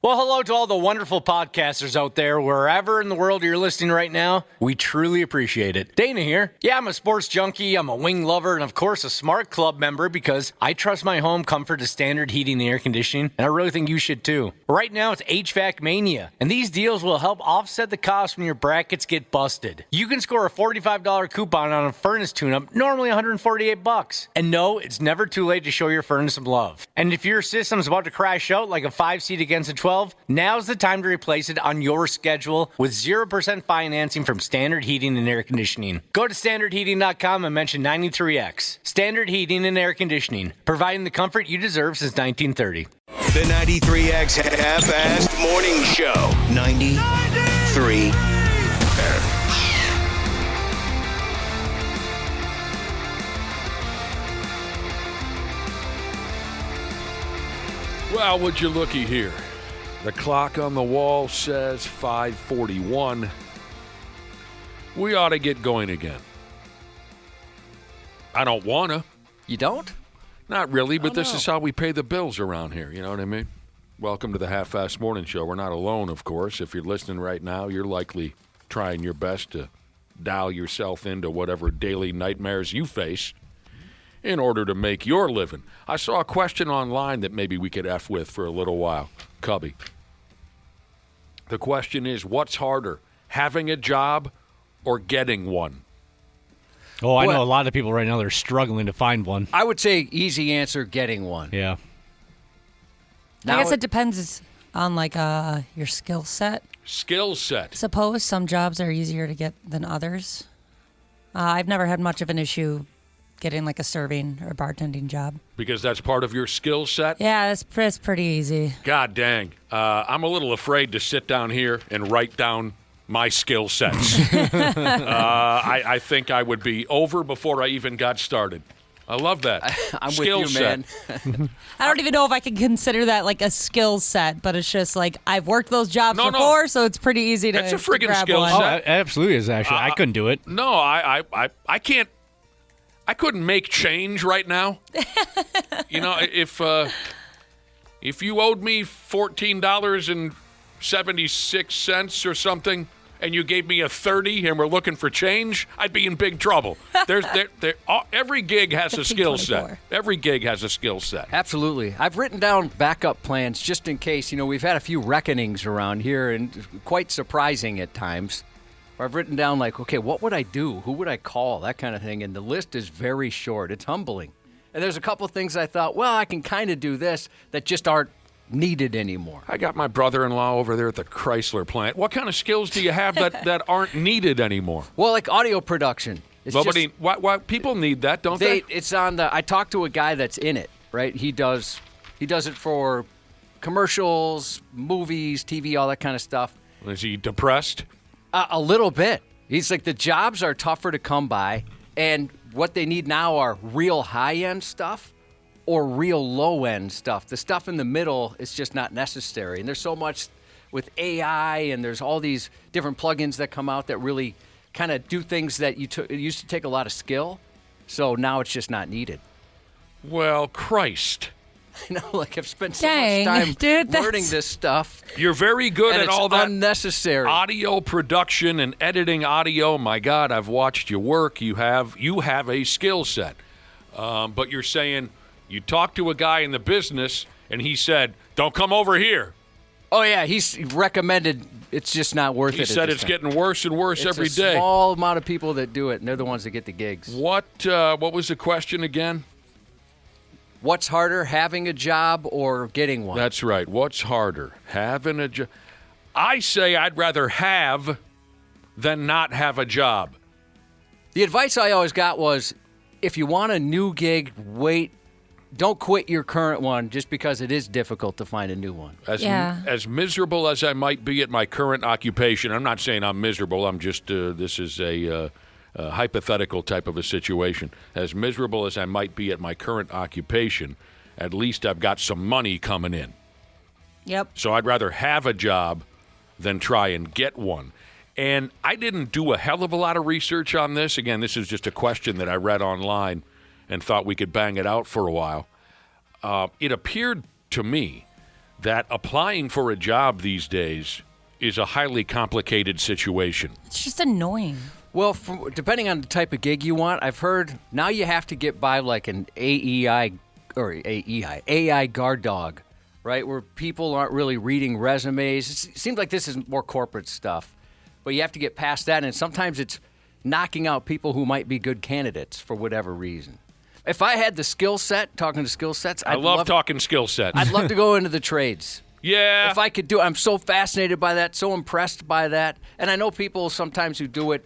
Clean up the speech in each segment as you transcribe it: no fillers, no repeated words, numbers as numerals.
Well, hello to all the wonderful podcasters out there, wherever in the world you're listening right now. We truly appreciate it. Dana here. Yeah, I'm a sports junkie, I'm a wing lover, and of course a Smart Club member because I trust my home comfort to Standard Heating and Air Conditioning, and I really think you should too. Right now it's HVAC Mania, and these deals will help offset the cost when your brackets get busted. You can score a $45 coupon on a furnace tune-up, normally $148. And no, it's never too late to show your furnace some love. And if your system's about to crash out like a 5-seat against a 12, now's the time to replace it on your schedule with 0% financing from Standard Heating and Air Conditioning. Go to standardheating.com and mention 93X. Standard Heating and Air Conditioning, providing the comfort you deserve since 1930. The 93X Half-Assed Morning Show. 93. Well, would you looky here? The clock on the wall says 5:41. We ought to get going again. I don't want to. You don't? Not really, but this is how we pay the bills around here. You know what I mean? Welcome to the Half-Assed Morning Show. We're not alone, of course. If you're listening right now, you're likely trying your best to dial yourself into whatever daily nightmares you face in order to make your living. I saw a question online that maybe we could F with for a little while. Cubby. The question is, what's harder, having a job or getting one? Oh, I know a lot of people right now that are struggling to find one. I would say easy answer, getting one. Yeah. I guess it depends on your skill set. Skill set. Suppose some jobs are easier to get than others. I've never had much of an issue getting like a serving or bartending job. Because that's part of your skill set? Yeah, that's pretty easy. God dang. I'm a little afraid to sit down here and write down my skill sets. I think I would be over before I even got started. I love that. I'm skill with you, set. man. I don't even know if I can consider that like a skill set, but it's just like I've worked those jobs before, so it's pretty easy to It's a friggin' grab skill one. set. Oh, it absolutely is, actually. I couldn't do it. No, I can't. I couldn't make change right now. You know, if you owed me $14.76 or something, and you gave me a 30 and we're looking for change, I'd be in big trouble. Every gig has a skill set. Every gig has a skill set. Absolutely. I've written down backup plans just in case. You know, we've had a few reckonings around here, and quite surprising at times. I've written down okay, what would I do? Who would I call? That kind of thing. And the list is very short. It's humbling. And there's a couple things I thought, well, I can kind of do this that just aren't needed anymore. I got my brother-in-law over there at the Chrysler plant. What kind of skills do you have that aren't needed anymore? Well, like audio production. Why people need that, don't they? It's on I talked to a guy that's in it, right? He does it for commercials, movies, TV, all that kind of stuff. Is he depressed? A little bit. He's like, the jobs are tougher to come by, and what they need now are real high-end stuff or real low-end stuff. The stuff in the middle is just not necessary. And there's so much with AI, and there's all these different plugins that come out that really kind of do things that it used to take a lot of skill. So now it's just not needed. Well, Christ. I know, I've spent so much time learning this stuff. You're very good at all that unnecessary audio production and editing audio. My God, I've watched you work. You have a skill set. But you're saying you talked to a guy in the business, and he said, don't come over here. Oh, yeah, he's recommended it's just not worth it. He said it's getting worse and worse every day. It's a small amount of people that do it, and they're the ones that get the gigs. What was the question again? What's harder, having a job or getting one? That's right. What's harder, having a job? I say I'd rather have than not have a job. The advice I always got was, if you want a new gig, wait. Don't quit your current one just because it is difficult to find a new one. As miserable as I might be at my current occupation, I'm not saying I'm miserable. I'm just, this is a hypothetical type of a situation. As miserable as I might be at my current occupation, at least I've got some money coming in. Yep. So I'd rather have a job than try and get one. And I didn't do a hell of a lot of research on this. Again, this is just a question that I read online and thought we could bang it out for a while. It appeared to me that applying for a job these days is a highly complicated situation. It's just annoying. Well, depending on the type of gig you want, I've heard now you have to get by like an AI guard dog, right? Where people aren't really reading resumes. It seems like this is more corporate stuff, but you have to get past that, and sometimes it's knocking out people who might be good candidates for whatever reason. If I had the skill set, talking to skill sets, I love talking skill sets. I'd love to go into the trades. Yeah. If I could do it, I'm so fascinated by that, so impressed by that. And I know people sometimes who do it,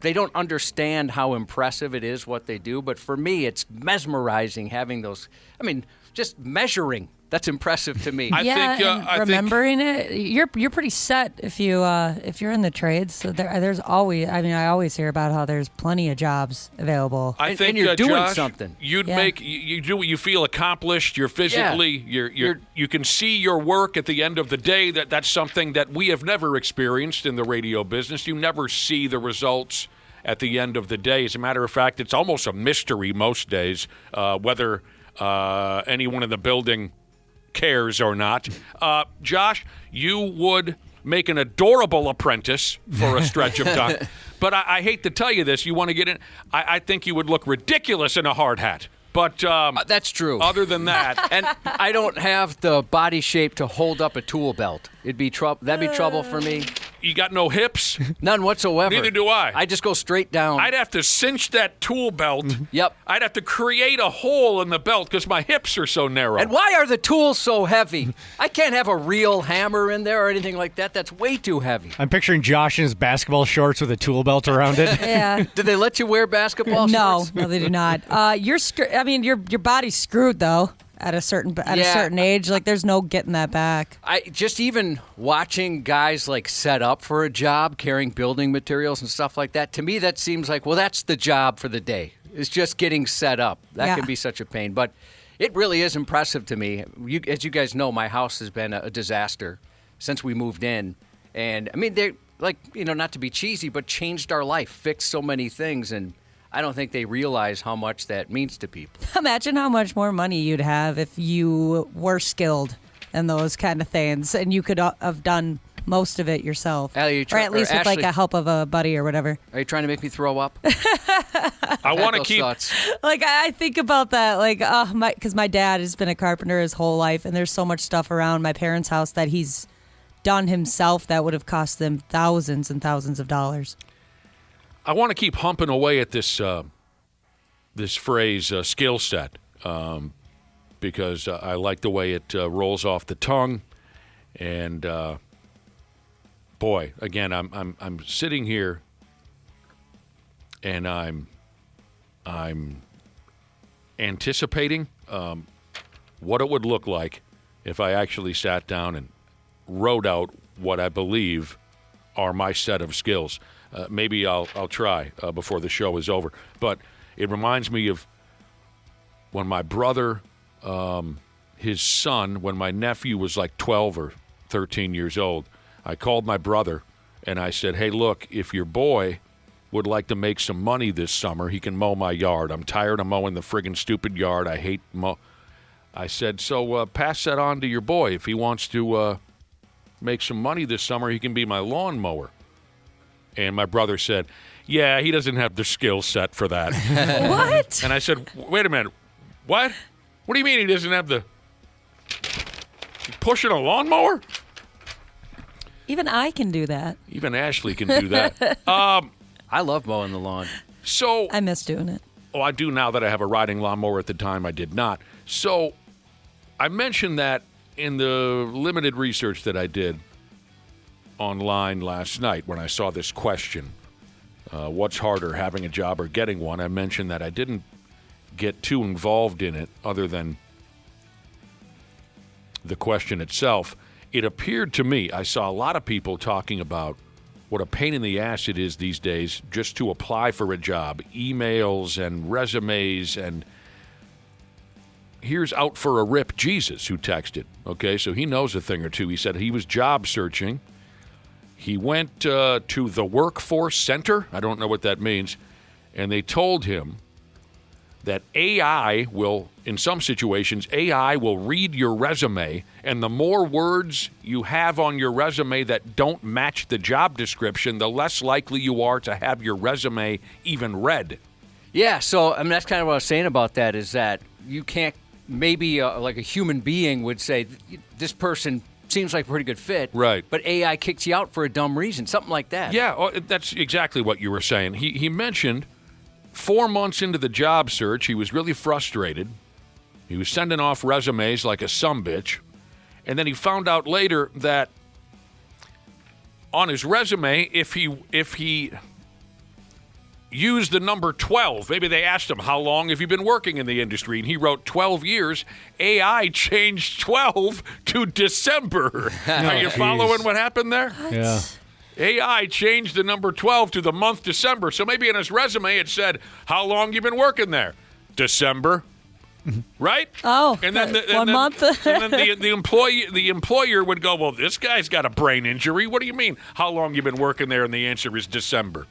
they don't understand how impressive it is what they do. But for me, it's mesmerizing having those. I mean, just measuring. That's impressive to me. Remembering it, you're pretty set if you're in the trades. So there's always. I mean, I always hear about how there's plenty of jobs available. I think and you're doing Josh, something. You'd make you do what you feel accomplished. You're physically. You can see your work at the end of the day. That's something that we have never experienced in the radio business. You never see the results at the end of the day. As a matter of fact, it's almost a mystery most days whether anyone in the building cares or not. Josh, you would make an adorable apprentice for a stretch of time. But I hate to tell you this. You want to get in. I think you would look ridiculous in a hard hat. But that's true. Other than that. And I don't have the body shape to hold up a tool belt. It'd be trouble. That'd be trouble for me. You got no hips? None whatsoever. Neither do I. I just go straight down. I'd have to cinch that tool belt. Yep. I'd have to create a hole in the belt because my hips are so narrow. And why are the tools so heavy? I can't have a real hammer in there or anything like that. That's way too heavy. I'm picturing Josh in his basketball shorts with a tool belt around it. Yeah. Do they let you wear basketball shorts? No, they do not. Your body's screwed though. At a certain age, like there's no getting that back. I just even watching guys like set up for a job, carrying building materials and stuff like that. To me, that seems like, well, that's the job for the day. It's just getting set up. That can be such a pain, but it really is impressive to me. As you guys know, my house has been a disaster since we moved in, and I mean, they're like, not to be cheesy, but changed our life, fixed so many things, and I don't think they realize how much that means to people. Imagine how much more money you'd have if you were skilled in those kind of things and you could have done most of it yourself. Allie, or at least with Ashley, like a help of a buddy or whatever. Are you trying to make me throw up? I want to keep. Thoughts. Like, I think about that, like, because my dad has been a carpenter his whole life, and there's so much stuff around my parents' house that he's done himself that would have cost them thousands and thousands of dollars. I want to keep humping away at this this phrase skill set because I like the way it rolls off the tongue, and boy, again, I'm sitting here and I'm anticipating what it would look like if I actually sat down and wrote out what I believe are my set of skills. Maybe I'll try before the show is over. But it reminds me of when my brother, his son, when my nephew was like 12 or 13 years old, I called my brother and I said, hey, look, if your boy would like to make some money this summer, he can mow my yard. I'm tired of mowing the friggin' stupid yard. I hate mow. I said, so pass that on to your boy. If he wants to make some money this summer, he can be my lawnmower. And my brother said, yeah, he doesn't have the skill set for that. What? And I said, wait a minute. What? What do you mean he doesn't have the... Pushing a lawnmower? Even I can do that. Even Ashley can do that. I love mowing the lawn. So... I miss doing it. Oh, I do now that I have a riding lawnmower. At the time, I did not. So I mentioned that in the limited research that I did online last night when I saw this question, what's harder, having a job or getting one? I mentioned that I didn't get too involved in it other than the question itself. It appeared to me, I saw a lot of people talking about what a pain in the ass it is these days just to apply for a job, emails and resumes. And here's Out for a Rip Jesus, who texted. Okay, so he knows a thing or two. He said he was job searching. He went to the Workforce Center. I don't know what that means. And they told him that AI will, in some situations, AI will read your resume, and the more words you have on your resume that don't match the job description, the less likely you are to have your resume even read. Yeah, so I mean that's kind of what I was saying about that is that you can't maybe like a human being would say this person seems like a pretty good fit, right? But AI kicks you out for a dumb reason, something like that. Yeah, that's exactly what you were saying. He mentioned 4 months into the job search, he was really frustrated. He was sending off resumes like a sumbitch, and then he found out later that on his resume, if he used the number 12. Maybe they asked him, how long have you been working in the industry? And he wrote 12 years. AI changed 12 to December. Are you following what happened there? Yeah. AI changed the number 12 to the month December. So maybe in his resume it said, how long you been working there? December. Right? Oh, and then 1 month. and then the employer would go, well, this guy's got a brain injury. What do you mean? How long you been working there? And the answer is December.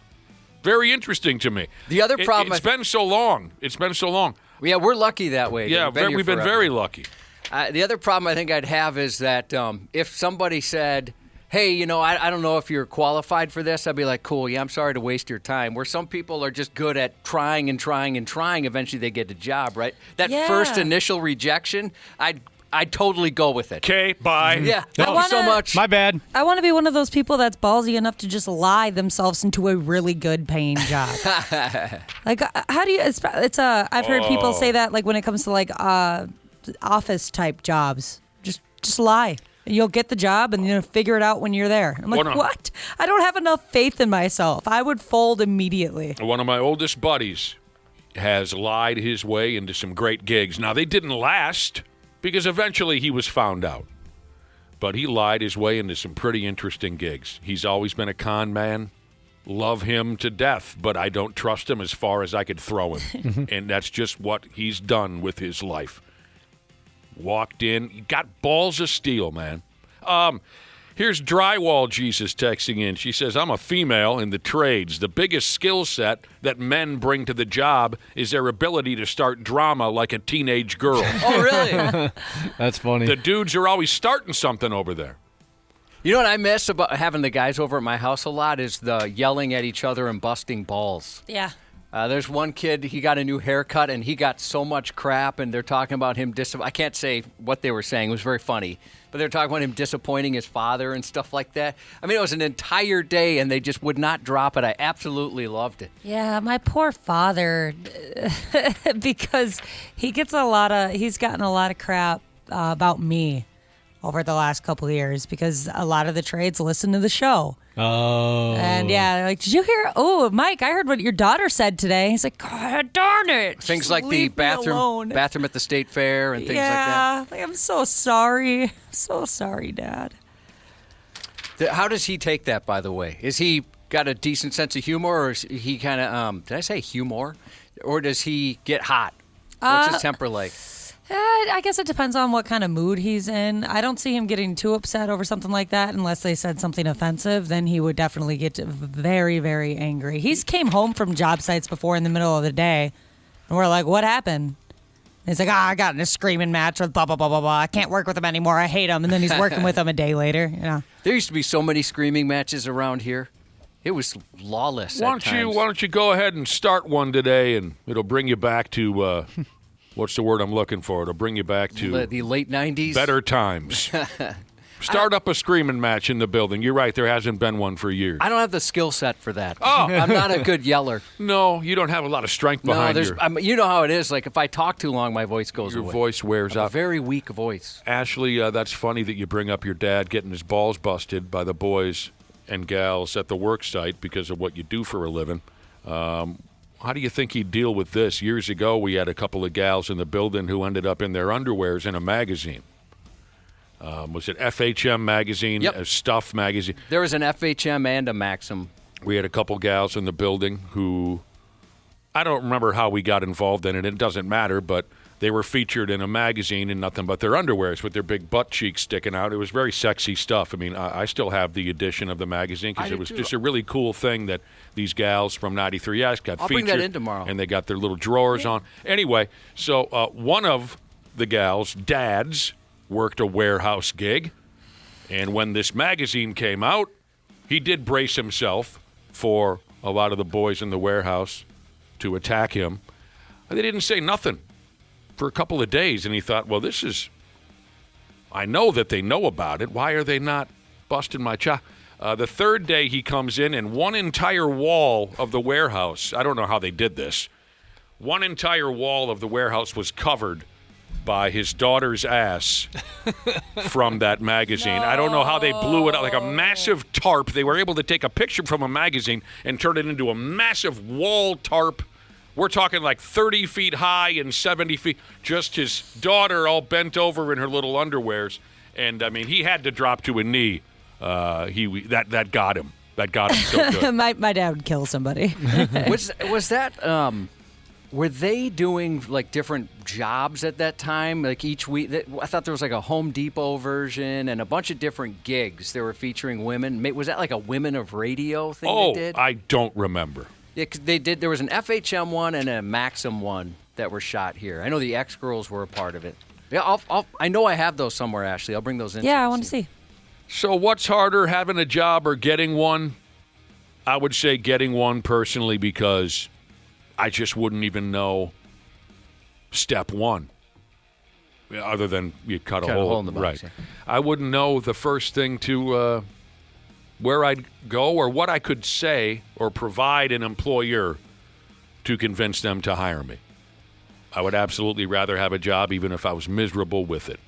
Very interesting to me. The other problem... It's been so long. It's been so long. Yeah, we're lucky that way. Yeah, we've been very lucky. The other problem I think I'd have is that if somebody said, hey, you know, I don't know if you're qualified for this, I'd be like, cool, yeah, I'm sorry to waste your time. Where some people are just good at trying and trying and trying, eventually they get a job, right? That first initial rejection, I'd totally go with it. Okay, bye. Yeah, thank you so much. My bad. I want to be one of those people that's ballsy enough to just lie themselves into a really good paying job. Like, how do you? I've heard people say that, like when it comes to like office type jobs, just lie. You'll get the job and you'll figure it out when you're there. I'm like, what? I don't have enough faith in myself. I would fold immediately. One of my oldest buddies has lied his way into some great gigs. Now, they didn't last because eventually he was found out. But he lied his way into some pretty interesting gigs. He's always been a con man. Love him to death, but I don't trust him as far as I could throw him. And that's just what he's done with his life. Walked in, got balls of steel, man. Here's Drywall Jesus texting in. She says, I'm a female in the trades. The biggest skill set that men bring to the job is their ability to start drama like a teenage girl. Oh, really? That's funny. The dudes are always starting something over there. You know what I miss about having the guys over at my house a lot is the yelling at each other and busting balls. Yeah. There's one kid, he got a new haircut, and he got so much crap, and they're talking about him I can't say what they were saying. It was very funny. But they're talking about him disappointing his father and stuff like that. I mean, it was an entire day, and they just would not drop it. I absolutely loved it. Yeah, my poor father, because he's gotten a lot of crap about me over the last couple of years because a lot of the trades listen to the show. Oh. And yeah, like, did you hear? Oh, Mike, I heard what your daughter said today. He's like, God darn it. Things just like the leave me alone. bathroom at the state fair and things like that. Yeah, I'm so sorry. So sorry, Dad. How does he take that, by the way? Is he got a decent sense of humor, or is he kind of, did I say humor? Or does he get hot? What's his temper like? I guess it depends on what kind of mood he's in. I don't see him getting too upset over something like that unless they said something offensive. Then he would definitely get very, very angry. He's came home from job sites before in the middle of the day, and we're like, what happened? And he's like, I got in a screaming match with blah, blah, blah, blah, blah. I can't work with him anymore. I hate him. And then he's working with him a day later. You know. There used to be so many screaming matches around here. It was lawless Why don't you go ahead and start one today, and it'll bring you back to... what's the word I'm looking for? It'll bring you back to the late 90s. Better times. Start up a screaming match in the building. You're right. There hasn't been one for years. I don't have the skill set for that. Oh. I'm not a good yeller. No, you don't have a lot of strength behind you. You know how it is. Like, if I talk too long, my voice goes away. Your voice wears out. A very weak voice. Ashley, that's funny that you bring up your dad getting his balls busted by the boys and gals at the work site because of what you do for a living. How do you think he'd deal with this? Years ago, we had a couple of gals in the building who ended up in their underwears in a magazine. Was it FHM magazine? Yep. Stuff magazine? There was an FHM and a Maxim. We had a couple gals in the building who, I don't remember how we got involved in it. It doesn't matter, but they were featured in a magazine in nothing but their underwears with their big butt cheeks sticking out. It was very sexy stuff. I mean, I still have the edition of the magazine because it was just a really cool thing that these gals from 93X got I'll featured. bring that in tomorrow. And they got their little drawers on. Anyway, so one of the gals' dads worked a warehouse gig. And when this magazine came out, he did brace himself for a lot of the boys in the warehouse to attack him. And they didn't say nothing for a couple of days. And he thought, well, I know that they know about it. Why are they not busting my chops? The third day he comes in, and one entire wall of the warehouse, I don't know how they did this, one entire wall of the warehouse was covered by his daughter's ass from that magazine. I don't know how they blew it out, like a massive tarp. They were able to take a picture from a magazine and turn it into a massive wall tarp. We're talking like 30 feet high and 70 feet. Just his daughter all bent over in her little underwears. And, I mean, he had to drop to a knee. That got him. That got him so good. my dad would kill somebody. Was that were they doing like different jobs at that time? Like each week, I thought there was like a Home Depot version and a bunch of different gigs. They were featuring women. Was that like a Women of Radio thing they did? I don't remember. Yeah, 'cause they did. There was an FHM one and a Maxim one that were shot here. I know the X Girls were a part of it. Yeah, I know I have those somewhere, Ashley. I'll bring those in. Yeah, I want to see. So what's harder, having a job or getting one? I would say getting one personally, because I just wouldn't even know step one, other than you cut a hole in the box. Right. Yeah. I wouldn't know the first thing to where I'd go or what I could say or provide an employer to convince them to hire me. I would absolutely rather have a job even if I was miserable with it.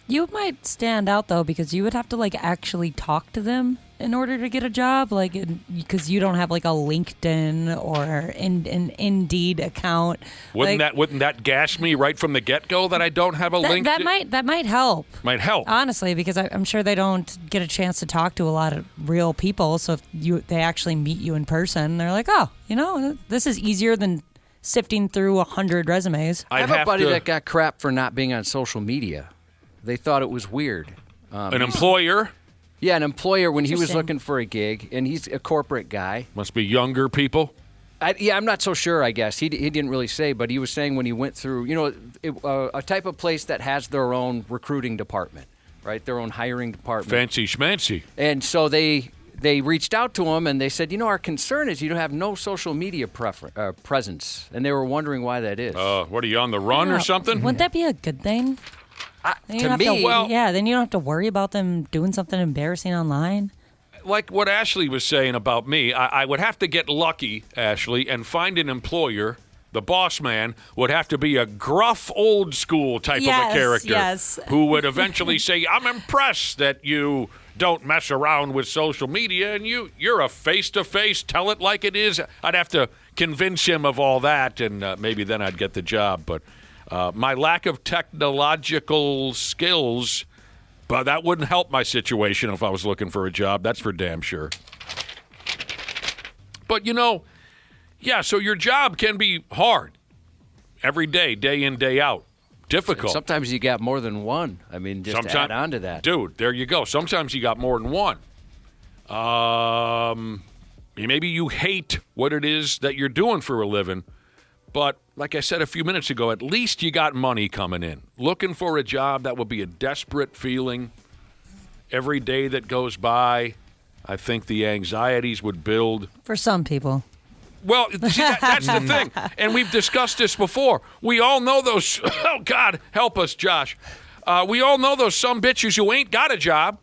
You might stand out though because you would have to like actually talk to them in order to get a job, like because you don't have like a LinkedIn or an Indeed account. Wouldn't that gas me right from the get-go that I don't have a LinkedIn? That might help. Might help. Honestly, because I'm sure they don't get a chance to talk to a lot of real people. So if they actually meet you in person, they're like, oh, this is easier than sifting through 100 resumes. I have a buddy that got crap for not being on social media. They thought it was weird. An employer? Yeah, an employer when he was looking for a gig, and he's a corporate guy. Must be younger people? I'm not so sure, I guess. He didn't really say, but he was saying when he went through, a type of place that has their own recruiting department, right? Their own hiring department. Fancy schmancy. And so they reached out to him, and they said, our concern is you don't have no social media presence. And they were wondering why that is. What, are you on the run or something? Wouldn't that be a good thing? To me, then you don't have to worry about them doing something embarrassing online. Like what Ashley was saying about me, I would have to get lucky, Ashley, and find an employer. The boss man would have to be a gruff, old school type of a character who would eventually say, I'm impressed that you don't mess around with social media and you're a face-to-face, tell it like it is. I'd have to convince him of all that, and maybe then I'd get the job. But my lack of technological skills, but that wouldn't help my situation if I was looking for a job. That's for damn sure. But, so your job can be hard every day, day in, day out. Difficult. Sometimes you got more than one. I mean, just add on to that. Dude, there you go. Sometimes you got more than one. Maybe you hate what it is that you're doing for a living, but like I said a few minutes ago, at least you got money coming in. Looking for a job, that will be a desperate feeling. Every day that goes by, I think the anxieties would build. For some people. Well, see, that's the thing. And we've discussed this before. We all know those, oh, God, help us, Josh. We all know those some bitches who ain't got a job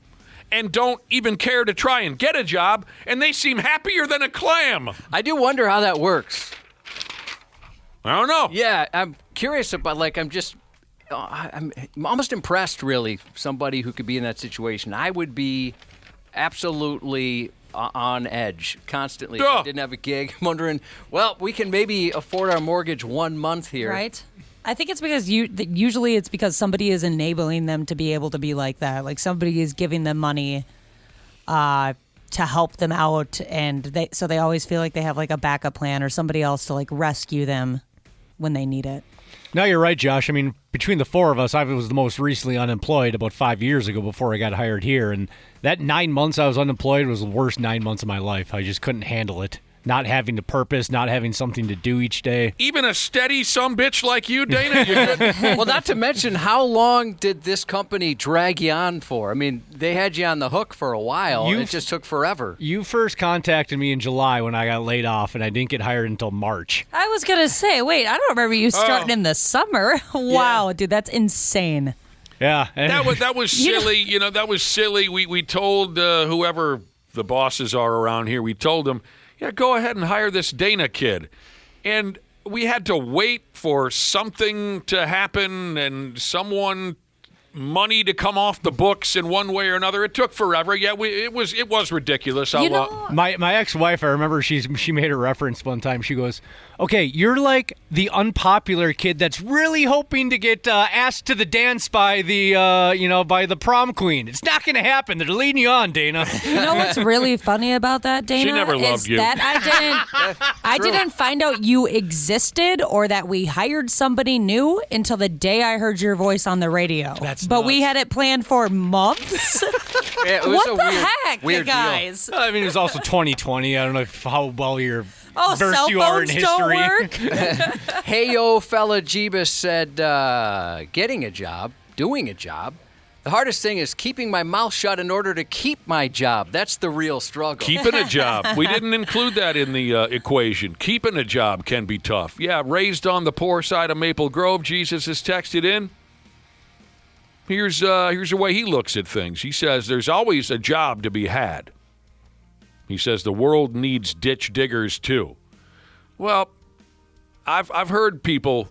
and don't even care to try and get a job, and they seem happier than a clam. I do wonder how that works. I don't know. Yeah, I'm curious about, I'm almost impressed, really, somebody who could be in that situation. I would be absolutely on edge constantly. If I didn't have a gig, I'm wondering, we can maybe afford our mortgage 1 month here. Right. I think it's because usually it's because somebody is enabling them to be able to be like that. Like somebody is giving them money to help them out, and they always feel like they have like a backup plan or somebody else to like rescue them when they need it. No, you're right, Josh. I mean, between the four of us, I was the most recently unemployed about 5 years ago before I got hired here. And that 9 months I was unemployed was the worst 9 months of my life. I just couldn't handle it. Not having the purpose, not having something to do each day. Even a steady sumbitch like you, Dana, you couldn't. Well, not to mention, how long did this company drag you on for? I mean, they had you on the hook for a while. You- It just took forever. You first contacted me in July when I got laid off, and I didn't get hired until March. I was going to say, wait, I don't remember you starting in the summer. Wow, dude, that's insane. Yeah. That was silly. That was silly. We told whoever the bosses are around here, we told them, yeah, go ahead and hire this Dana kid. And we had to wait for something to happen and money to come off the books in one way or another. It took forever. Yeah, it was ridiculous. My ex-wife, I remember she made a reference one time. She goes, okay, you're like the unpopular kid that's really hoping to get asked to the dance by the by the prom queen. It's not going to happen. They're leading you on, Dana. You know what's really funny about that, Dana? She never loved is you. That I didn't find out you existed or that we hired somebody new until the day I heard your voice on the radio. But we had it planned for months. Yeah, it was What a the heck, weird you deal. guys? I mean, it was also 2020. I don't know how well you're Oh, versed cell you are in phones don't history. work? Hey, yo, fella Jeebus said, getting a job, doing a job. The hardest thing is keeping my mouth shut in order to keep my job. That's the real struggle. Keeping a job. We didn't include that in the equation. Keeping a job can be tough. Yeah, raised on the poor side of Maple Grove, Jesus has texted in. Here's the way he looks at things. He says there's always a job to be had. He says the world needs ditch diggers too. Well, I've heard people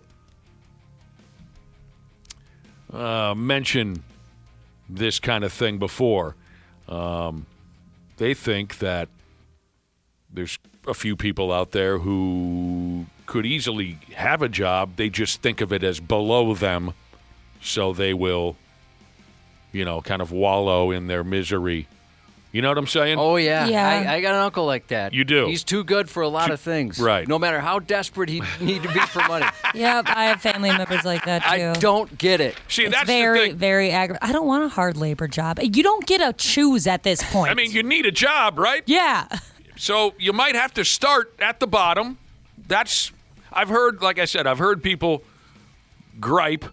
mention this kind of thing before. They think that there's a few people out there who could easily have a job. They just think of it as below them, so they will, kind of wallow in their misery. You know what I'm saying? Oh, yeah. Yeah. I got an uncle like that. You do? He's too good for a lot of things. Right. No matter how desperate he need to be for money. Yep, I have family members like that, too. I don't get it. See, It's that's very, the thing. very aggravating. I don't want a hard labor job. You don't get to choose at this point. I mean, you need a job, right? yeah. So you might have to start at the bottom. I've heard people gripe.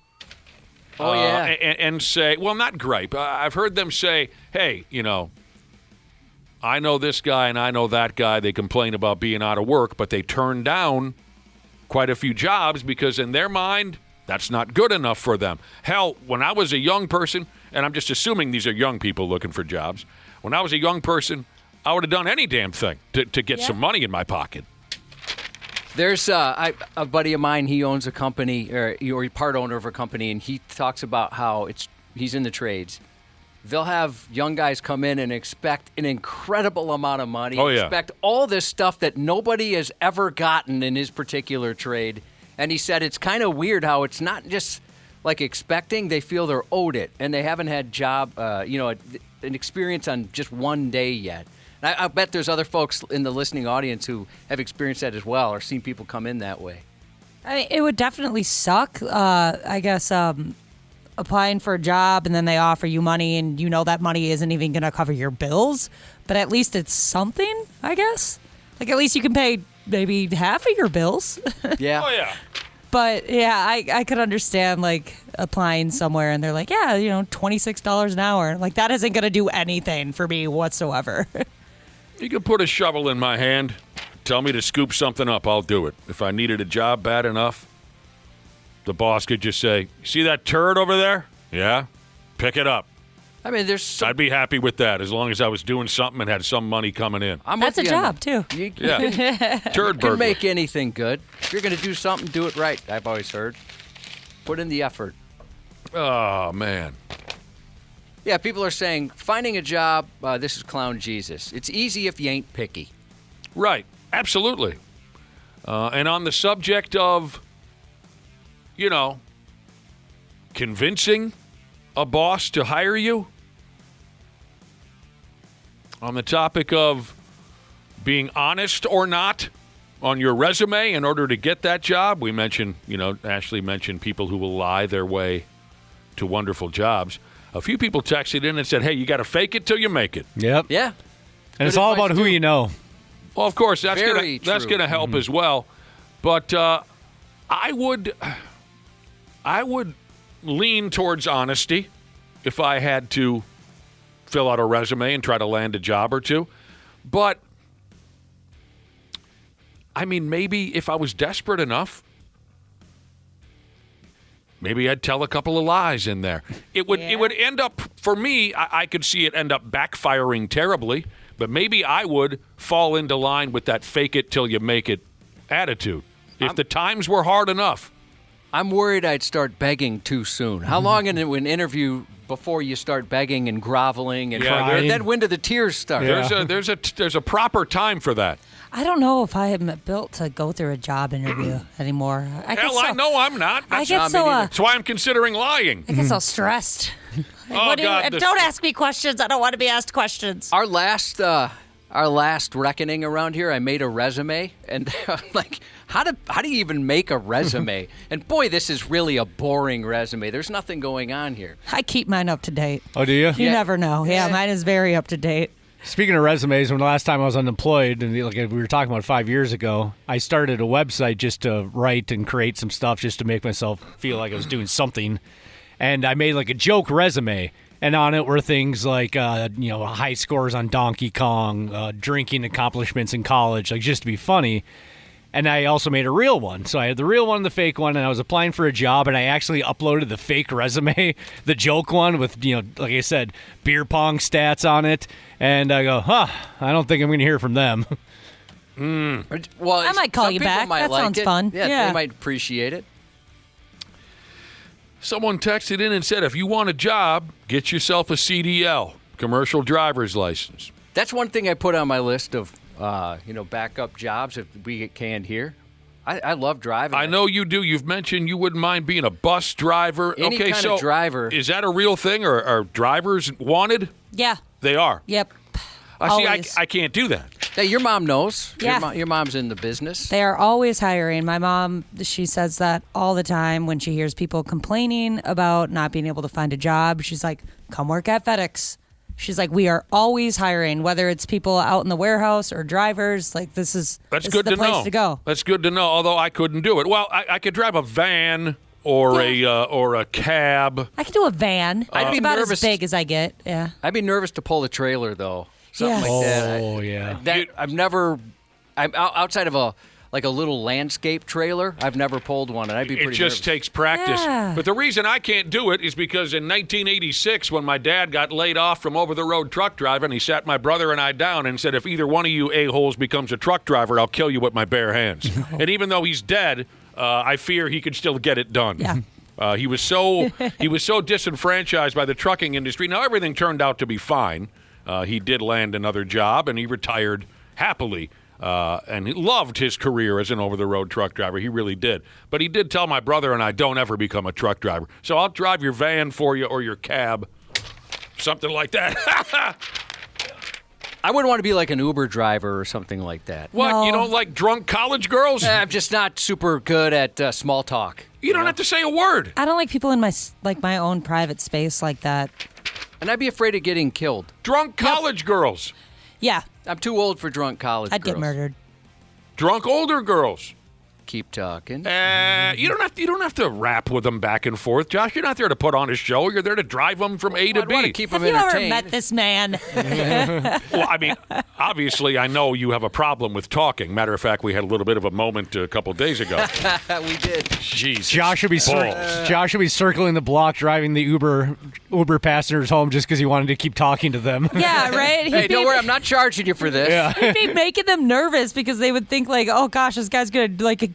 Oh, yeah. And say, well, not gripe. I've heard them say, hey, I know this guy and I know that guy. They complain about being out of work, but they turn down quite a few jobs because in their mind, that's not good enough for them. Hell, when I was a young person, and I'm just assuming these are young people looking for jobs, when I was a young person, I would have done any damn thing to get some money in my pocket. There's a buddy of mine. He owns a company, or he's part owner of a company, and he talks about how he's in the trades. They'll have young guys come in and expect an incredible amount of money. Oh, yeah. Expect all this stuff that nobody has ever gotten in his particular trade. And he said it's kind of weird how it's not just like expecting; they feel they're owed it, and they haven't had an experience on just one day yet. And I bet there's other folks in the listening audience who have experienced that as well, or seen people come in that way. I mean, it would definitely suck, I guess, applying for a job and then they offer you money and that money isn't even going to cover your bills. But at least it's something, I guess. Like, at least you can pay maybe half of your bills. Yeah. Oh, yeah. But, yeah, I could understand, like, applying somewhere and they're like, yeah, $26 an hour. Like, that isn't going to do anything for me whatsoever. You could put a shovel in my hand, tell me to scoop something up, I'll do it. If I needed a job bad enough, the boss could just say, see that turd over there? Yeah? Pick it up. I mean, there's I'd be happy with that as long as I was doing something and had some money coming in. That's a job, too. You Yeah. Turd burglar. can make anything good. If you're going to do something, do it right, I've always heard. Put in the effort. Oh, man. Yeah, people are saying, finding a job, this is Clown Jesus. It's easy if you ain't picky. Right. Absolutely. And on the subject of, convincing a boss to hire you, on the topic of being honest or not on your resume in order to get that job. We mentioned, Ashley mentioned people who will lie their way to wonderful jobs. A few people texted in and said, hey, you got to fake it till you make it. Yep. Yeah. And it's all about who you know. Well, of course, that's Very going to help Mm-hmm. as well. But I would lean towards honesty if I had to fill out a resume and try to land a job or two. But, I mean, maybe if I was desperate enough, maybe I'd tell a couple of lies in there. It would end up, for me, I could see it end up backfiring terribly, but maybe I would fall into line with that fake it till you make it attitude. If the times were hard enough. I'm worried I'd start begging too soon. How long in an interview before you start begging and groveling and Yeah, and then when do the tears start? Yeah. There's a proper time for that. I don't know if I am built to go through a job interview anymore. I know I'm not. I That's, get so that's why I'm considering lying. I get so stressed. Oh, God. Don't ask me questions. I don't want to be asked questions. Our last reckoning around here, I made a resume, and I'm like, how do you even make a resume? And boy, this is really a boring resume. There's nothing going on here. I keep mine up to date. Oh, do you? You Yeah. never know. Yeah, mine is very up to date. Speaking of resumes, when the last time I was unemployed, and like we were talking about 5 years ago, I started a website just to write and create some stuff just to make myself feel like I was doing something. And I made like a joke resume. And on it were things like, high scores on Donkey Kong, drinking accomplishments in college, like just to be funny. And I also made a real one. So I had the real one, the fake one, and I was applying for a job, and I actually uploaded the fake resume, the joke one with, like I said, beer pong stats on it. And I go, I don't think I'm going to hear from them. Well, I might call some you people back. might That like sounds it. fun. Yeah, Yeah. they might appreciate it. Someone texted in and said, if you want a job, get yourself a CDL, commercial driver's license. That's one thing I put on my list of backup jobs if we can here. I love driving. I know you do. You've mentioned you wouldn't mind being a bus driver. Any okay, kind so of driver. Is that a real thing? Or are drivers wanted? Yeah. They are. Yep. See, Always. I can't do that. Hey, your mom knows. Yeah. Your mom's in the business. They are always hiring. My mom, she says that all the time when she hears people complaining about not being able to find a job. She's like, come work at FedEx. She's like, we are always hiring, whether it's people out in the warehouse or drivers. Like, this is Good the to place know. to go. That's good to know, although I couldn't do it. Well, I could drive a van or a cab. I could do a van. I'd be it's about nervous. as big as I get. Yeah. I'd be nervous to pull a trailer though. Something Yes. like that. Oh, yeah. I'm outside of a little landscape trailer. I've never pulled one, and I'd be pretty It just nervous. takes practice. Yeah. But the reason I can't do it is because in 1986, when my dad got laid off from over-the-road truck driving, he sat my brother and I down and said, if either one of you a-holes becomes a truck driver, I'll kill you with my bare hands. And even though he's dead, I fear he could still get it done. Yeah. He was so disenfranchised by the trucking industry. Now, everything turned out to be fine. He did land another job, and he retired happily. And he loved his career as an over-the-road truck driver. He really did. But he did tell my brother and I, don't ever become a truck driver. So I'll drive your van for you or your cab, something like that. I wouldn't want to be like an Uber driver or something like that. What, No. you don't like drunk college girls? I'm just not super good at small talk. You don't have to say a word. I don't like people in my own private space like that. And I'd be afraid of getting killed. Drunk college girls. Yeah. I'm too old for drunk college I'd girls. get murdered. Drunk older girls. Keep talking. You don't have to rap with them back and forth, Josh. You're not there to put on a show. You're there to drive them from A to I'd want to B. keep them Have you ever entertained. met this man? Well, I mean, obviously, I know you have a problem with talking. Matter of fact, we had a little bit of a moment a couple days ago. We did. Jesus. Josh should be circling the block, driving the Uber passengers home just because he wanted to keep talking to them. Yeah, right? Hey, don't worry. I'm not charging you for this. He'd be making them nervous because they would think like, oh gosh, this guy's gonna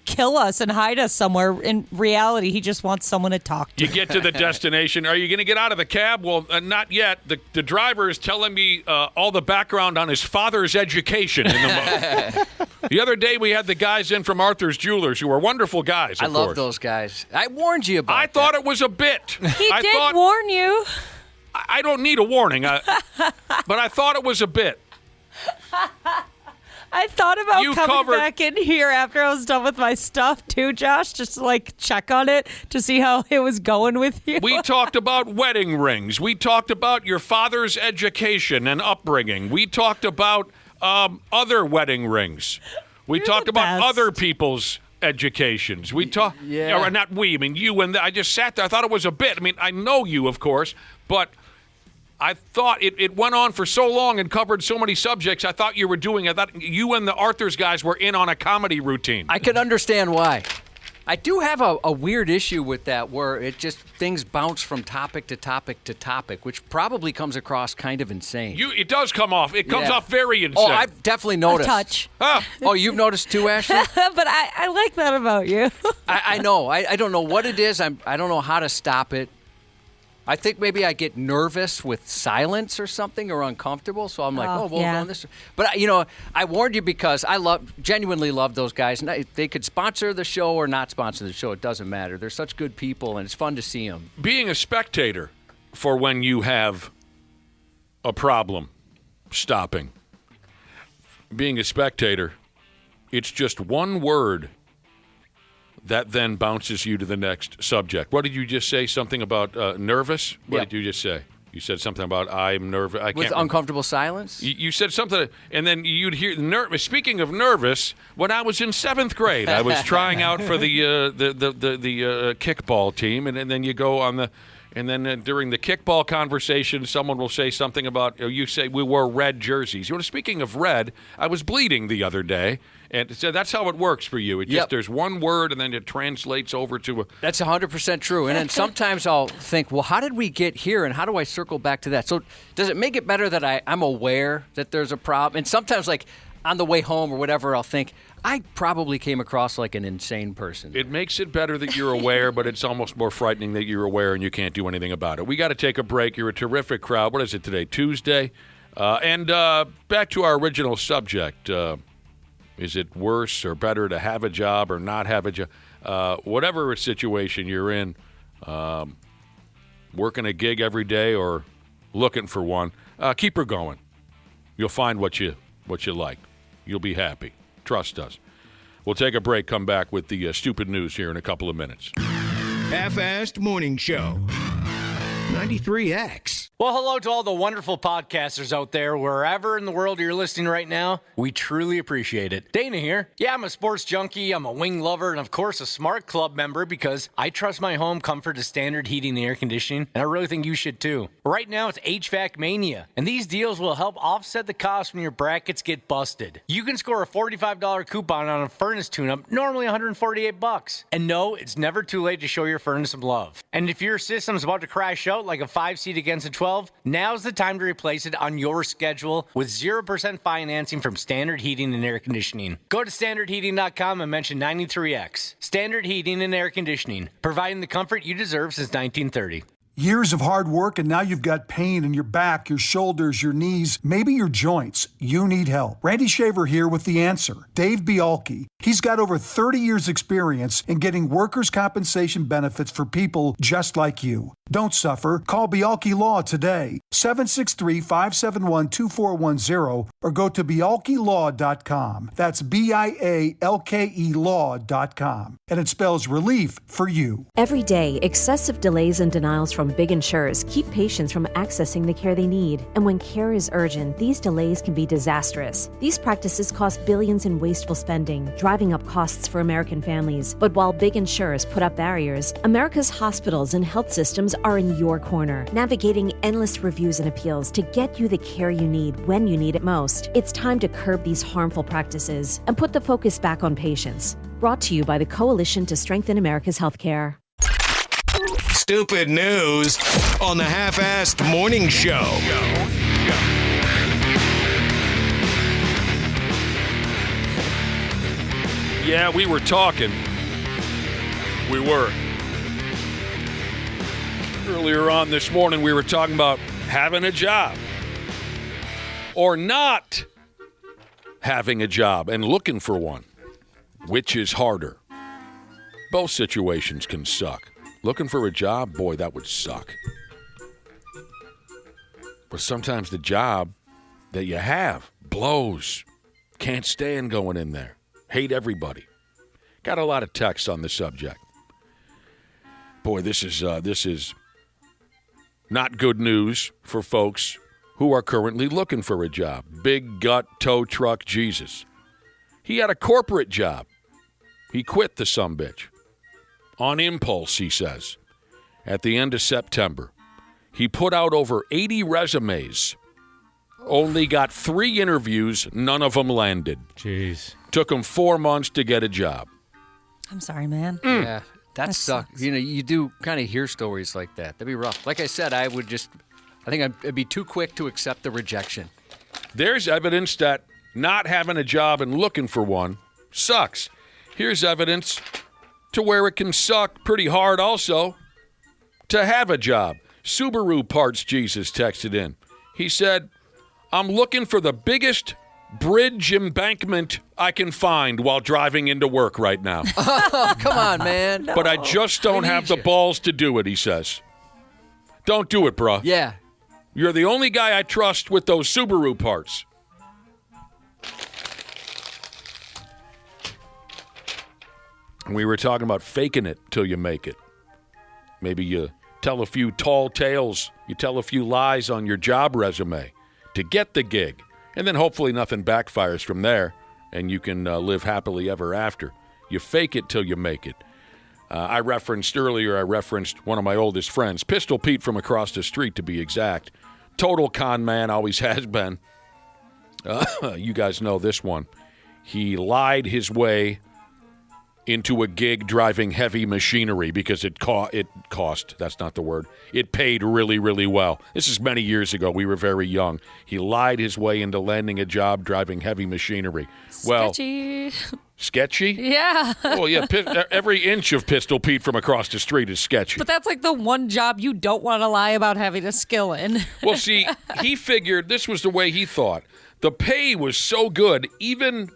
kill us and hide us somewhere. In reality, he just wants someone to talk to. You get to the destination. Are you going to get out of the cab? Well, not yet. The driver is telling me all the background on his father's education. The other day, we had the guys in from Arthur's Jewelers, who were wonderful guys. I of love course. those guys. I warned you about I that. thought it was a bit. He did warn you. I don't need a warning, but I thought it was a bit. I thought about You coming covered- back in here after I was done with my stuff too, Josh, just to like check on it to see how it was going with you. We talked about wedding rings. We talked about your father's education and upbringing. We talked about other wedding rings. We You're talked the about best. other people's educations. We talked, Yeah. or not we, I mean you, and I just sat there. I thought it was a bit. I mean, I know you, of course, but I thought it went on for so long and covered so many subjects. I thought you were doing. I thought you and the Arthur's guys were in on a comedy routine. I could understand why. I do have a weird issue with that where it just things bounce from topic to topic to topic, which probably comes across kind of insane. It does come off. It comes Yeah. off very insane. Oh, I've definitely noticed. touch. Ah, Oh, you've noticed too, Ashley? But I like that about you. I know. I don't know what it is. I don't know how to stop it. I think maybe I get nervous with silence or something or uncomfortable. So I'm like, Oh, well, yeah. on this. But, I warned you because I genuinely love those guys. And they could sponsor the show or not sponsor the show. It doesn't matter. They're such good people, and it's fun to see them. being a spectator for when you have a problem stopping. Being a spectator, it's just one word that then bounces you to the next subject. What did you just say? Something about nervous? What Yeah. did you just say? You said something about I'm nervous. I With can't remember. uncomfortable silence? You said something, and then you'd hear nervous. Speaking of nervous, when I was in 7th grade, I was trying out for the kickball team, and then you go on the, and then during the kickball conversation, someone will say something about, or you say we wore red jerseys. Speaking of red, I was bleeding the other day, and so that's how it works for you. It just Yep. there's one word, and then it translates over to a. That's 100% true. And then sometimes I'll think, well, how did we get here and how do I circle back to that? So does it make it better that I'm aware that there's a problem? And sometimes, like on the way home or whatever, I'll think, I probably came across like an insane person. It makes it better that you're aware, but it's almost more frightening that you're aware and you can't do anything about it. We got to take a break. You're a terrific crowd. What is it today? Tuesday? And back to our original subject. Is it worse or better to have a job or not have a job? Whatever situation you're in, working a gig every day or looking for one, keep her going. You'll find what you like. You'll be happy. Trust us. We'll take a break, come back with the stupid news here in a couple of minutes. Half-assed morning show. 93X. Well, hello to all the wonderful podcasters out there, wherever in the world you're listening right now. We truly appreciate it. Dana here. Yeah, I'm a sports junkie, I'm a wing lover, and of course a Smart Club member because I trust my home comfort to Standard Heating and Air Conditioning, and I really think you should too. Right now it's HVAC Mania, and these deals will help offset the cost when your brackets get busted. You can score a $45 coupon on a furnace tune-up, normally $148. And no, it's never too late to show your furnace some love. And if your system's about to crash out like a 5-seat against a 12, now's the time to replace it on your schedule with 0% financing from Standard Heating and Air Conditioning. Go to standardheating.com and mention 93X. Standard Heating and Air Conditioning, providing the comfort you deserve since 1930. Years of hard work, and now you've got pain in your back, your shoulders, your knees, maybe your joints. You need help. Randy Shaver here with the answer. Dave Bialke. He's got over 30 years experience in getting workers' compensation benefits for people just like you. Don't suffer. Call Bialke Law today. 763-571-2410 or go to bialkelaw.com. That's BIALKE law.com. And it spells relief for you. Every day, excessive delays and denials from big insurers keep patients from accessing the care they need. And when care is urgent, these delays can be disastrous. These practices cost billions in wasteful spending, driving up costs for American families. But while big insurers put up barriers, America's hospitals and health systems are in your corner, navigating endless reviews and appeals to get you the care you need when you need it most. It's time to curb these harmful practices and put the focus back on patients. Brought to you by the Coalition to Strengthen America's Healthcare. Stupid news on the Half-assed morning show. Yeah, we were talking. We were. Earlier on this morning, we were talking about having a job or not having a job and looking for one. Which is harder? Both situations can suck. Looking for a job, boy, that would suck. But sometimes the job that you have blows. Can't stand going in there. Hate everybody. Got a lot of texts on the subject. Boy, this is not good news for folks who are currently looking for a job. Big gut tow truck Jesus. He had a corporate job. He quit the sumbitch. On impulse, he says. At the end of September, he put out over 80 resumes. Only got 3 interviews. None of them landed. Jeez. Took him 4 months to get a job. I'm sorry, man. Yeah, that That sucks. sucks. You know, you do kind of hear stories like that. That'd be rough. Like I said, I think I'd be too quick to accept the rejection. There's evidence that not having a job and looking for one sucks. Here's evidence to where it can suck pretty hard also to have a job. Subaru Parts Jesus texted in. He said, I'm looking for the biggest bridge embankment I can find while driving into work right now. Oh, come on, man. But I just don't We have need the you. balls to do it, he says. Don't do it, bruh. Yeah. You're the only guy I trust with those Subaru parts. We were talking about faking it till you make it. Maybe you tell a few tall tales, you tell a few lies on your job resume to get the gig, and then hopefully nothing backfires from there, and you can live happily ever after. You fake it till you make it. I referenced one of my oldest friends, Pistol Pete from across the street to be exact. Total con man, always has been. You guys know this one. He lied his way into a gig driving heavy machinery because it cost, that's not the word, it paid really, really well. This is many years ago. We were very young. He lied his way into landing a job driving heavy machinery. Well, Sketchy? Yeah. Oh, yeah. Every inch of Pistol Pete from across the street is sketchy. But that's like the one job you don't want to lie about having a skill in. Well, see, he figured this was the way he thought. The pay was so good, even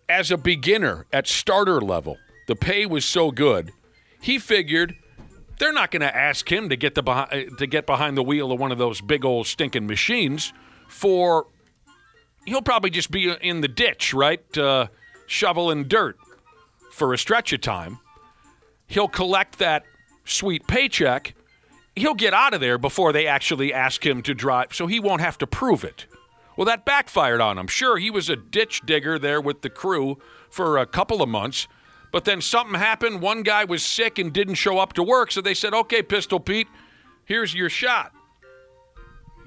as a beginner at starter level, the pay was so good, he figured they're not going to ask him to get behind the wheel of one of those big old stinking machines he'll probably just be in the ditch, right? Shoveling dirt for a stretch of time. He'll collect that sweet paycheck. He'll get out of there before they actually ask him to drive, so he won't have to prove it. Well, that backfired on him. Sure, he was a ditch digger there with the crew for a couple of months, but then something happened. One guy was sick and didn't show up to work, so they said, okay, Pistol Pete, here's your shot.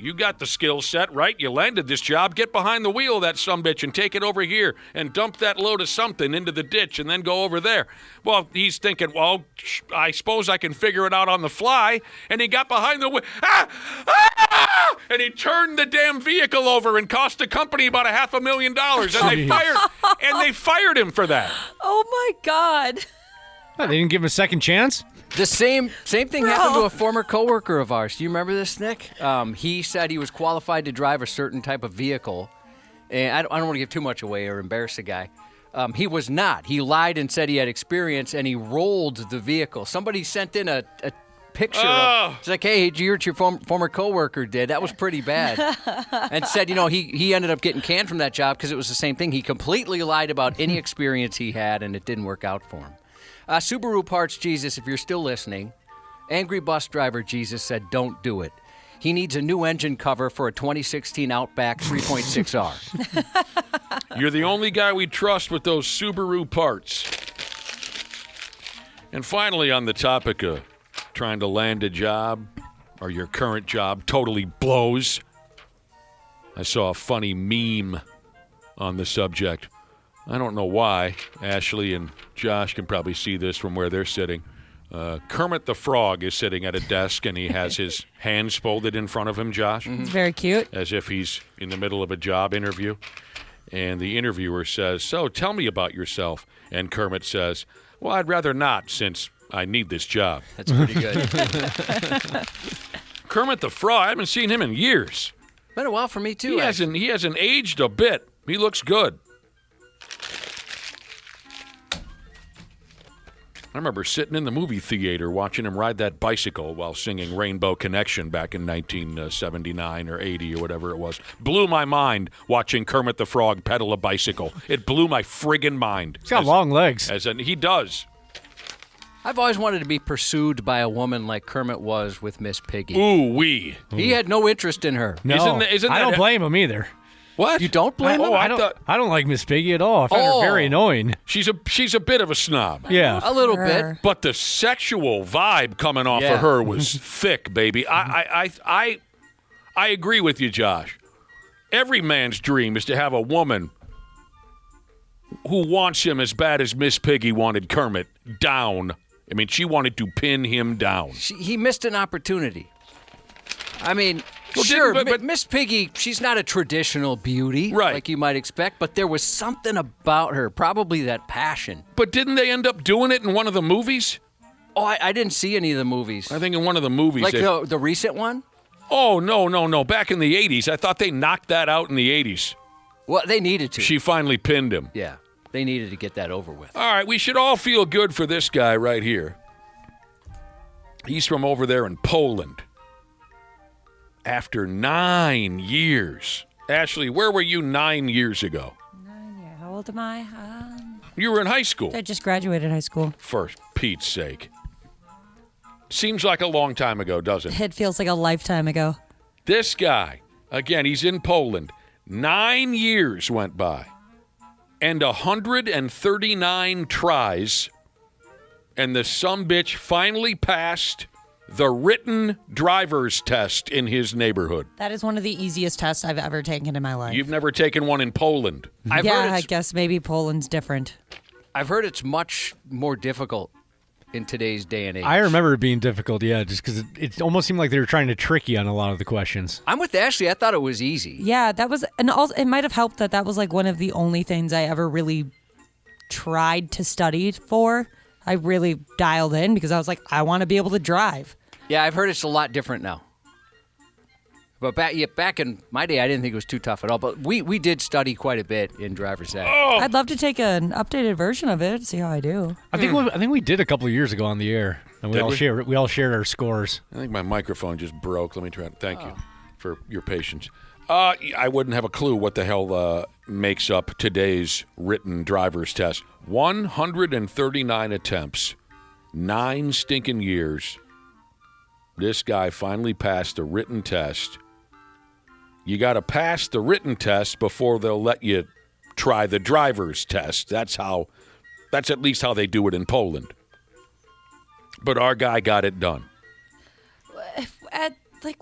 You got the skill set, right? You landed this job. Get behind the wheel of that sumbitch and take it over here and dump that load of something into the ditch and then go over there. Well, he's thinking, well, I suppose I can figure it out on the fly. And he got behind the wheel. And he turned the damn vehicle over and cost the company about $500,000. And they fired him for that. Oh my God. Oh, they didn't give him a second chance? The same thing happened to a former coworker of ours. Do you remember this, Nick? He said he was qualified to drive a certain type of vehicle. And I don't want to give too much away or embarrass the guy. He was not. He lied and said he had experience, and he rolled the vehicle. Somebody sent in a picture of, it's like, hey, did you hear what your former coworker did? That was pretty bad. And said, he ended up getting canned from that job because it was the same thing. He completely lied about any experience he had, and it didn't work out for him. Subaru Parts Jesus, if you're still listening, Angry Bus Driver Jesus said don't do it. He needs a new engine cover for a 2016 Outback 3.6R. You're the only guy we trust with those Subaru parts. And finally, on the topic of trying to land a job or your current job totally blows, I saw a funny meme on the subject. I don't know why. Ashley and Josh can probably see this from where they're sitting. Kermit the Frog is sitting at a desk, and he has his hands folded in front of him, Josh. It's very cute. As if he's in the middle of a job interview. And the interviewer says, so tell me about yourself. And Kermit says, well, I'd rather not since I need this job. That's pretty good. Kermit the Frog, I haven't seen him in years. Been a while for me, too. He hasn't aged a bit. He looks good. I remember sitting in the movie theater watching him ride that bicycle while singing Rainbow Connection back in 1979 or 80 or whatever it was. Blew my mind watching Kermit the Frog pedal a bicycle. It blew my friggin' mind. He's got long legs. He does. I've always wanted to be pursued by a woman like Kermit was with Miss Piggy. Ooh-wee. He had no interest in her. No, Isn't I that don't blame him either. What? You don't blame him? I I don't like Miss Piggy at all. I find her very annoying. She's a bit of a snob. Yeah. A little Sure. bit. But the sexual vibe coming off Yeah. of her was thick, baby. I agree with you, Josh. Every man's dream is to have a woman who wants him as bad as Miss Piggy wanted Kermit down. I mean, she wanted to pin him down. He missed an opportunity. I mean, Well, sure, but Miss Piggy, she's not a traditional beauty Right. like you might expect, but there was something about her, probably that passion. But didn't they end up doing it in one of the movies? Oh, I didn't see any of the movies. I think in one of the movies. Like the recent one? Oh, no. Back in the 80s. I thought they knocked that out in the 80s. Well, they needed to. She finally pinned him. Yeah, they needed to get that over with. All right, we should all feel good for this guy right here. He's from over there in Poland. After 9 years. Ashley, where were you 9 years ago? 9 years. How old am I? You were in high school. I just graduated high school. For Pete's sake. Seems like a long time ago, doesn't it? It feels like a lifetime ago. This guy, again, he's in Poland. 9 years went by. And 139 tries. And the sumbitch finally passed the written driver's test in his neighborhood. That is one of the easiest tests I've ever taken in my life. You've never taken one in Poland. I've heard I it's, guess maybe Poland's different. I've heard it's much more difficult in today's day and age. I remember it being difficult, yeah, just because it almost seemed like they were trying to trick you on a lot of the questions. I'm with Ashley. I thought it was easy. Yeah, that was, and also it might have helped that was like one of the only things I ever really tried to study for. I really dialed in because I was like, I want to be able to drive. Yeah, I've heard it's a lot different now. But back in my day, I didn't think it was too tough at all. But we did study quite a bit in driver's ed. I'd love to take an updated version of it, see how I do. I think we did a couple of years ago on the air, and we all shared our scores. I think my microphone just broke. Let me try it. Thank you for your patience. I wouldn't have a clue what the hell makes up today's written driver's test. 139 attempts, 9 stinking years. This guy finally passed the written test. You got to pass the written test before they'll let you try the driver's test. That's at least how they do it in Poland. But our guy got it done. At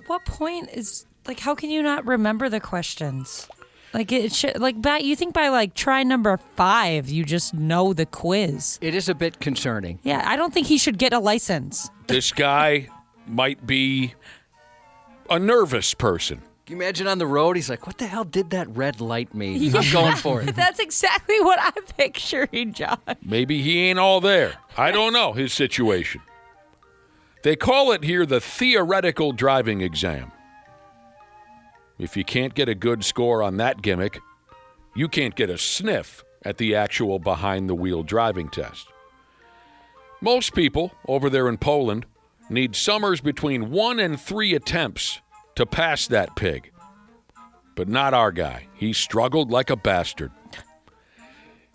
what point is how can you not remember the questions? It should you think by try number 5 you just know the quiz. It is a bit concerning. Yeah, I don't think he should get a license. This guy might be a nervous person. Can you imagine on the road? He's like, what the hell did that red light mean? I'm going for it. That's exactly what I'm picturing, John. Maybe he ain't all there. I don't know his situation. They call it here the theoretical driving exam. If you can't get a good score on that gimmick, you can't get a sniff at the actual behind-the-wheel driving test. Most people over there in Poland need summers between 1 and 3 attempts to pass that pig. But not our guy. He struggled like a bastard.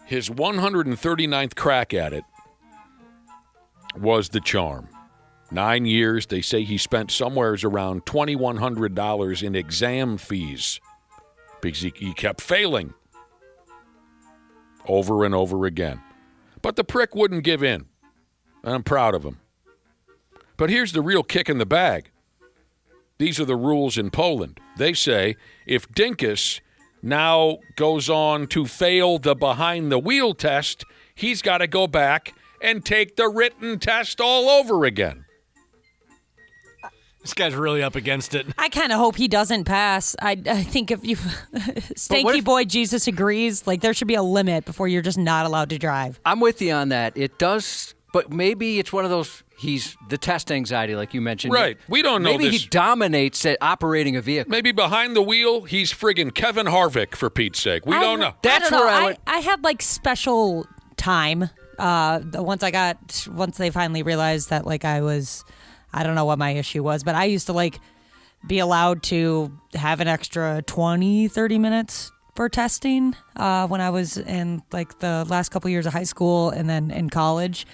His 139th crack at it was the charm. 9 years, they say he spent somewheres around $2,100 in exam fees because he kept failing over and over again. But the prick wouldn't give in, and I'm proud of him. But here's the real kick in the bag. These are the rules in Poland. They say if Dinkus now goes on to fail the behind-the-wheel test, he's got to go back and take the written test all over again. This guy's really up against it. I kind of hope he doesn't pass. I think if you, Stanky Boy Jesus agrees, there should be a limit before you're just not allowed to drive. I'm with you on that. It does, but maybe it's one of those, he's the test anxiety like you mentioned. Right. We don't know maybe this. He dominates at operating a vehicle. Maybe behind the wheel, he's friggin' Kevin Harvick, for Pete's sake. We don't know. That's I don't where know. I would. I had special time Once they finally realized that like I don't know what my issue was, but I used to like be allowed to have an extra 20, 30 minutes for testing when I was in like the last couple years of high school and then in college,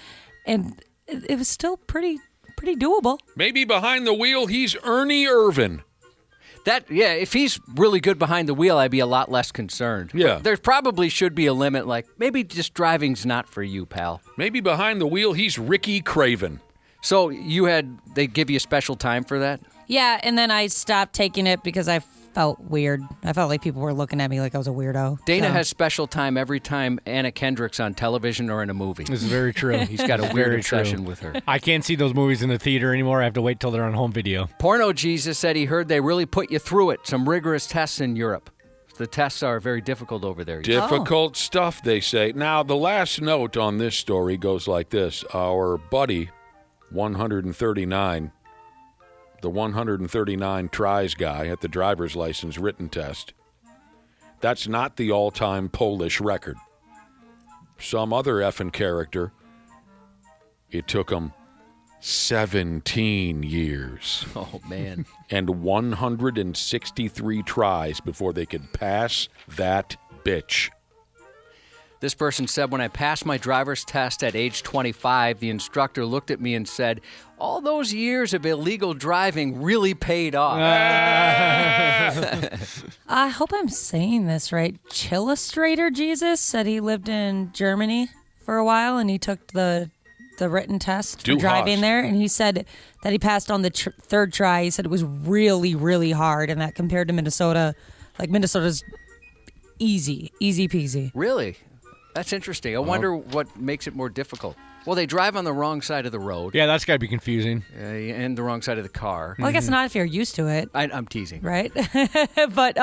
and it was still pretty doable. Maybe behind the wheel, he's Ernie Irvan. If he's really good behind the wheel, I'd be a lot less concerned. Yeah. But there probably should be a limit, like maybe just driving's not for you, pal. Maybe behind the wheel, he's Ricky Craven. So they give you a special time for that? Yeah, and then I stopped taking it because I felt weird. I felt like people were looking at me like I was a weirdo. Dana has special time every time Anna Kendrick's on television or in a movie. This is very true. He's got a weird obsession with her. I can't see those movies in the theater anymore. I have to wait till they're on home video. Porno Jesus said he heard they really put you through it. Some rigorous tests in Europe. The tests are very difficult over there. Difficult stuff, they say. Now, the last note on this story goes like this. Our buddy, 139, the 139 tries guy at the driver's license written test, that's not the all-time Polish record. Some other effing character, it took him 17 years. Oh, man. And 163 tries before they could pass that bitch. This person said, when I passed my driver's test at age 25, the instructor looked at me and said, all those years of illegal driving really paid off. I hope I'm saying this right. Chillustrator Jesus said he lived in Germany for a while and he took the written test for driving there, and he said that he passed on the third try. He said it was really, really hard, and that compared to Minnesota, like Minnesota's easy peasy. Really? That's interesting. I wonder what makes it more difficult. Well, they drive on the wrong side of the road. Yeah, that's got to be confusing. And the wrong side of the car. Well, I guess not if you're used to it. I'm teasing. Right? But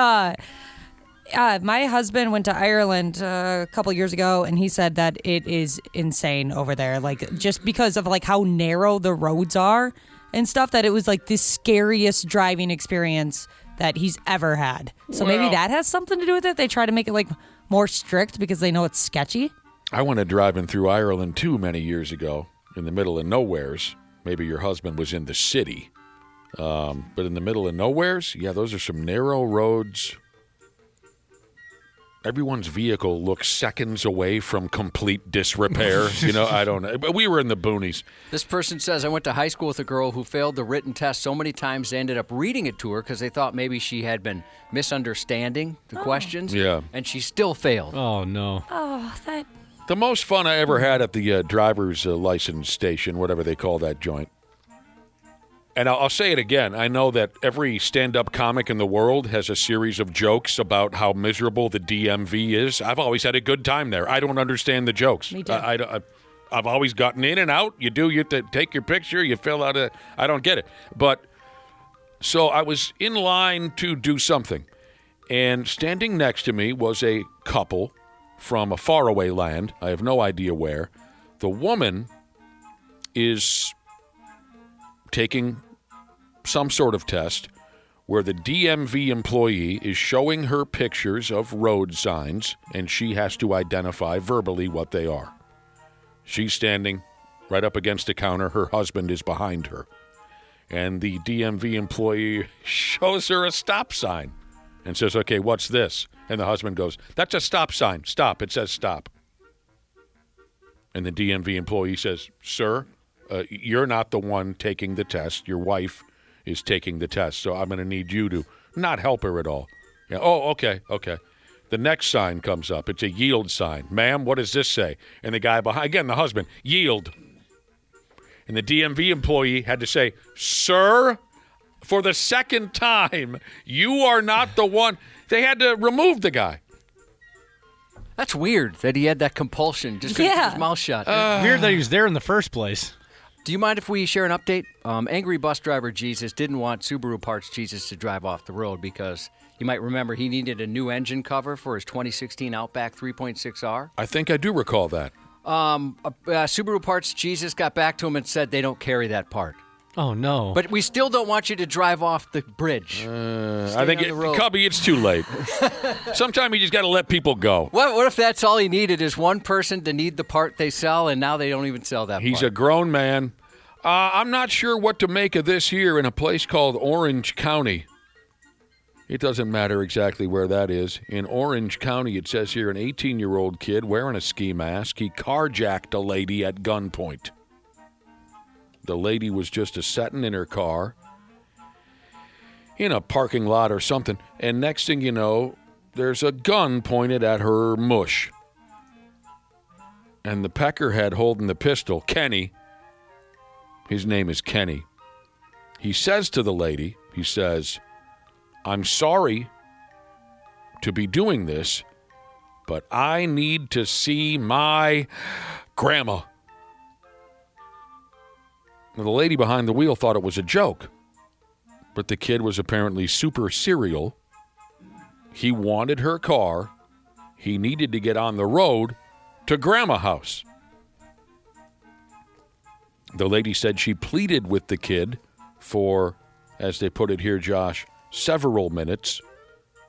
my husband went to Ireland a couple years ago, and he said that it is insane over there. Like, just because of like how narrow the roads are and stuff, that it was like the scariest driving experience that he's ever had. So maybe that has something to do with it. They try to make it like more strict because they know it's sketchy. I went driving through Ireland too many years ago in the middle of nowheres. Maybe your husband was in the city. But in the middle of nowheres, yeah, those are some narrow roads. Everyone's vehicle looks seconds away from complete disrepair. I don't know. But we were in the boonies. This person says, I went to high school with a girl who failed the written test so many times they ended up reading it to her because they thought maybe she had been misunderstanding the questions. Yeah. And she still failed. Oh, no. Oh, that... The most fun I ever had at the driver's license station, whatever they call that joint. And I'll say it again. I know that every stand-up comic in the world has a series of jokes about how miserable the DMV is. I've always had a good time there. I don't understand the jokes. Me too. I've always gotten in and out. You take your picture, you fill out I don't get it. But so I was in line to do something, and standing next to me was a couple from a faraway land. I have no idea where. The woman is taking some sort of test where the DMV employee is showing her pictures of road signs, and she has to identify verbally what they are. She's standing right up against a counter. Her husband is behind her. And the DMV employee shows her a stop sign and says, okay, what's this? And the husband goes, that's a stop sign. Stop. It says stop. And the DMV employee says, sir, you're not the one taking the test. Your wife is taking the test, so I'm going to need you to not help her at all. Yeah. Oh, okay. The next sign comes up. It's a yield sign. Ma'am, what does this say? And the guy behind, again, the husband, yield. And the DMV employee had to say, sir, for the second time, you are not the one. They had to remove the guy. That's weird that he had that compulsion. Just couldn't keep his mouth shut. Weird that he was there in the first place. Do you mind if we share an update? Angry bus driver Jesus didn't want Subaru Parts Jesus to drive off the road because you might remember he needed a new engine cover for his 2016 Outback 3.6R. I think I do recall that. Subaru Parts Jesus got back to him and said they don't carry that part. Oh, no. But we still don't want you to drive off the bridge. I think, on the road. Cubby, it's too late. Sometimes you just got to let people go. What if that's all he needed is one person to need the part they sell, and now they don't even sell that He's part? a grown man. I'm not sure what to make of this here in a place called Orange County. It doesn't matter exactly where that is. In Orange County, it says here an 18-year-old kid wearing a ski mask, he carjacked a lady at gunpoint. The lady was just a-setting in her car in a parking lot or something, and next thing you know, there's a gun pointed at her mush. And the peckerhead holding the pistol, Kenny, his name is Kenny, he says to the lady, he says, "I'm sorry to be doing this, but I need to see my grandma." Now, the lady behind the wheel thought it was a joke, but the kid was apparently super serial. He wanted her car. He needed to get on the road to Grandma House. The lady said she pleaded with the kid for, as they put it here, Josh, several minutes.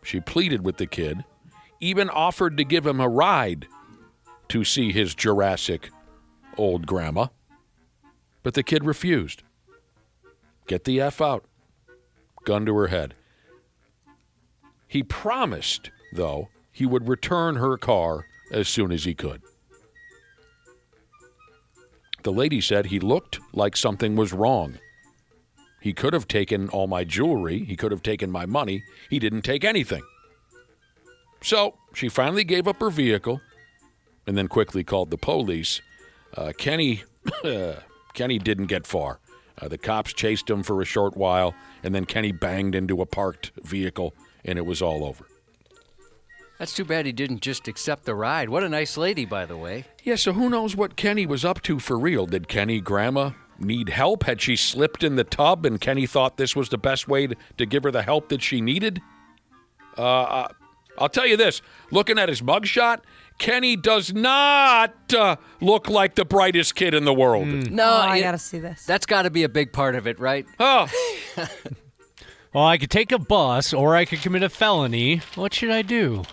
She pleaded with the kid, even offered to give him a ride to see his Jurassic old grandma. But the kid refused. Get the F out. Gun to her head. He promised, though, he would return her car as soon as he could. The lady said he looked like something was wrong. He could have taken all my jewelry. He could have taken my money. He didn't take anything. So she finally gave up her vehicle and then quickly called the police. Kenny didn't get far. The cops chased him for a short while, and then Kenny banged into a parked vehicle, and it was all over. That's too bad he didn't just accept the ride. What a nice lady, by the way. Yeah, so who knows what Kenny was up to for real? Did Kenny grandma need help? Had she slipped in the tub and Kenny thought this was the best way to give her the help that she needed? I'll tell you this. Looking at his mugshot, Kenny does not look like the brightest kid in the world. No, I got to see this. That's got to be a big part of it, right? Oh, Well, I could take a bus or I could commit a felony. What should I do?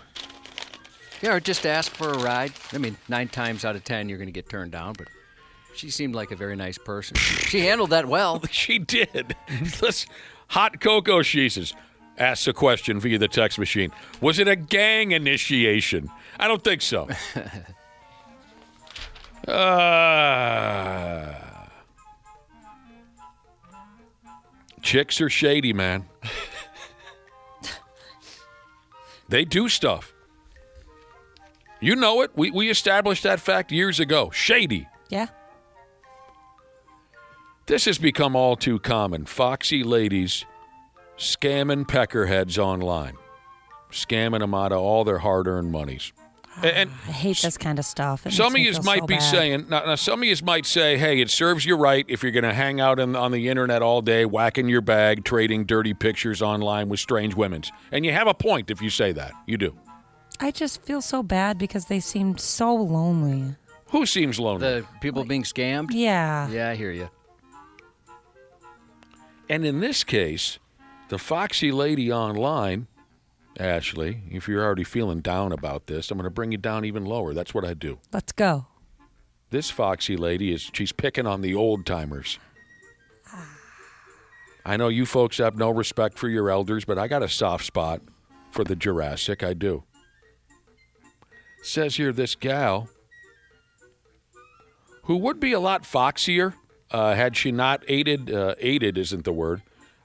Yeah, or just ask for a ride. I mean, 9 times out of 10, you're going to get turned down, but she seemed like a very nice person. She handled that well. she did. Listen, Hot Cocoa Sheeses asks a question via the text machine. Was it a gang initiation? I don't think so. Chicks are shady, man. They do stuff. You know it. We established that fact years ago. Shady. Yeah. This has become all too common. Foxy ladies scamming peckerheads online. Scamming them out of all their hard-earned monies. And I hate this kind of stuff. It some of makes me you feel might so be bad. saying, now some of you might say, hey, it serves you right if you're going to hang out on the internet all day, whacking your bag, trading dirty pictures online with strange women. And you have a point if you say that. You do. I just feel so bad because they seemed so lonely. Who seems lonely? The people being scammed? Yeah. Yeah, I hear you. And in this case, the foxy lady online, Ashley, if you're already feeling down about this, I'm going to bring you down even lower. That's what I do. Let's go. This foxy lady she's picking on the old timers. I know you folks have no respect for your elders, but I got a soft spot for the Jurassic. I do. Says here this gal, who would be a lot foxier had she not aided isn't the word,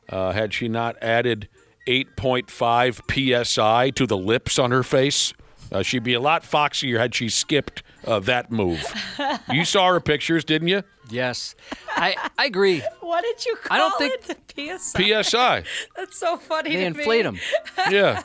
had she not added 8.5 PSI to the lips on her face. She'd be a lot foxier had she skipped that move. You saw her pictures, didn't you? Yes. I agree. What did you call I don't think- it? The PSI. PSI. That's so funny They to inflate me. them. Yeah.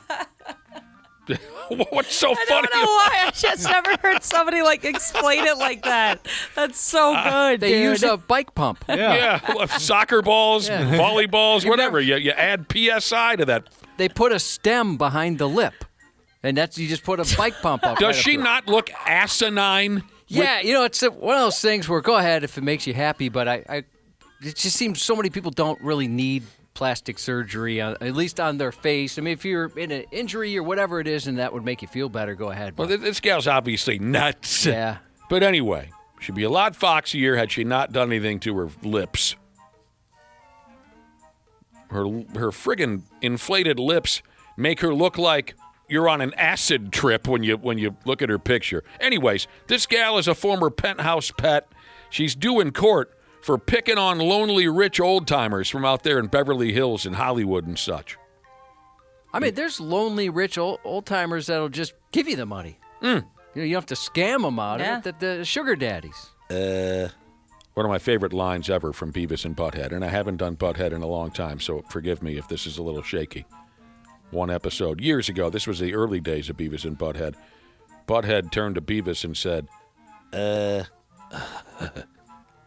What's so I funny? don't know why. I just never heard somebody explain it like that. That's so good, They dude. use a bike pump. Yeah, well, soccer balls, volleyballs, whatever. You add PSI to that. They put a stem behind the lip, and you just put a bike pump up. Does right up she there. not look asinine? Yeah, it's one of those things where go ahead if it makes you happy, but it just seems so many people don't really need plastic surgery, at least on their face. I mean, if you're in an injury or whatever it is and that would make you feel better, go ahead. Well, this gal's obviously nuts. Yeah. But anyway, she'd be a lot foxier had she not done anything to her lips. Her friggin' inflated lips make her look like you're on an acid trip when you look at her picture. Anyways, this gal is a former penthouse pet. She's due in court for picking on lonely rich old-timers from out there in Beverly Hills and Hollywood and such. I mean, there's lonely rich old-timers that'll just give you the money. You don't have to scam them out of it. The sugar daddies. One of my favorite lines ever from Beavis and Butthead, and I haven't done Butthead in a long time, so forgive me if this is a little shaky. One episode years ago, this was the early days of Beavis and Butthead. Butthead turned to Beavis and said,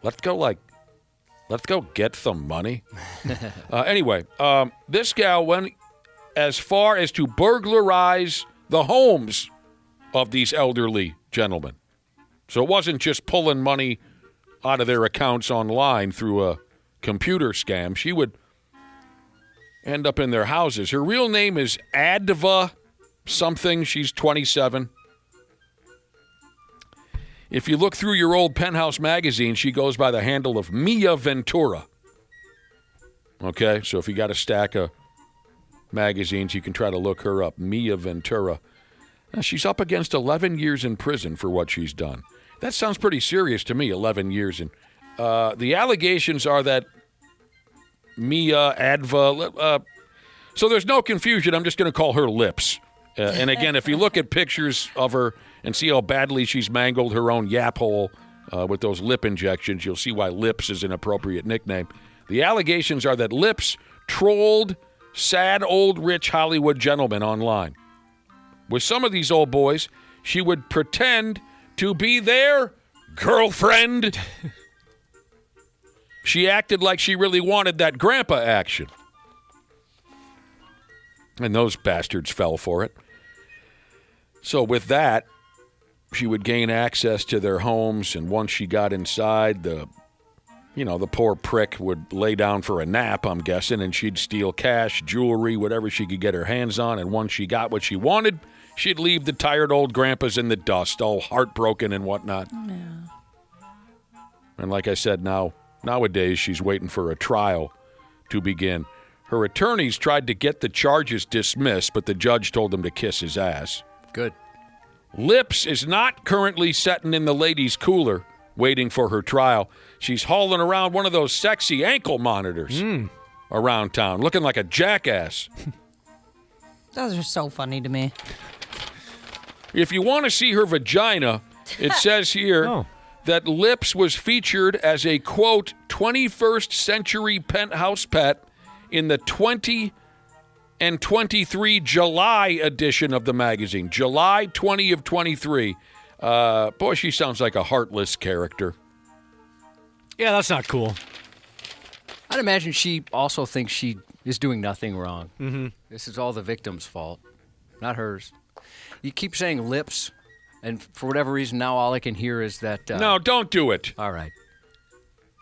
let's go get some money. Anyway, this gal went as far as to burglarize the homes of these elderly gentlemen. So it wasn't just pulling money out of their accounts online through a computer scam. She would end up in their houses. Her real name is Adva something. She's 27. If you look through your old Penthouse magazine, she goes by the handle of Mia Ventura. Okay, so if you got a stack of magazines, you can try to look her up. Mia Ventura. Now, she's up against 11 years in prison for what she's done. That sounds pretty serious to me, 11 years. And the allegations are that Mia Adva, so there's no confusion. I'm just going to call her Lips. And again, if you look at pictures of her and see how badly she's mangled her own yap hole with those lip injections, you'll see why Lips is an appropriate nickname. The allegations are that Lips trolled sad old rich Hollywood gentlemen online. With some of these old boys, she would pretend to be their girlfriend. She acted like she really wanted that grandpa action. And those bastards fell for it. So with that, she would gain access to their homes, and once she got inside, the poor prick would lay down for a nap, I'm guessing, and she'd steal cash, jewelry, whatever she could get her hands on, and once she got what she wanted, she'd leave the tired old grandpas in the dust, all heartbroken and whatnot. Yeah. And like I said, nowadays she's waiting for a trial to begin. Her attorneys tried to get the charges dismissed, but the judge told them to kiss his ass. Good. Lips is not currently sitting in the ladies' cooler waiting for her trial. She's hauling around one of those sexy ankle monitors around town, looking like a jackass. Those are so funny to me. If you want to see her vagina, it says here that Lips was featured as a, quote, 21st century penthouse pet in the 20 and 23 July edition of the magazine. July 20 of 23. Boy, she sounds like a heartless character. Yeah, that's not cool. I'd imagine she also thinks she is doing nothing wrong. Mm-hmm. This is all the victim's fault, not hers. You keep saying Lips, and for whatever reason now all I can hear is that... No, don't do it. All right.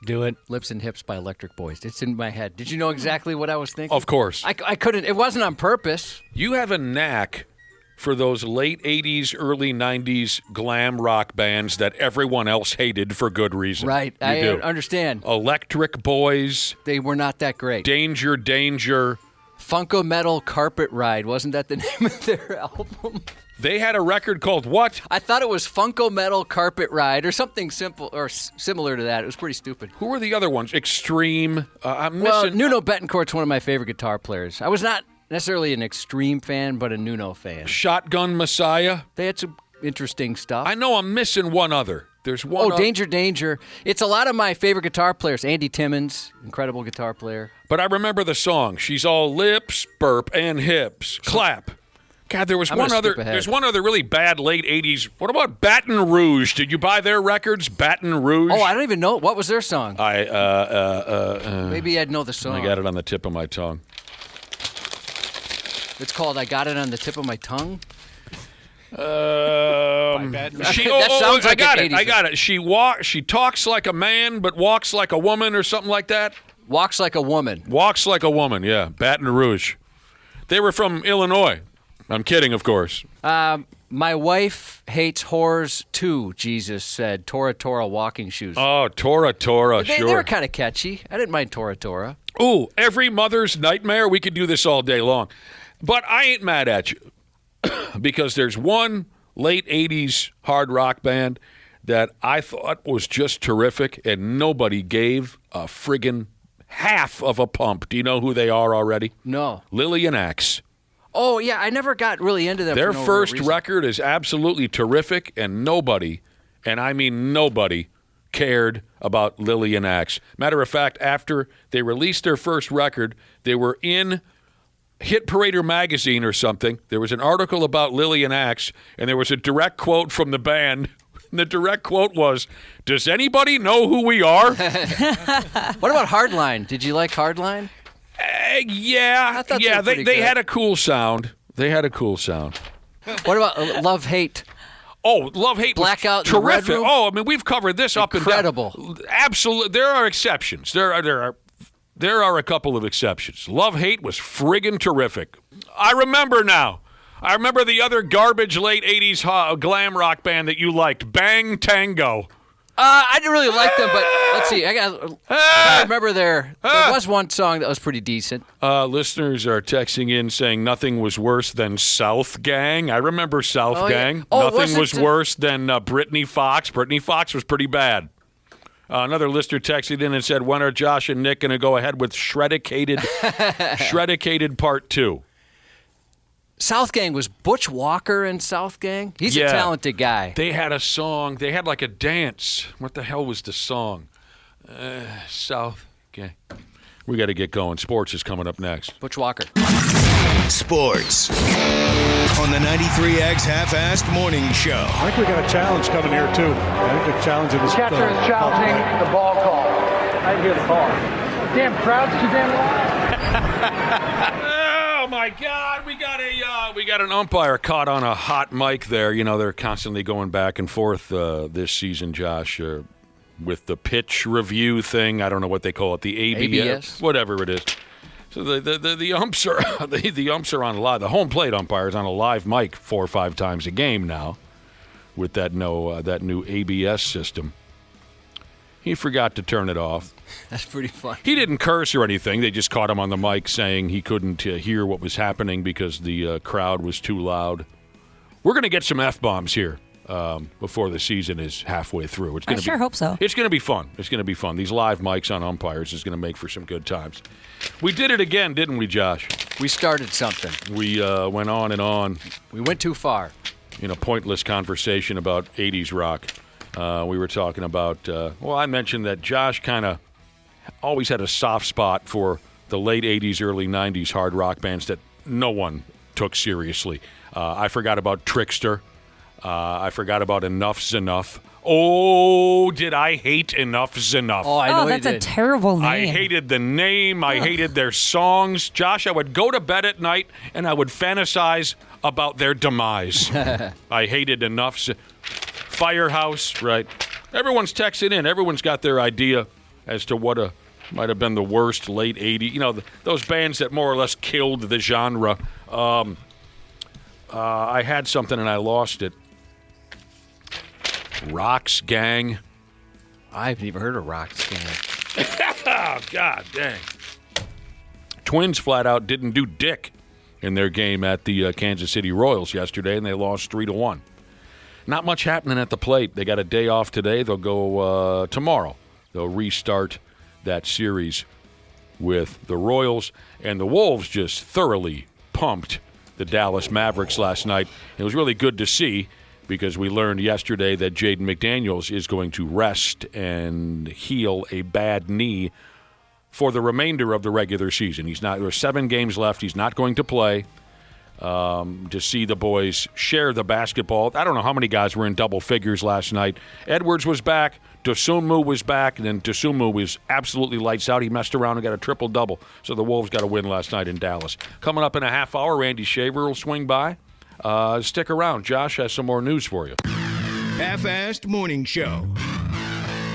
Do it. Lips and Hips by Electric Boys. It's in my head. Did you know exactly what I was thinking? Of course. I couldn't. It wasn't on purpose. You have a knack for those late 80s, early 90s glam rock bands that everyone else hated for good reason. Right. I understand. Electric Boys. They were not that great. Danger, Danger. Funko Metal Carpet Ride. Wasn't that the name of their album? They had a record called what? I thought it was Funko Metal Carpet Ride or something simple or similar to that. It was pretty stupid. Who were the other ones? Extreme. I'm well, missing. Nuno Betancourt's one of my favorite guitar players. I was not necessarily an Extreme fan, but a Nuno fan. Shotgun Messiah. They had some interesting stuff. I know I'm missing one other. There's one. Oh, Danger, Danger. It's a lot of my favorite guitar players. Andy Timmons, incredible guitar player. But I remember the song. She's all lips, burp, and hips. Clap. God, there was one other. There's one other really bad late 80s. What about Baton Rouge? Did you buy their records? Baton Rouge? Oh, I don't even know. What was their song? Maybe I'd know the song. I got it on the tip of my tongue. It's called I Got It on the Tip of My Tongue? By that. sounds like I got an it. 80s. I got it. She talks like a man but walks like a woman or something like that. Walks like a woman. Walks like a woman, yeah. Baton Rouge. They were from Illinois. I'm kidding, of course. My wife hates whores too, Jesus said. Tora Tora walking shoes. Oh, Tora, They sure. were kind of catchy. I didn't mind Tora Tora. Ooh, every mother's nightmare. We could do this all day long. But I ain't mad at you because there's one late 80s hard rock band that I thought was just terrific and nobody gave a friggin' half of a pump. Do you know who they are already? No. Lillian Axe. Oh, yeah, I never got really into them. Their for no first reason. record is absolutely terrific, and nobody, and I mean nobody, cared about Lillian Axe. Matter of fact, after they released their first record, they were in Hit Parader magazine or something. There was an article about Lillian Axe, and there was a direct quote from the band. And the direct quote was, "Does anybody know who we are?" What about Hardline? Did you like Hardline? Yeah, I thought yeah, they were pretty they good. had a cool sound. They had a cool sound. What about Love Hate? Oh, Love Hate was Blackout in the Red terrific. Room? Oh, I mean, we've covered this up and Incredible. down. Absolutely. There are exceptions. There are a couple of exceptions. Love Hate was friggin' terrific. I remember now. I remember the other garbage late 80s glam rock band that you liked, Bang Tango. I didn't really like them, but let's see. I remember there was one song that was pretty decent. Listeners are texting in saying nothing was worse than South Gang. I remember South Oh, yeah. Gang. Oh, Nothing was wasn't- worse than Britney Fox. Britney Fox was pretty bad. Another listener texted in and said, when are Josh and Nick going to go ahead with Shreddicated Part 2? South Gang was Butch Walker in South Gang. He's a talented guy. They had a song. They had like a dance. What the hell was the song? South Gang. We got to get going. Sports is coming up next. Butch Walker. Sports on the 93X Half-Assed Morning Show. I think we got a challenge coming here, too. I think the challenge in this Catcher is challenging the ball call. I didn't hear the call. Damn crowd's too damn loud. Oh my God! We got an umpire caught on a hot mic there. You know they're constantly going back and forth this season, Josh, with the pitch review thing. I don't know what they call it, the ABS, whatever it is. So the umps are the umps are on live. The home plate umpire is on a live mic 4 or 5 times a game now, with that new ABS system. He forgot to turn it off. That's pretty funny. He didn't curse or anything. They just caught him on the mic saying he couldn't hear what was happening because the crowd was too loud. We're going to get some F-bombs here before the season is halfway through. I sure hope so. It's going to be fun. It's going to be fun. These live mics on umpires is going to make for some good times. We did it again, didn't we, Josh? We started something. We went on and on. We went too far. In a pointless conversation about 80s rock. We were talking about, I mentioned that Josh kind of always had a soft spot for the late 80s, early 90s hard rock bands that no one took seriously. I forgot about Trickster. I forgot about Enough's Enough. Oh, did I hate Enough's Enough? Oh, I know that's you a did. terrible name. I hated the name. I hated their songs. Josh, I would go to bed at night and I would fantasize about their demise. I hated Enough's Firehouse, right? Everyone's texting in. Everyone's got their idea as to what might have been the worst late 80s. You know, those bands that more or less killed the genre. I had something and I lost it. Rocks Gang. I haven't even heard of Rocks Gang. Oh, God dang. Twins flat out didn't do dick in their game at the Kansas City Royals yesterday, and they lost 3-1. Not much happening at the plate. They got a day off today. They'll go tomorrow. They'll restart that series with the Royals, and the Wolves just thoroughly pumped the Dallas Mavericks last night. It was really good to see because we learned yesterday that Jaden McDaniels is going to rest and heal a bad knee for the remainder of the regular season. There's 7 games left. He's not going to play. To see the boys share the basketball. I don't know how many guys were in double figures last night. Edwards was back. Dosunmu was back. And then Dosunmu was absolutely lights out. He messed around and got a triple-double. So the Wolves got a win last night in Dallas. Coming up in a half hour, Randy Shaver will swing by. Stick around. Josh has some more news for you. Half-Assed Morning Show.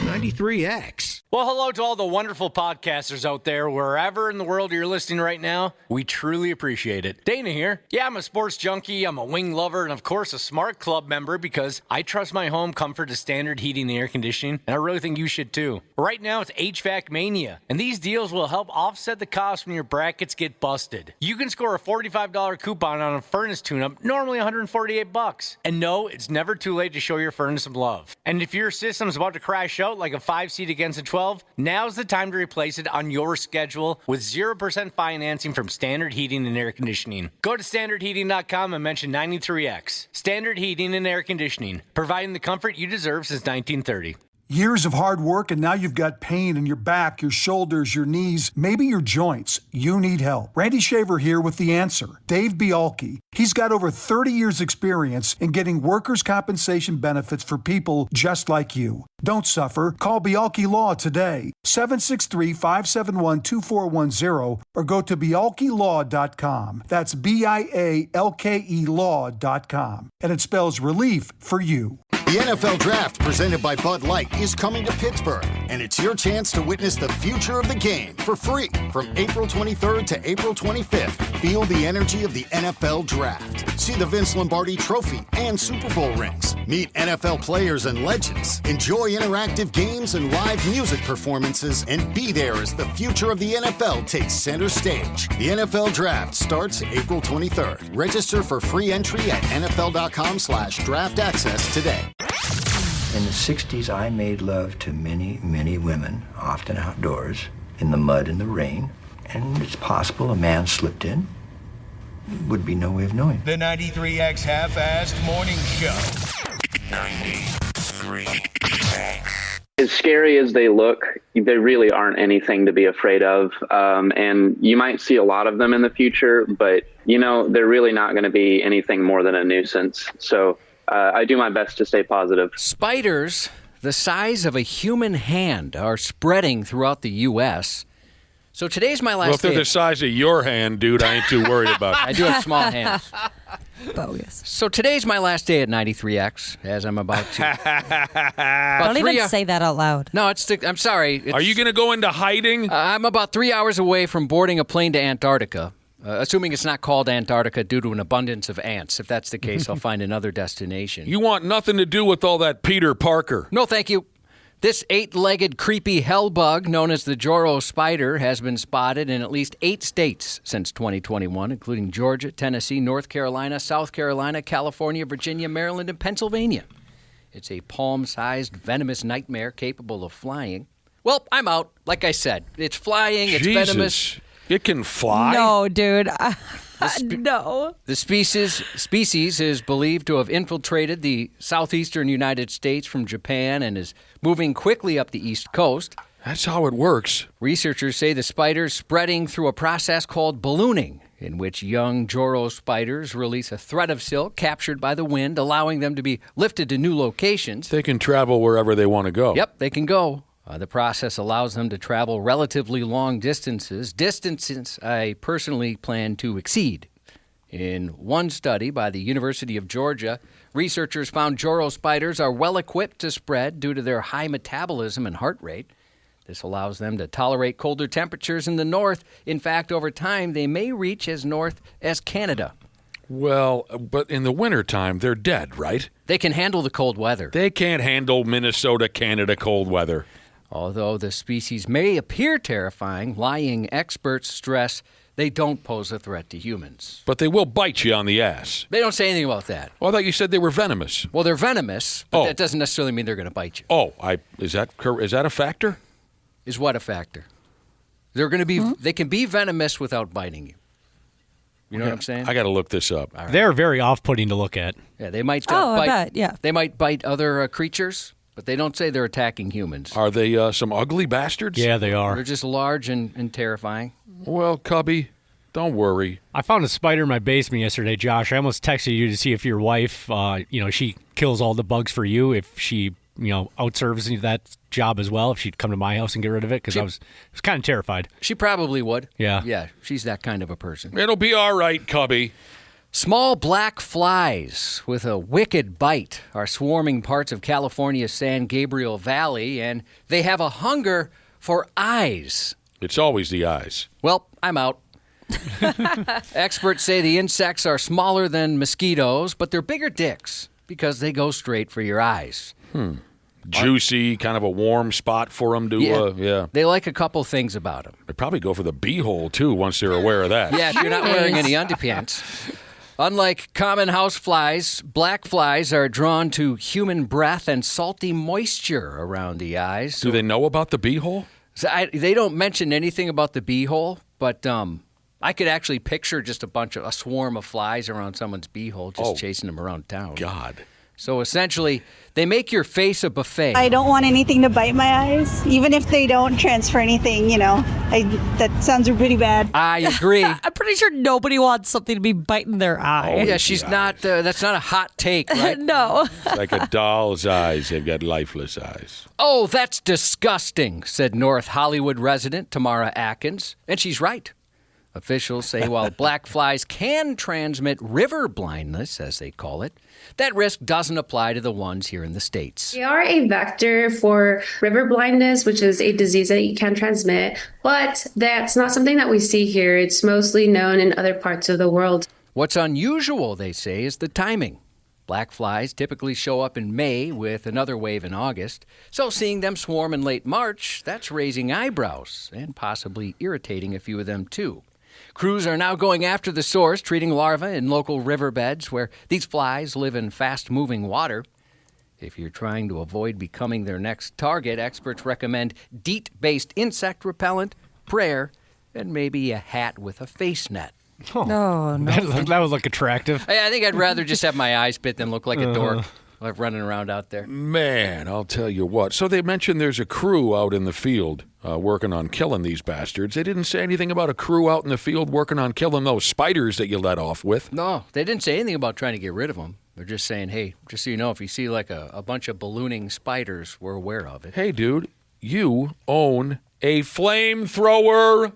93X. Well, hello to all the wonderful podcasters out there, wherever in the world you're listening right now. We truly appreciate it. Dana here. Yeah, I'm a sports junkie, I'm a wing lover, and of course a Smart Club member because I trust my home comfort to Standard Heating and Air Conditioning, and I really think you should too. Right now it's HVAC Mania, and these deals will help offset the cost when your brackets get busted. You can score a $45 coupon on a furnace tune-up, normally $148. And no, it's never too late to show your furnace some love. And if your system's about to crash out like a 5-seat against a 12, now's the time to replace it on your schedule with 0% financing from Standard Heating and Air Conditioning. Go to standardheating.com and mention 93X. Standard Heating and Air Conditioning, providing the comfort you deserve since 1930. Years of hard work, and now you've got pain in your back, your shoulders, your knees, maybe your joints. You need help. Randy Shaver here with the answer. Dave Bialke. He's got over 30 years experience in getting workers' compensation benefits for people just like you. Don't suffer. Call Bialke Law today. 763-571-2410 or go to bialkelaw.com. That's BIALKE law.com. And it spells relief for you. The NFL Draft, presented by Bud Light, is coming to Pittsburgh, and it's your chance to witness the future of the game for free from April 23rd to April 25th. Feel the energy of the NFL Draft. See the Vince Lombardi Trophy and Super Bowl rings. Meet NFL players and legends. Enjoy interactive games and live music performances, and be there as the future of the NFL takes center stage. The NFL Draft starts April 23rd. Register for free entry at NFL.com/draft access today. In the 60s, I made love to many, many women, often outdoors, in the mud and the rain. And it's possible a man slipped in. Would be no way of knowing. The 93X Half-Assed Morning Show. 93X. As scary as they look, they really aren't anything to be afraid of. And you might see a lot of them in the future, but, they're really not going to be anything more than a nuisance. So I do my best to stay positive. Spiders the size of a human hand are spreading throughout the U.S. So today's my last day. Well, if they're the size of your hand, dude, I ain't too worried about it. I do have small hands. Bogus. So today's my last day at 93X, as I'm about to. Don't even say that out loud. No, I'm sorry. Are you going to go into hiding? I'm about 3 hours away from boarding a plane to Antarctica. Assuming it's not called Antarctica due to an abundance of ants. If that's the case, I'll find another destination. You want nothing to do with all that Peter Parker. No, thank you. This 8-legged creepy hell bug known as the Joro spider has been spotted in at least 8 states since 2021, including Georgia, Tennessee, North Carolina, South Carolina, California, Virginia, Maryland, and Pennsylvania. It's a palm-sized venomous nightmare capable of flying. Well, I'm out. Like I said, it's flying, it's venomous. It can fly? No, dude. No. The species is believed to have infiltrated the southeastern United States from Japan and is moving quickly up the East Coast. That's how it works. Researchers say the spider's spreading through a process called ballooning, in which young Joro spiders release a thread of silk captured by the wind, allowing them to be lifted to new locations. They can travel wherever they want to go. Yep, they can go. The process allows them to travel relatively long distances I personally plan to exceed. In one study by the University of Georgia, researchers found Joro spiders are well equipped to spread due to their high metabolism and heart rate. This allows them to tolerate colder temperatures in the north. In fact, over time, they may reach as north as Canada. Well, but in the wintertime, they're dead, right? They can handle the cold weather. They can't handle Minnesota, Canada cold weather. Although the species may appear terrifying, lying experts stress they don't pose a threat to humans. But they will bite you on the ass. They don't say anything about that. Well, I thought you said they were venomous. Well, they're venomous, but that doesn't necessarily mean they're going to bite you. Oh, is that a factor? Is what a factor? They're going to be. Mm-hmm. They can be venomous without biting you. You know what I'm saying? I got to look this up. Right. They're very off-putting to look at. Yeah, they might. I bet. Yeah. They might bite other creatures. But they don't say they're attacking humans. Are they some ugly bastards? Yeah, they are. They're just large and terrifying. Well, Cubby, don't worry. I found a spider in my basement yesterday, Josh. I almost texted you to see if your wife, she kills all the bugs for you, if she, outserves that job as well, if she'd come to my house and get rid of it, because I was kind of terrified. She probably would. Yeah. Yeah, she's that kind of a person. It'll be all right, Cubby. Small black flies with a wicked bite are swarming parts of California's San Gabriel Valley, and they have a hunger for eyes. It's always the eyes. Well, I'm out. Experts say the insects are smaller than mosquitoes, but they're bigger dicks because they go straight for your eyes. Juicy, kind of a warm spot for them to, yeah. They like a couple things about them. They probably go for the beehole, too, once they're aware of that. Yeah, if you're not wearing any underpants. Unlike common house flies, black flies are drawn to human breath and salty moisture around the eyes. Do they know about the beehole? So they don't mention anything about the beehole, but I could actually picture just a swarm of flies around someone's beehole, just chasing them around town. God. So essentially, they make your face a buffet. I don't want anything to bite my eyes, even if they don't transfer anything, that sounds pretty bad. I agree. I'm pretty sure nobody wants something to be biting their eye. Oh, yeah, she's not, that's not a hot take, right? No. It's like a doll's eyes. They've got lifeless eyes. Oh, that's disgusting, said North Hollywood resident Tamara Atkins. And she's right. Officials say while black flies can transmit river blindness, as they call it, that risk doesn't apply to the ones here in the States. They are a vector for river blindness, which is a disease that you can transmit, but that's not something that we see here. It's mostly known in other parts of the world. What's unusual, they say, is the timing. Black flies typically show up in May with another wave in August, so seeing them swarm in late March, that's raising eyebrows and possibly irritating a few of them too. Crews are now going after the source, treating larvae in local riverbeds where these flies live in fast-moving water. If you're trying to avoid becoming their next target, experts recommend DEET-based insect repellent, prayer, and maybe a hat with a face net. Oh, no. That would look attractive. I think I'd rather just have my eyes bit than look like a dork. Like running around out there. Man, I'll tell you what. So they mentioned there's a crew out in the field working on killing these bastards. They didn't say anything about a crew out in the field working on killing those spiders that you let off with. No, they didn't say anything about trying to get rid of them. They're just saying, hey, just so you know, if you see like a bunch of ballooning spiders, we're aware of it. Hey, dude, you own a flamethrower.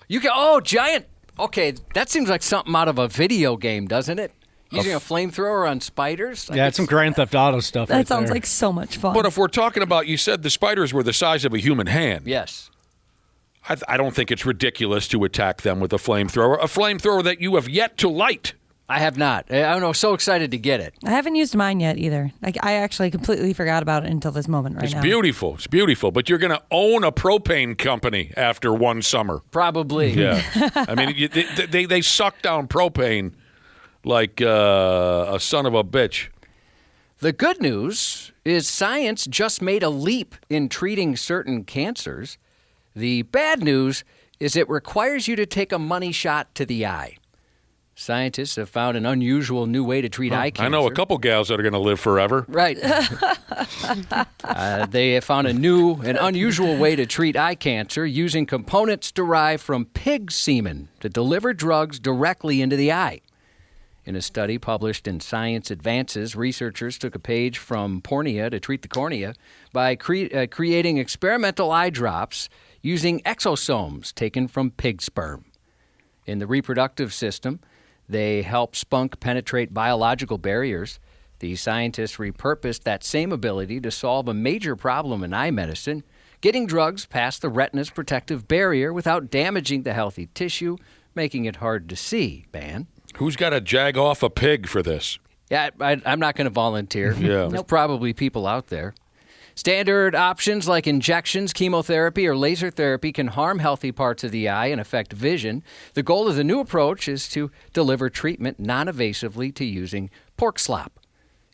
You can, giant. Okay, that seems like something out of a video game, doesn't it? Using a flamethrower on spiders? Yeah, it's some Grand Theft Auto stuff. That sounds like so much fun. But if we're talking about, you said the spiders were the size of a human hand. Yes. I don't think it's ridiculous to attack them with a flamethrower that you have yet to light. I have not. I'm so excited to get it. I haven't used mine yet either. I actually completely forgot about it until this moment right now. It's beautiful. It's beautiful. But you're going to own a propane company after one summer. Probably. Yeah. I mean, they suck down propane like a son of a bitch. The good news is science just made a leap in treating certain cancers. The bad news is it requires you to take a money shot to the eye. Scientists have found an unusual new way to treat eye cancer. I know a couple gals that are going to live forever. Right. They have found an unusual way to treat eye cancer using components derived from pig semen to deliver drugs directly into the eye. In a study published in Science Advances, researchers took a page from Pornea to treat the cornea by creating experimental eye drops using exosomes taken from pig sperm. In the reproductive system, they help spunk penetrate biological barriers. The scientists repurposed that same ability to solve a major problem in eye medicine, getting drugs past the retina's protective barrier without damaging the healthy tissue, making it hard to see, man. Who's got to jag off a pig for this? Yeah, I'm not going to volunteer. Yeah. There's probably people out there. Standard options like injections, chemotherapy, or laser therapy can harm healthy parts of the eye and affect vision. The goal of the new approach is to deliver treatment non-invasively to using pork slop.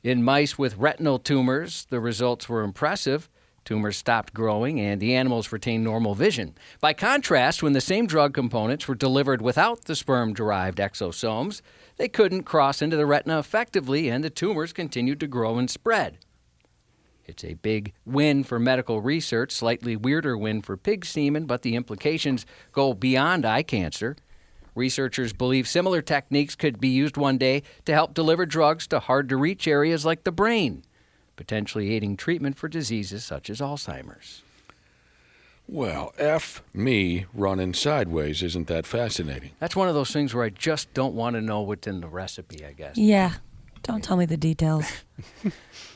In mice with retinal tumors, the results were impressive. Tumors stopped growing and the animals retained normal vision. By contrast, when the same drug components were delivered without the sperm-derived exosomes, they couldn't cross into the retina effectively and the tumors continued to grow and spread. It's a big win for medical research, slightly weirder win for pig semen, but the implications go beyond eye cancer. Researchers believe similar techniques could be used one day to help deliver drugs to hard-to-reach areas like the brain, potentially aiding treatment for diseases such as Alzheimer's. Well, F me running sideways. Isn't that fascinating? That's one of those things where I just don't want to know what's in the recipe, I guess. Yeah. Don't tell me the details.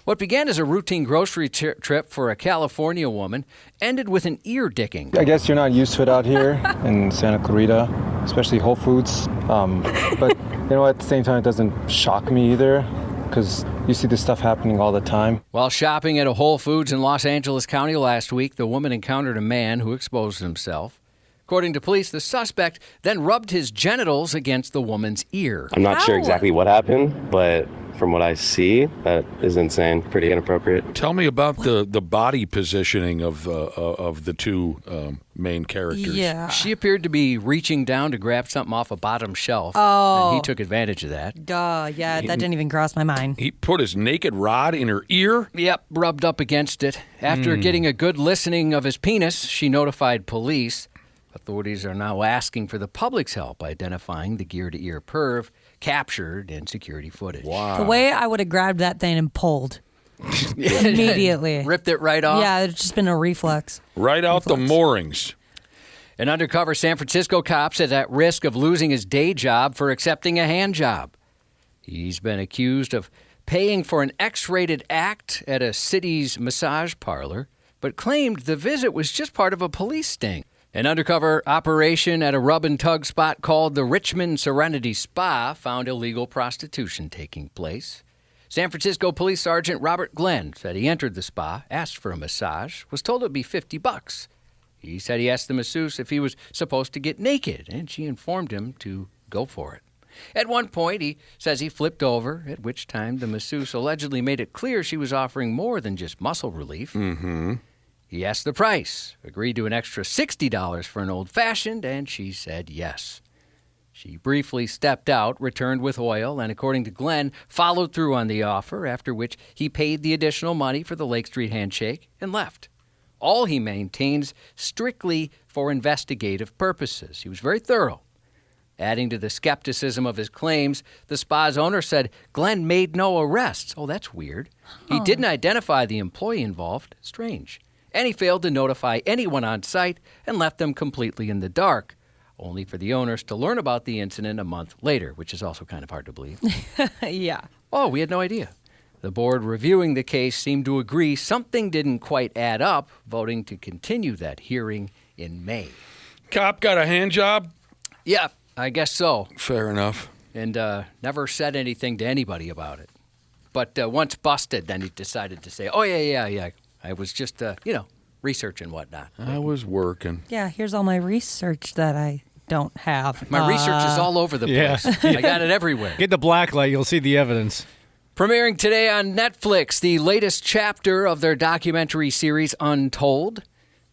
What began as a routine grocery trip for a California woman ended with an ear dicking. I guess you're not used to it out here in Santa Clarita, especially Whole Foods. But you know, at the same time, it doesn't shock me either, because you see this stuff happening all the time. While shopping at a Whole Foods in Los Angeles County last week, the woman encountered a man who exposed himself. According to police, the suspect then rubbed his genitals against the woman's ear. I'm not sure exactly what happened, but from what I see, that is insane. Pretty inappropriate. Tell me about the body positioning of the two main characters. Yeah. She appeared to be reaching down to grab something off a bottom shelf. Oh. And he took advantage of that. Duh, yeah, that didn't even cross my mind. He put his naked rod in her ear? Yep, rubbed up against it. After getting a good listening of his penis, she notified police. Authorities are now asking for the public's help identifying the gear-to-ear perv captured in security footage. Wow. The way I would have grabbed that thing and pulled immediately. Ripped it right off? Yeah, it's just been a reflex. Right out the moorings. An undercover San Francisco cop is at risk of losing his day job for accepting a hand job. He's been accused of paying for an X-rated act at a city's massage parlor, but claimed the visit was just part of a police sting. An undercover operation at a rub-and-tug spot called the Richmond Serenity Spa found illegal prostitution taking place. San Francisco Police Sergeant Robert Glenn said he entered the spa, asked for a massage, was told it would be $50. He said he asked the masseuse if he was supposed to get naked, and she informed him to go for it. At one point, he says he flipped over, at which time the masseuse allegedly made it clear she was offering more than just muscle relief. Mm-hmm. He asked the price, agreed to an extra $60 for an old-fashioned, and she said yes. She briefly stepped out, returned with oil, and according to Glenn, followed through on the offer, after which he paid the additional money for the Lake Street handshake and left. All he maintains strictly for investigative purposes. He was very thorough. Adding to the skepticism of his claims, the spa's owner said Glenn made no arrests. Oh, that's weird. He didn't identify the employee involved. Strange. And he failed to notify anyone on site and left them completely in the dark, only for the owners to learn about the incident a month later, which is also kind of hard to believe. Yeah. Oh, we had no idea. The board reviewing the case seemed to agree something didn't quite add up, voting to continue that hearing in May. Cop got a hand job? Yeah, I guess so. Fair enough. And never said anything to anybody about it. But once busted, then he decided to say, oh, yeah. I was just, research and whatnot. I was working. Yeah, here's all my research that I don't have. My research is all over the place. Yeah. I got it everywhere. Get the black light, you'll see the evidence. Premiering today on Netflix, the latest chapter of their documentary series, Untold.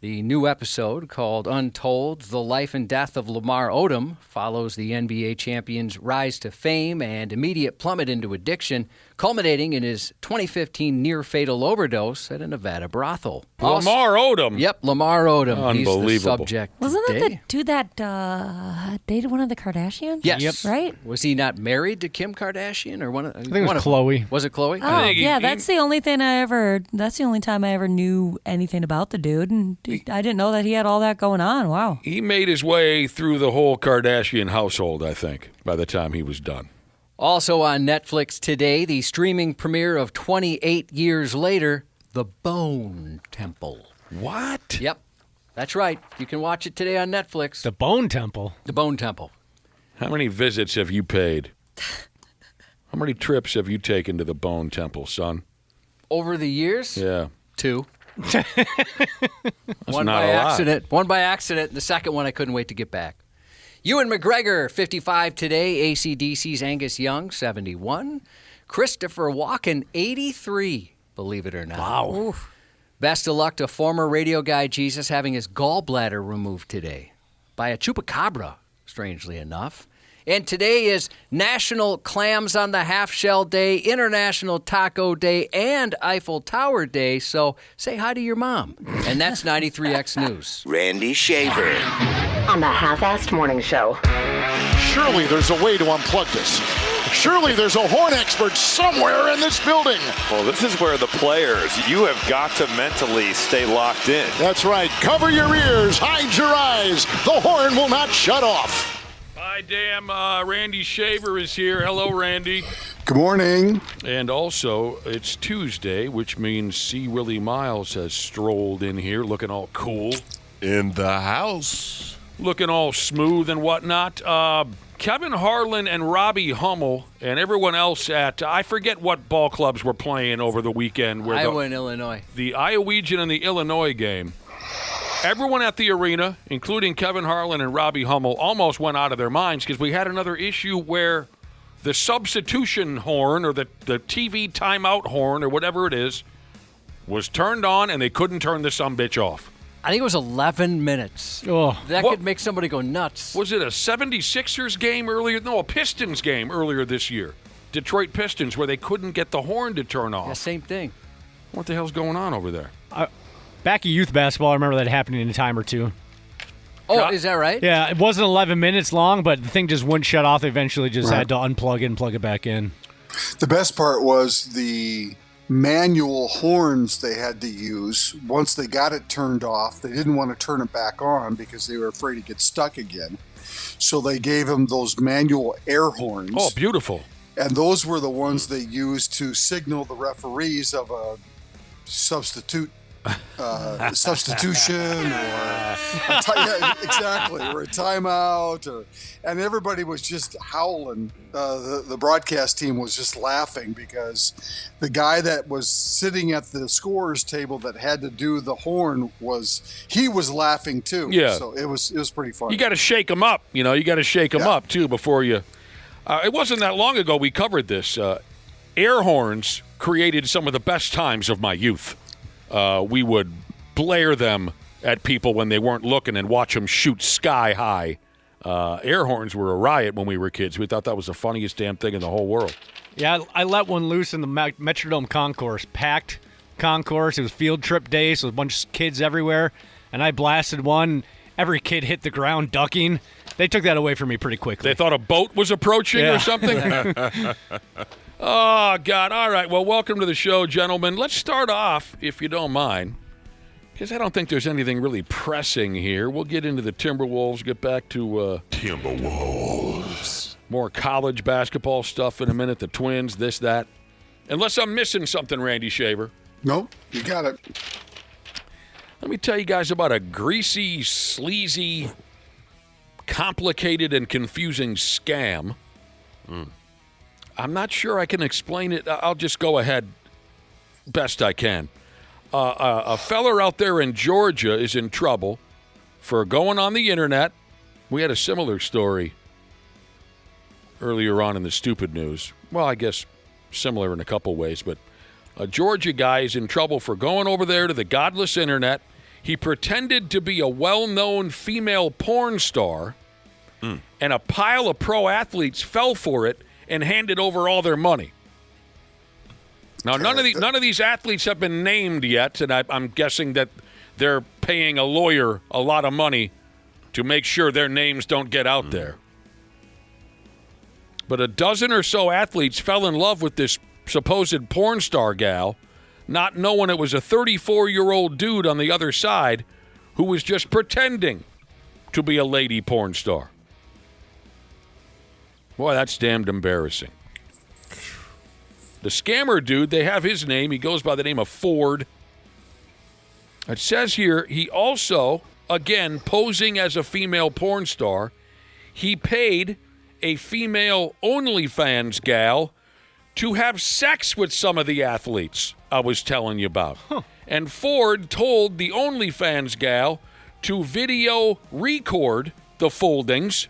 The new episode, called Untold, The Life and Death of Lamar Odom, follows the NBA champion's rise to fame and immediate plummet into addiction, culminating in his 2015 near-fatal overdose at a Nevada brothel. Lamar Odom? Yep, Lamar Odom. Unbelievable. He's the subject Wasn't that today. the dude that dated one of the Kardashians? Yes. Yep. Right? Was he not married to Kim Kardashian or one of? I think it was Khloe. Was it Khloe? Oh, yeah, that's the only time I ever knew anything about the dude, and I didn't know that he had all that going on. Wow. He made his way through the whole Kardashian household, I think, by the time he was done. Also on Netflix today, the streaming premiere of 28 Years Later, The Bone Temple. What? Yep, that's right. You can watch it today on Netflix. The Bone Temple? The Bone Temple. How many visits have you paid? How many trips have you taken to the Bone Temple, son? Over the years? Yeah. 2. One not by a lot. accident. One by accident. The second one I couldn't wait to get back. Ewan McGregor, 55 today. AC/DC's Angus Young, 71. Christopher Walken, 83, believe it or not. Wow. Oof. Best of luck to former radio guy Jesus having his gallbladder removed today by a chupacabra, strangely enough. And today is National Clams on the Half Shell Day, International Taco Day, and Eiffel Tower Day. So say hi to your mom. And that's 93X News. Randy Shaver. On the Half-Assed Morning Show. Surely there's a way to unplug this. Surely there's a horn expert somewhere in this building. Well, this is where the players, you have got to mentally stay locked in. That's right. Cover your ears, hide your eyes. The horn will not shut off. Hi, damn. Randy Shaver is here. Hello, Randy. Good morning. And also, it's Tuesday, which means C. Willie Miles has strolled in here looking all cool. In the house. Looking all smooth and whatnot. Kevin Harlan and Robbie Hummel and everyone else at, I forget what ball clubs were playing over the weekend. Where Iowa and Illinois. The Iowegian and the Illinois game. Everyone at the arena, including Kevin Harlan and Robbie Hummel, almost went out of their minds because we had another issue where the substitution horn or the TV timeout horn or whatever it is was turned on and they couldn't turn the sumbitch off. I think it was 11 minutes. Oh, that could make somebody go nuts. Was it a 76ers game earlier? No, a Pistons game earlier this year. Detroit Pistons, where they couldn't get the horn to turn off. Yeah, same thing. What the hell's going on over there? Back at youth basketball, I remember that happening in a time or two. Oh, is that right? Yeah, it wasn't 11 minutes long, but the thing just wouldn't shut off. They eventually just had to unplug it and plug it back in. The best part was the manual horns they had to use. Once they got it turned off, they didn't want to turn it back on because they were afraid to get stuck again. So they gave them those manual air horns. Oh, beautiful. And those were the ones they used to signal the referees of a substitution or exactly, or a timeout, and everybody was just howling. The broadcast team was just laughing because the guy that was sitting at the scorer's table that had to do the horn was laughing too. Yeah. So it was pretty fun. You got to shake them up. You got to shake them up too before you. It wasn't that long ago we covered this. Air horns created some of the best times of my youth. We would blare them at people when they weren't looking and watch them shoot sky high. Air horns were a riot when we were kids. We thought that was the funniest damn thing in the whole world. Yeah, I let one loose in the Metrodome concourse. Packed concourse. It was field trip day, so a bunch of kids everywhere. And I blasted one. Every kid hit the ground ducking. They took that away from me pretty quickly. They thought a boat was approaching or something? Oh, God. All right. Well, welcome to the show, gentlemen. Let's start off, if you don't mind, because I don't think there's anything really pressing here. We'll get into the Timberwolves, get back to Timberwolves. More college basketball stuff in a minute, the Twins, this, that. Unless I'm missing something, Randy Shaver. Nope, you got it. Let me tell you guys about a greasy, sleazy, complicated, and confusing scam. I'm not sure I can explain it. I'll just go ahead best I can. A feller out there in Georgia is in trouble for going on the internet. We had a similar story earlier on in the stupid news. Well, I guess similar in a couple ways, but a Georgia guy is in trouble for going over there to the godless internet. He pretended to be a well-known female porn star, and a pile of pro athletes fell for it and handed over all their money. Now, none of these athletes have been named yet, and I'm guessing that they're paying a lawyer a lot of money to make sure their names don't get out there. But a dozen or so athletes fell in love with this supposed porn star gal, not knowing it was a 34-year-old dude on the other side who was just pretending to be a lady porn star. Boy, that's damned embarrassing. The scammer dude, they have his name. He goes by the name of Ford. It says here he also, again, posing as a female porn star, he paid a female OnlyFans gal to have sex with some of the athletes I was telling you about. And Ford told the OnlyFans gal to video record the foldings.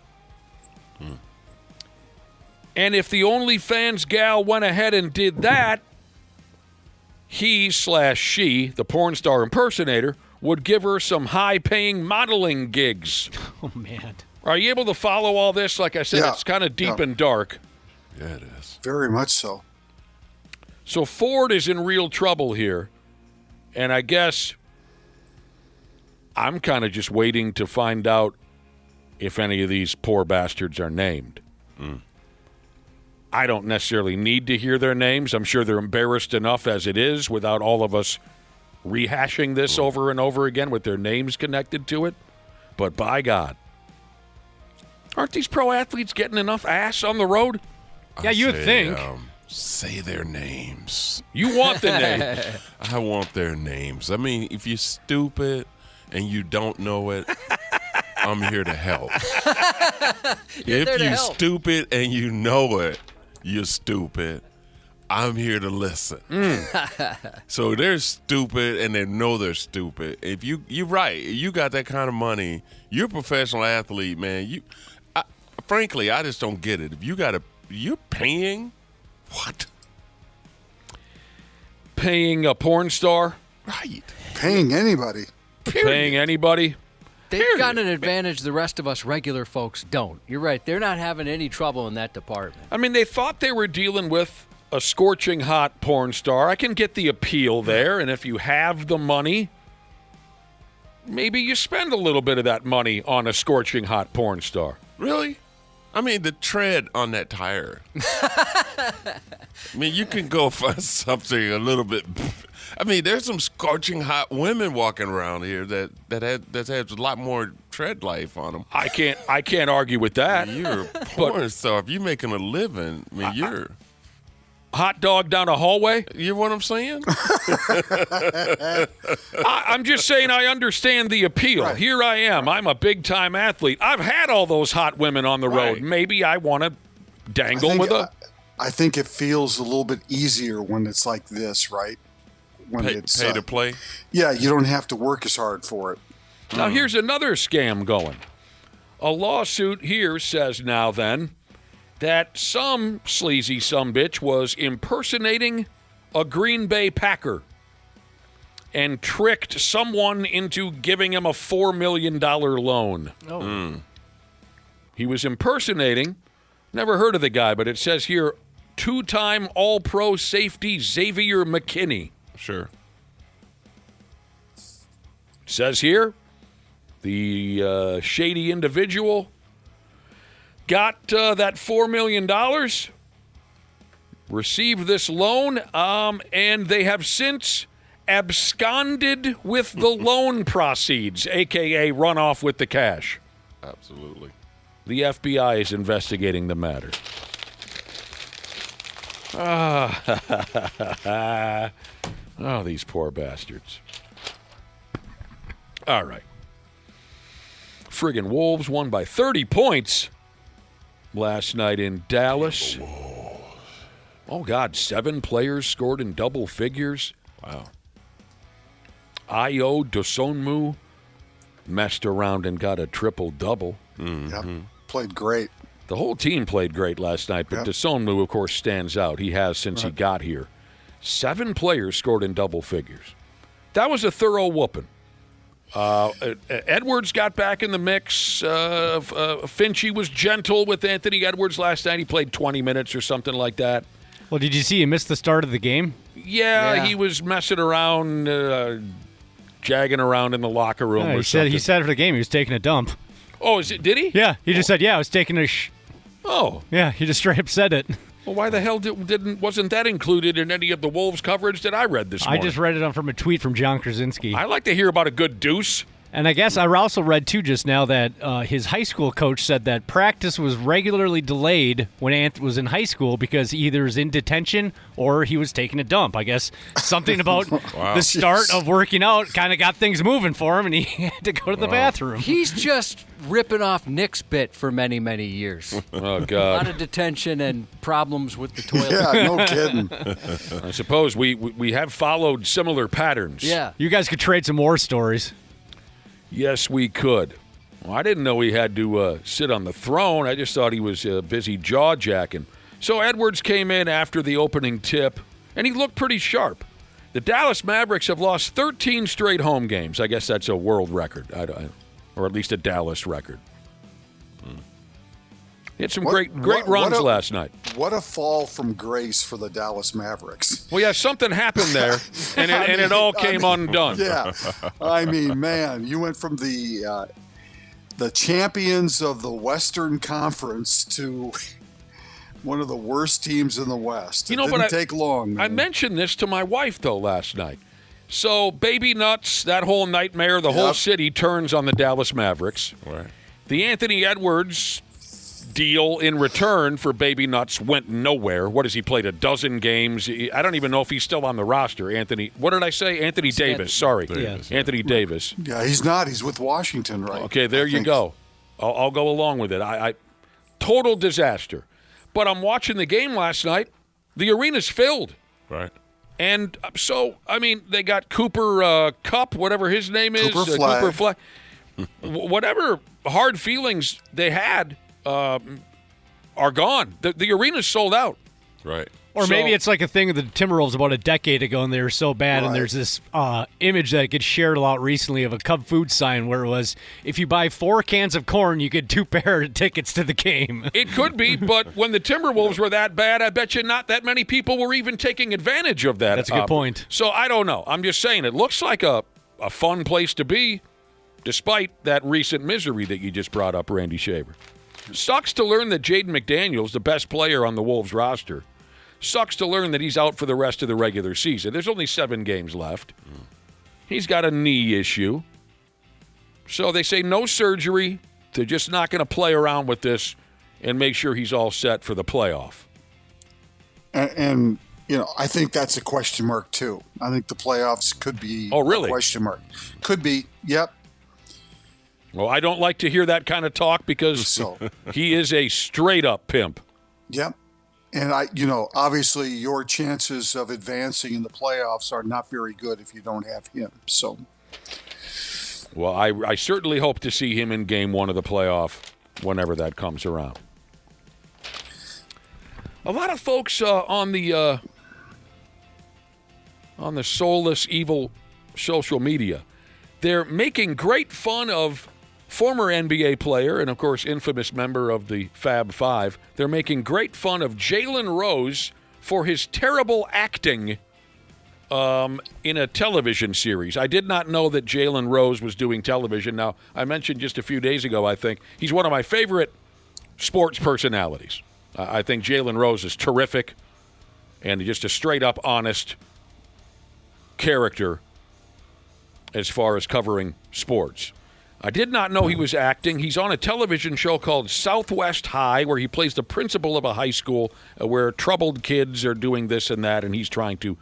And if the OnlyFans gal went ahead and did that, he/she, the porn star impersonator, would give her some high-paying modeling gigs. Oh, man. Are you able to follow all this? Like I said, it's kind of deep and dark. Yeah, it is. Very much so. So Ford is in real trouble here. And I guess I'm kind of just waiting to find out if any of these poor bastards are named. I don't necessarily need to hear their names. I'm sure they're embarrassed enough as it is without all of us rehashing this over and over again with their names connected to it. But by God, aren't these pro athletes getting enough ass on the road? Yeah, you would think. Say their names. You want the name. I want their names. I mean, if you're stupid and you don't know it, I'm here to help. If you're stupid and you know it, you're stupid. I'm here to listen. So they're stupid and they know they're stupid. If you're right. You got that kind of money. You're a professional athlete, man. Frankly, I just don't get it. If you're paying what? Paying a porn star? Right. Paying anybody. Period. Paying anybody? They've got an advantage the rest of us regular folks don't. You're right. They're not having any trouble in that department. I mean, they thought they were dealing with a scorching hot porn star. I can get the appeal there, and if you have the money, maybe you spend a little bit of that money on a scorching hot porn star. Really? I mean, the tread on that tire. I mean, you can go find something a little bit. I mean, there's some scorching hot women walking around here that has a lot more tread life on them. I can't argue with that. I mean, you're a porn star. If you're making a living, I mean, you're hot dog down a hallway. You know what I'm saying? I'm just saying I understand the appeal. Right. Here I am. I'm a big-time athlete. I've had all those hot women on the road. Maybe I want to dangle with a... I think it feels a little bit easier when it's like this, right? When it's pay to play? Yeah, you don't have to work as hard for it. Now, here's another scam going. A lawsuit here says now then that some sleazy sumbitch was impersonating a Green Bay Packer and tricked someone into giving him a $4 million loan. He was impersonating, never heard of the guy, but it says here, two-time All-Pro safety Xavier McKinney. Sure. Says here, the shady individual got that $4 million, received this loan, and they have since absconded with the loan proceeds, a.k.a. run off with the cash. Absolutely. The FBI is investigating the matter. Oh, these poor bastards. All right. Friggin' Wolves won by 30 points last night in Dallas. Oh, God, 7 players scored in double figures. Wow. Ayo Dosunmu messed around and got a triple-double. Yep. Played great. The whole team played great last night, but Dosunmu, of course, stands out. He has since he got here. 7 players scored in double figures. That was a thorough whooping. Edwards got back in the mix. Finchie was gentle with Anthony Edwards last night. He played 20 minutes or something like that. Well, did you see he missed the start of the game? Yeah. He was messing around, jagging around in the locker room or something. He said for the game he was taking a dump. Oh, did he? Yeah, he just said, I was taking a Oh. Yeah, he just straight up said it. Well, why the hell wasn't that included in any of the Wolves coverage that I read this morning? I just read it from a tweet from John Krasinski. I like to hear about a good deuce. And I guess I also read, too, just now that his high school coach said that practice was regularly delayed when Ant was in high school because he either was in detention or he was taking a dump. I guess something about the start of working out kind of got things moving for him, and he had to go to the bathroom. He's just ripping off Nick's bit for many, many years. Oh, God. A lot of detention and problems with the toilet. Yeah, no kidding. I suppose we have followed similar patterns. Yeah. You guys could trade some war stories. Yes, we could. Well, I didn't know he had to sit on the throne. I just thought he was busy jaw-jacking. So Edwards came in after the opening tip, and he looked pretty sharp. The Dallas Mavericks have lost 13 straight home games. I guess that's a world record, or at least a Dallas record. He had some great runs last night. What a fall from grace for the Dallas Mavericks. Well, yeah, something happened there, and it all came undone. Yeah, I mean, man, you went from the champions of the Western Conference to one of the worst teams in the West. It But didn't take long. Man. I mentioned this to my wife, though, last night. So, Baby Nuts, that whole nightmare, the whole city turns on the Dallas Mavericks. Right. The Anthony Edwards deal in return for Baby Nuts went nowhere. What has he played? A dozen games? I don't even know if he's still on the roster. Anthony, what did I say? Anthony Davis. Sorry. Davis. Anthony Davis. Yeah, he's not. He's with Washington, right? Okay, there you go. I'll go along with it. I total disaster. But I'm watching the game last night. The arena's filled. Right. And so, I mean, they got Cooper Kupp, whatever his name is. Cooper Flag. Cooper Flag. Whatever hard feelings they had are gone. The arena's sold out. Right. Or maybe it's like a thing of the Timberwolves about a decade ago, and they were so bad. And there's this image that gets shared a lot recently of a Cub food sign where it was, if you buy 4 cans of corn, you get 2 pair of tickets to the game. It could be, but when the Timberwolves were that bad, I bet you not that many people were even taking advantage of that. That's a good point. So I don't know. I'm just saying it looks like a fun place to be, despite that recent misery that you just brought up, Randy Shaver. Sucks to learn that Jaden McDaniels, the best player on the Wolves roster, sucks to learn that he's out for the rest of the regular season. There's only 7 games left. He's got a knee issue. So they say no surgery. They're just not going to play around with this and make sure he's all set for the playoff. And I think that's a question mark, too. I think the playoffs could be a question mark. Could be, yep. Well, I don't like to hear that kind of talk because he is a straight-up pimp. Yep. And obviously your chances of advancing in the playoffs are not very good if you don't have him. So, well, I certainly hope to see him in Game 1 of the playoff whenever that comes around. A lot of folks on the soulless, evil social media, they're making great fun of former NBA player and, of course, infamous member of the Fab Five. They're making great fun of Jalen Rose for his terrible acting in a television series. I did not know that Jalen Rose was doing television. Now, I mentioned just a few days ago, I think, he's one of my favorite sports personalities. I think Jalen Rose is terrific and just a straight-up honest character as far as covering sports. I did not know he was acting. He's on a television show called Southwest High, where he plays the principal of a high school where troubled kids are doing this and that, and he's trying to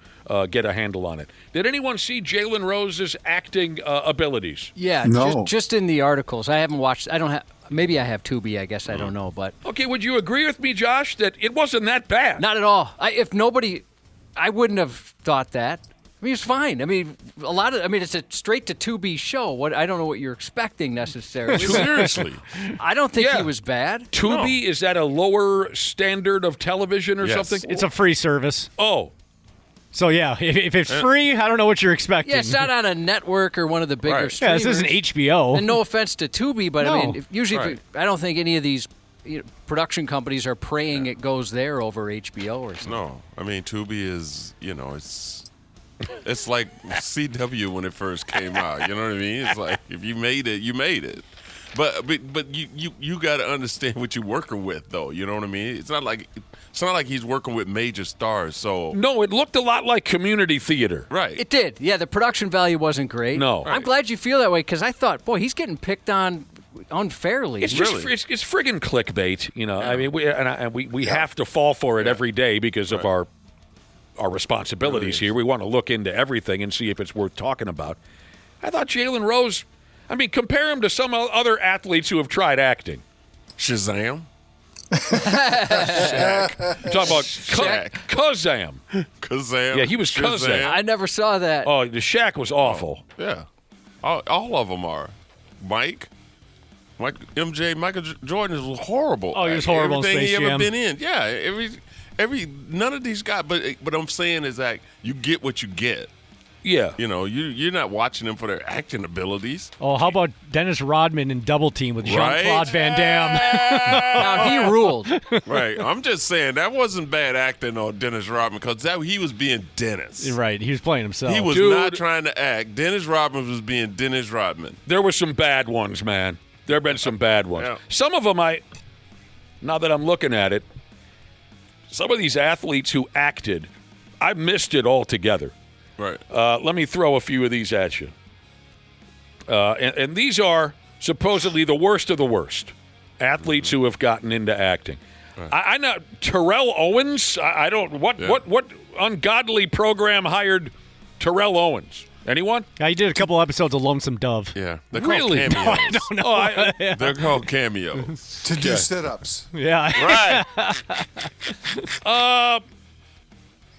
get a handle on it. Did anyone see Jalen Rose's acting abilities? Yeah, no. just in the articles. I haven't watched. I don't have. Maybe I have Tubi. I guess I don't know. But okay, would you agree with me, Josh, that it wasn't that bad? Not at all. I wouldn't have thought that. I mean, it's fine. I mean, it's a straight to Tubi show. I don't know what you're expecting necessarily. Seriously. I don't think he was bad. Tubi, is that a lower standard of television or something? It's a free service. Oh. So, yeah, if it's free, I don't know what you're expecting. Yeah, it's not on a network or one of the bigger streamers. Yeah, this isn't HBO. And no offense to Tubi, but I mean, I don't think any of these production companies are praying it goes there over HBO or something. No. I mean, Tubi is, it's like CW when it first came out. You know what I mean? It's like if you made it, you made it. But you got to understand what you're working with, though. You know what I mean? It's not like he's working with major stars. So no, it looked a lot like community theater. Right. It did. Yeah, the production value wasn't great. No. I'm glad you feel that way because I thought, boy, he's getting picked on unfairly. It's just it's friggin' clickbait. Yeah. I mean, we have to fall for it every day because of our responsibilities here. We want to look into everything and see if it's worth talking about. I thought Jalen Rose, compare him to some other athletes who have tried acting. Shazam? Shaq. Talk about Kazam. Kazam. Yeah, he was Kazam. I never saw that. Oh, the Shaq was awful. Oh, yeah. All of them are. Michael Jordan was horrible. Oh, he was horrible in Everything Space he ever Jam. been in. Yeah, none of these guys. But I'm saying is that you get what you get. Yeah. You're not watching them for their acting abilities. Oh, how about Dennis Rodman in Double Team with Jean-Claude Van Damme? Now, he ruled. Right. I'm just saying that wasn't bad acting on Dennis Rodman because he was being Dennis. Right. He was playing himself. He was not trying to act. Dennis Rodman was being Dennis Rodman. There were some bad ones, man. There have been some bad ones. Yeah. Some of them now that I'm looking at it, some of these athletes who acted, I missed it altogether. Right. Let me throw a few of these at you. And these are supposedly the worst of the worst athletes who have gotten into acting. Right. I know Terrell Owens. I don't what ungodly program hired Terrell Owens? Anyone? Yeah, he did a couple episodes of Lonesome Dove. Yeah. They're Really? called cameos. I don't know. They're called cameos. To do sit-ups. Yeah. Right.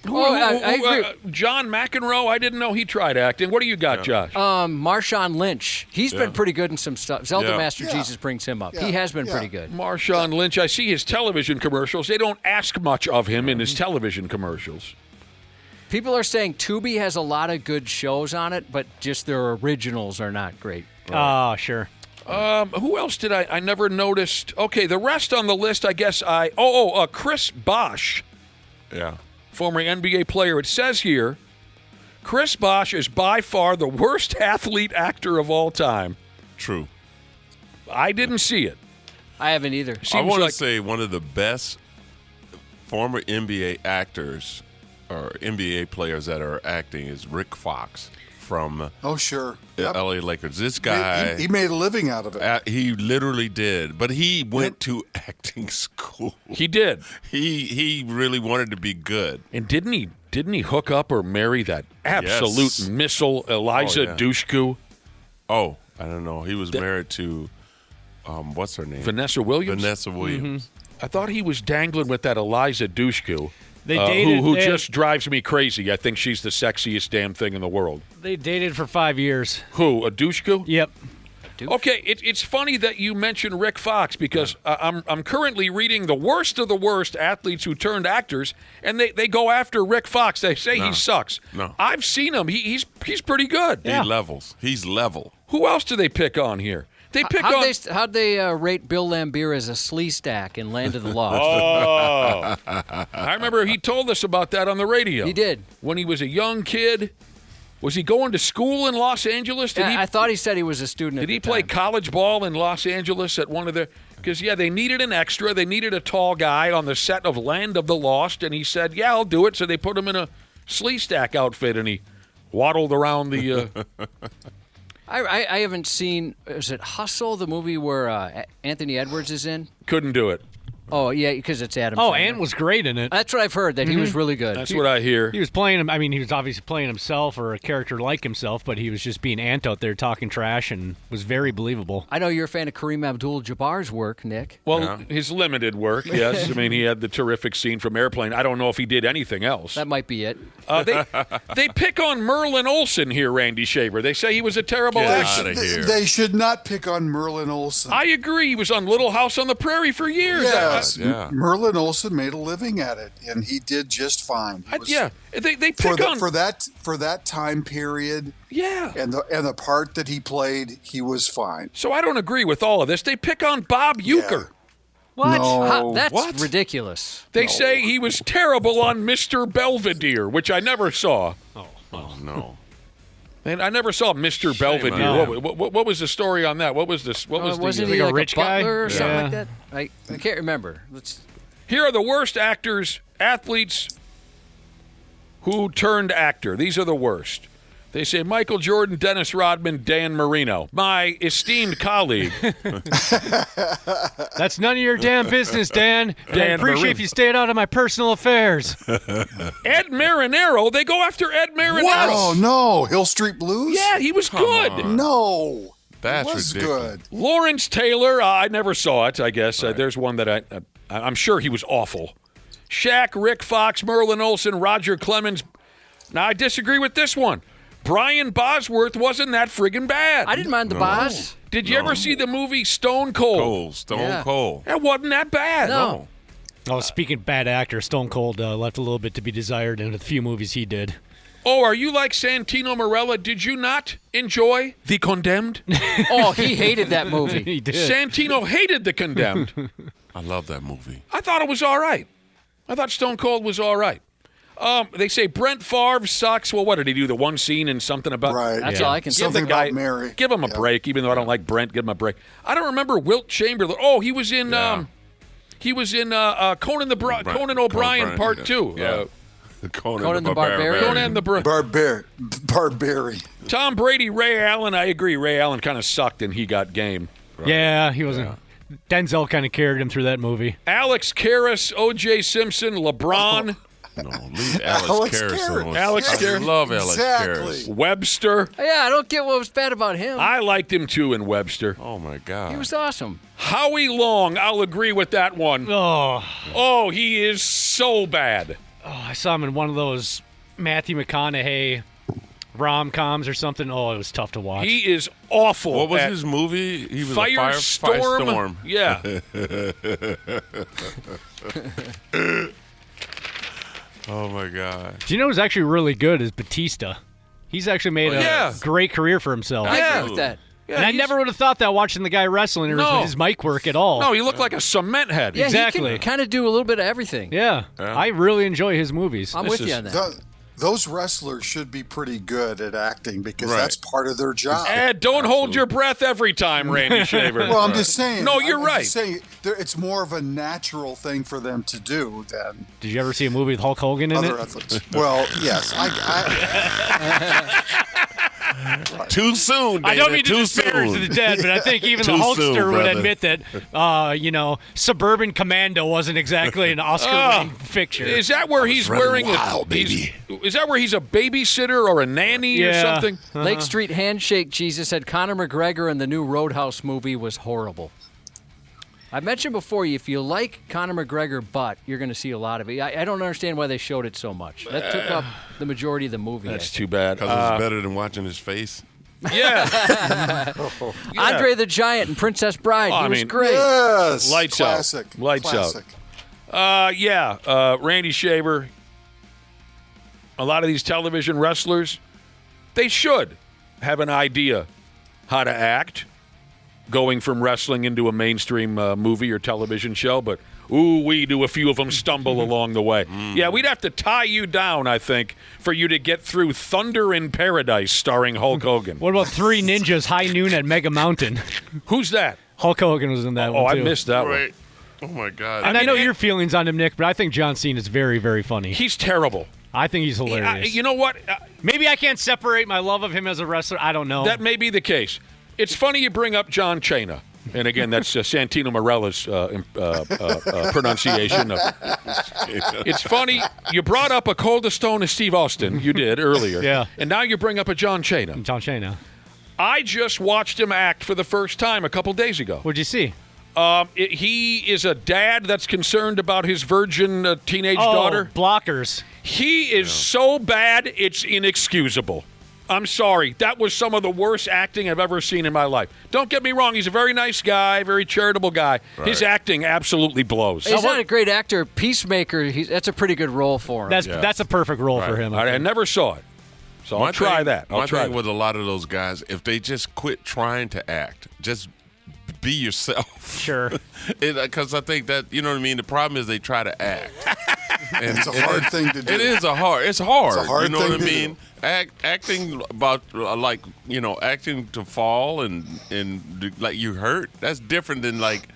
I agree. John McEnroe, I didn't know he tried acting. What do you got, Josh? Marshawn Lynch. He's been pretty good in some stuff. Zelda Master Yeah. Jesus brings him up. Yeah. He has been Yeah. pretty good. Marshawn Lynch. I see his television commercials. They don't ask much of him in his television commercials. People are saying Tubi has a lot of good shows on it, but just their originals are not great. Oh, sure. Who else did I never noticed? Okay, the rest on the list, I guess Chris Bosh. Yeah. Former NBA player. It says here, Chris Bosh is by far the worst athlete actor of all time. True. I didn't see it. I haven't either. I want to say one of the best former NBA actors or NBA players that are acting is Rick Fox from Oh, sure. LA Lakers. This guy, He made a living out of it. he literally did, but he went to acting school. He did. He really wanted to be good. And didn't he hook up or marry that absolute Yes. missile Eliza yeah. Dushku? Oh, I don't know. He was married to, what's her name? Vanessa Williams? Vanessa Williams. I thought he was dangling with that Eliza Dushku. They dated. Who they- just drives me crazy. I think she's the sexiest damn thing in the world. They dated for 5 years. Who, a Dushku? Yep. Okay, it's funny that you mentioned Rick Fox because I'm currently reading the worst of the worst athletes who turned actors, and they go after Rick Fox. They say he sucks. No. I've seen him. He's pretty good. He levels. He's level. Who else do they pick on here? They pick on. How'd they rate Bill Laimbeer as a slee stack in Land of the Lost? Oh, I remember he told us about that on the radio. He did. When he was a young kid. Was he going to school in Los Angeles? I thought he said he was a student. Did he play college ball in Los Angeles at one of the? Because they needed an extra. They needed a tall guy on the set of Land of the Lost, and he said, "Yeah, I'll do it." So they put him in a slee stack outfit, and he waddled around the. I haven't seen. Is it Hustle, the movie where Anthony Edwards is in? Couldn't do it. Oh yeah, because it's Adam. Oh, Sandler. Ant was great in it. That's what I've heard. That he was really good. That's what I hear. He was playing him. I mean, he was obviously playing himself or a character like himself, but he was just being Ant out there talking trash and was very believable. I know you're a fan of Kareem Abdul-Jabbar's work, Nick. Well, his limited work, yes. I mean, he had the terrific scene from Airplane. I don't know if he did anything else. That might be it. They pick on Merlin Olsen here, Randy Shaver. They say he was a terrible Get actor. out of here. They should not pick on Merlin Olsen. I agree. He was on Little House on the Prairie for years. Yes, Yeah. Merlin Olsen made a living at it, and he did just fine. He was- They pick on for that time period. Yeah, and the part that he played, he was fine. So I don't agree with all of this. They pick on Bob Uecker. What? No. That's ridiculous. They say he was terrible on Mr. Belvedere, which I never saw. Oh no. And I never saw Mr. Belvedere. on What was the story on that? What was this? What was wasn't the, he like like a rich guy? butler or something Yeah. like that? I can't remember. Here are the worst athletes who turned actor. These are the worst. They say Michael Jordan, Dennis Rodman, Dan Marino. My esteemed colleague. That's none of your damn business, Dan. Dan I appreciate Marino. if you stayed out of my personal affairs. Ed Marinero. They go after Ed Marinero. What? Oh no, Hill Street Blues. Yeah, he was good. on. No, That's it was ridiculous. good. Lawrence Taylor. I never saw it. I guess there's one that I'm sure he was awful. Shaq, Rick Fox, Merlin Olsen, Roger Clemens. Now I disagree with this one. Brian Bosworth wasn't that friggin' bad. I didn't mind the boss. Did you ever see the movie Stone Cold? Stone Cold. That wasn't that bad. No. Oh, speaking of bad actor, Stone Cold left a little bit to be desired in the few movies he did. Oh, are you like Santino Marella? Did you not enjoy The Condemned? Oh, he hated that movie. He did. Santino hated The Condemned. I love that movie. I thought it was all right. I thought Stone Cold was all right. They say Brent Favre sucks. Well, what did he do? The one scene and something about... Right. That's all I can say. Something the guy, about Mary. Give him a break, even though I don't like Brent. Give him a break. I don't remember Wilt Chamberlain. Oh, he was in... He was in Conan O'Brien Part 2. Yeah. Conan the Barbarian. Conan the Barbarian. Tom Brady, Ray Allen. I agree. Ray Allen kind of sucked and he got game. Right. Yeah, he wasn't. Denzel kind of carried him through that movie. Alex Karras, O.J. Simpson, LeBron. No, leave Alex Karras alone. Alex I Karras. love Alex Karras. Webster. Yeah, I don't get what was bad about him. I liked him too in Webster. Oh my God. He was awesome. Howie Long. I'll agree with that one. Oh, he is so bad. Oh, I saw him in one of those Matthew McConaughey rom-coms or something. Oh, it was tough to watch. He is awful. What was his movie? He was Firestorm. Yeah. Oh my God. Do you know who's actually really good is Batista? He's actually made a great career for himself. I agree with that. Yeah, and I never would have thought that watching the guy wrestling or his mic work at all. No, he looked like a cement head. Yeah, exactly. he can kind of do a little bit of everything. Yeah. I really enjoy his movies. I'm with you on that. Those wrestlers should be pretty good at acting because that's part of their job. Ed, don't hold your breath every time, Randy Shaver. Well, I'm just saying. No, you're I'm right. Just saying, it's more of a natural thing for them to do than. Did you ever see a movie with Hulk Hogan in other it? athletes. Well, yes. Too soon, David. I don't mean to Too disparage soon. the dead, but I think even the Too Hulkster soon, would brother. admit that, Suburban Commando wasn't exactly an Oscar-winning picture. Is that where he's wearing Is that where he's a babysitter or a nanny or something? Lake Street Handshake, Jesus said Conor McGregor in the new Roadhouse movie was horrible. I mentioned before, if you like Conor McGregor butt, you're going to see a lot of it. I don't understand why they showed it so much. That took up the majority of the movie. That's too bad. Because it's better than watching his face. Yeah. Andre the Giant and Princess Bride. He was great. Yes. Lights Classic. out. Lights Classic. out. Randy Shaver. A lot of these television wrestlers, they should have an idea how to act going from wrestling into a mainstream movie or television show, but we do a few of them stumble along the way. Yeah, we'd have to tie you down, I think, for you to get through Thunder in Paradise starring Hulk Hogan. What about Three Ninjas High Noon at Mega Mountain? Who's that? Hulk Hogan was in that one, too. I missed that one. Right. Oh, my God. And I know your feelings on him, Nick, but I think John Cena is very, very funny. He's terrible. I think he's hilarious. You know what? Maybe I can't separate my love of him as a wrestler. I don't know. That may be the case. It's funny you bring up John Cena. And again, that's Santino Marella's pronunciation. It's funny. You brought up a Cold Stone of Steve Austin. You did earlier. Yeah. And now you bring up a John Cena. John Cena. I just watched him act for the first time a couple days ago. What'd you see? He is a dad that's concerned about his virgin teenage daughter. Blockers. He is so bad, it's inexcusable. I'm sorry. That was some of the worst acting I've ever seen in my life. Don't get me wrong. He's a very nice guy, very charitable guy. Right. His acting absolutely blows. He's not a great actor. Peacemaker, that's a pretty good role for him. That's a perfect role for him. I never saw it. So I'll try that. My thing with a lot of those guys, if they just quit trying to act, just be yourself. Sure. Because I think that, you know what I mean? The problem is they try to act. And it's a hard thing to do. It's hard. It's a hard thing you know what I to mean? Acting about acting to fall and like you hurt. That's different than like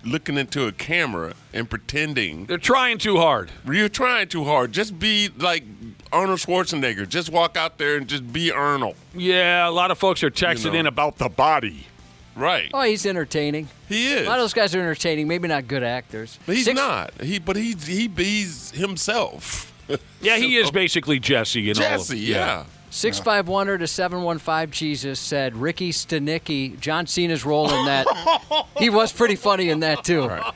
looking into a camera and pretending. They're trying too hard. You're trying too hard. Just be like Arnold Schwarzenegger. Just walk out there and just be Arnold. Yeah, a lot of folks are texting in about the body. Right. Oh, he's entertaining. He is. A lot of those guys are entertaining. Maybe not good actors. But he's not. He's himself. Yeah, he is basically Jesse. Jesse, yeah. 651 to 715 Jesus said Ricky Stanicki, John Cena's role in that. He was pretty funny in that too. Right.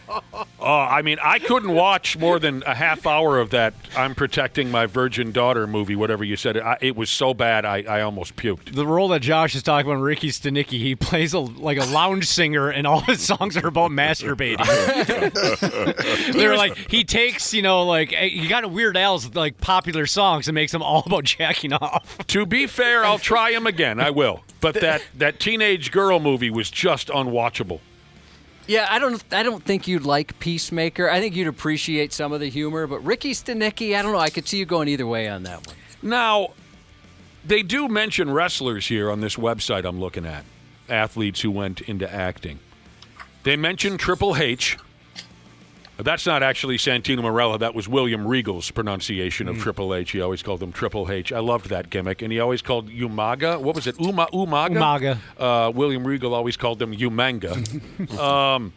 I mean, I couldn't watch more than a half hour of that I'm Protecting My Virgin Daughter movie, whatever you said. It was so bad, I almost puked. The role that Josh is talking about, Ricky Stanicki, he plays like a lounge singer, and all his songs are about masturbating. They're like, he takes, you got a Weird Al's like popular songs and makes them all about jacking off. To be fair, I'll try him again. I will. But that teenage girl movie was just unwatchable. Yeah, I don't think you'd like Peacemaker. I think you'd appreciate some of the humor, but Ricky Stanicki, I don't know. I could see you going either way on that one. Now, they do mention wrestlers here on this website I'm looking at, athletes who went into acting. They mentioned Triple H. That's not actually Santino Marella. That was William Regal's pronunciation of Triple H. He always called him Triple H. I loved that gimmick. And he always called Umaga. What was it? Umaga? William Regal always called them Umanga.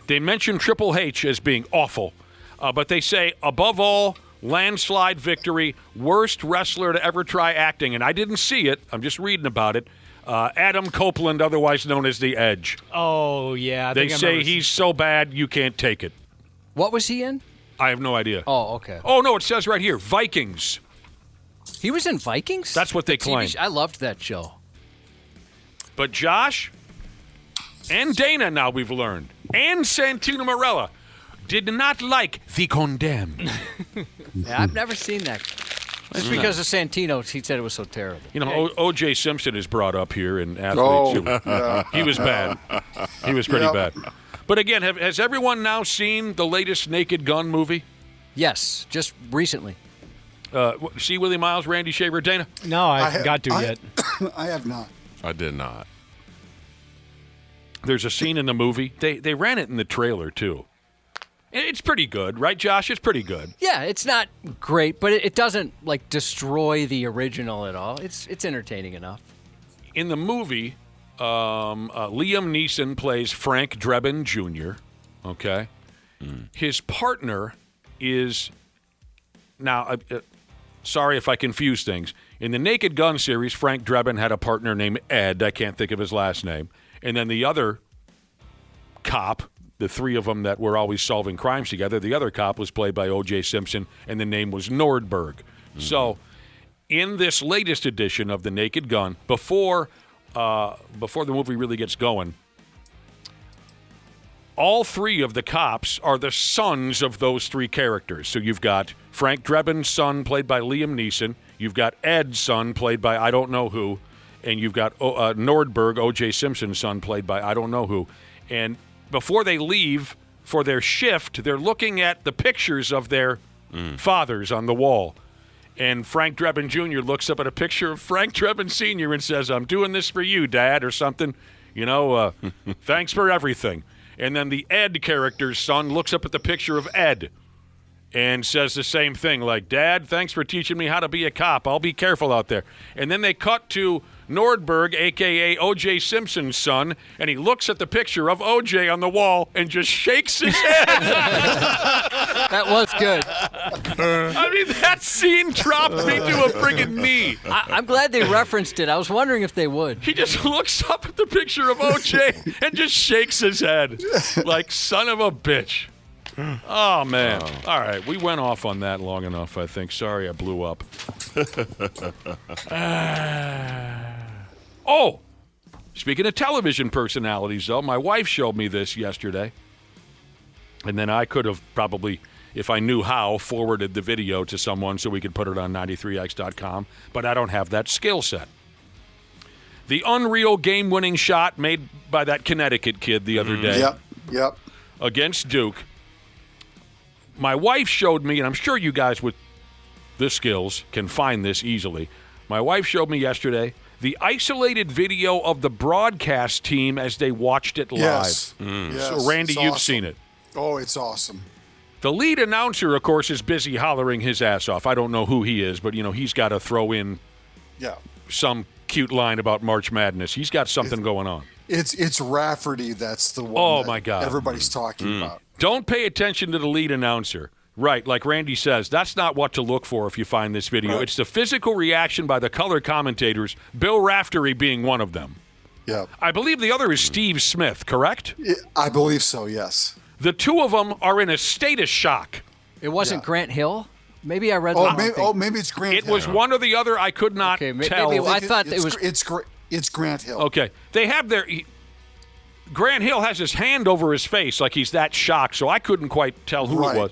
They mentioned Triple H as being awful. But they say, above all, landslide victory, worst wrestler to ever try acting. And I didn't see it. I'm just reading about it. Adam Copeland, otherwise known as The Edge. Oh, yeah. They say he's so bad you can't take it. What was he in? I have no idea. Oh, okay. Oh, no, it says right here, Vikings. He was in Vikings? That's what they claim. I loved that show. But Josh and Dana, now we've learned, and Santino Marella did not like The Condemned. Yeah, I've never seen that. It's because of Santino. He said it was so terrible. You know, O.J. Simpson is brought up here in athletes. Yeah. He was bad. He was pretty bad. But again, has everyone now seen the latest Naked Gun movie? Yes, just recently. See Willie Miles, Randy Shaver, Dana? No, I haven't got to yet. I have not. I did not. There's a scene in the movie. They ran it in the trailer, too. It's pretty good, right, Josh? It's pretty good. Yeah, it's not great, but it doesn't, like, destroy the original at all. It's entertaining enough. In the movie, Liam Neeson plays Frank Drebin Jr., okay? His partner is... Now, sorry if I confuse things. In the Naked Gun series, Frank Drebin had a partner named Ed. I can't think of his last name. And then the other cop, the three of them that were always solving crimes together, the other cop was played by O.J. Simpson, and the name was Nordberg. So in this latest edition of The Naked Gun, before the movie really gets going, all three of the cops are the sons of those three characters. So you've got Frank Drebin's son, played by Liam Neeson. You've got Ed's son, played by I don't know who. And you've got Nordberg, O.J. Simpson's son, played by I don't know who. And before they leave for their shift, they're looking at the pictures of their fathers on the wall. And Frank Drebin Jr. looks up at a picture of Frank Drebin Sr. and says, "I'm doing this for you, Dad," or something. You know, thanks for everything. And then the Ed character's son looks up at the picture of Ed and says the same thing, like, "Dad, thanks for teaching me how to be a cop. I'll be careful out there." And then they cut to Nordberg, a.k.a. O.J. Simpson's son, and he looks at the picture of O.J. on the wall and just shakes his head. That was good. I mean, that scene dropped me to a friggin' knee. I'm glad they referenced it. I was wondering if they would. He just looks up at the picture of O.J. and just shakes his head like, son of a bitch. Oh, man. All right, we went off on that long enough, I think. Sorry I blew up. Oh, speaking of television personalities, though, my wife showed me this yesterday. And then I could have probably, if I knew how, forwarded the video to someone so we could put it on 93x.com. But I don't have that skill set. The unreal game-winning shot made by that Connecticut kid the other day. Yep. Against Duke. My wife showed me, and I'm sure you guys with the skills can find this easily. My wife showed me yesterday the isolated video of the broadcast team as they watched it live. Yes. So, Randy, you've seen it. Oh, it's awesome. The lead announcer, of course, is busy hollering his ass off. I don't know who he is, but, you know, he's got to throw in some cute line about March Madness. He's got something going on. It's Rafferty that's the one Oh, my God. everybody's talking about. Don't pay attention to the lead announcer. Right, like Randy says, that's not what to look for if you find this video. Right. It's the physical reaction by the color commentators, Bill Raftery being one of them. Yeah. I believe the other is Steve Smith, correct? I believe so, yes. The two of them are in a state of shock. It wasn't Grant Hill? Maybe I read maybe it's Grant Hill. It Hill. was one or the other. I could not tell. Maybe, I thought it was... It's Grant Hill. Okay. They have their... Grant Hill has his hand over his face like he's that shocked, so I couldn't quite tell who it was.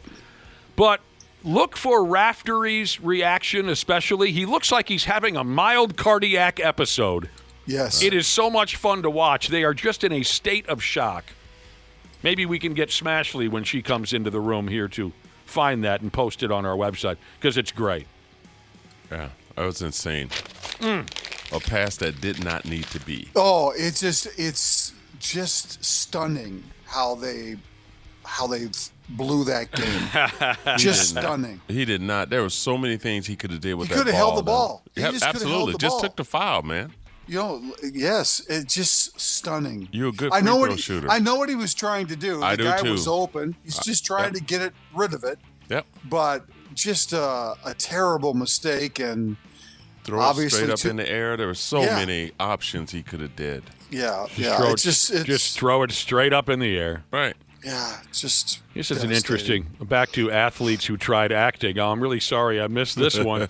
But look for Raftery's reaction especially. He looks like he's having a mild cardiac episode. Yes. It is so much fun to watch. They are just in a state of shock. Maybe we can get Smashley when she comes into the room here to find that and post it on our website because it's great. Yeah, that was insane. A pass that did not need to be. Oh, it's just stunning how they blew that game. Just stunning. He did not. There were so many things he could have did with that ball. He could have held the ball. Absolutely. Just took the foul, man. Yes, it's just stunning. You're a good free throw shooter. I know what he was trying to do. I do the guy too. was open. He's just trying to get rid of it. Yep. But just a terrible mistake, and throw it straight up in the air. There were so many options he could have did. Yeah, Just throw it straight up in the air. Right. Yeah, just. This is an interesting. Back to athletes who tried acting. Oh, I'm really sorry I missed this one.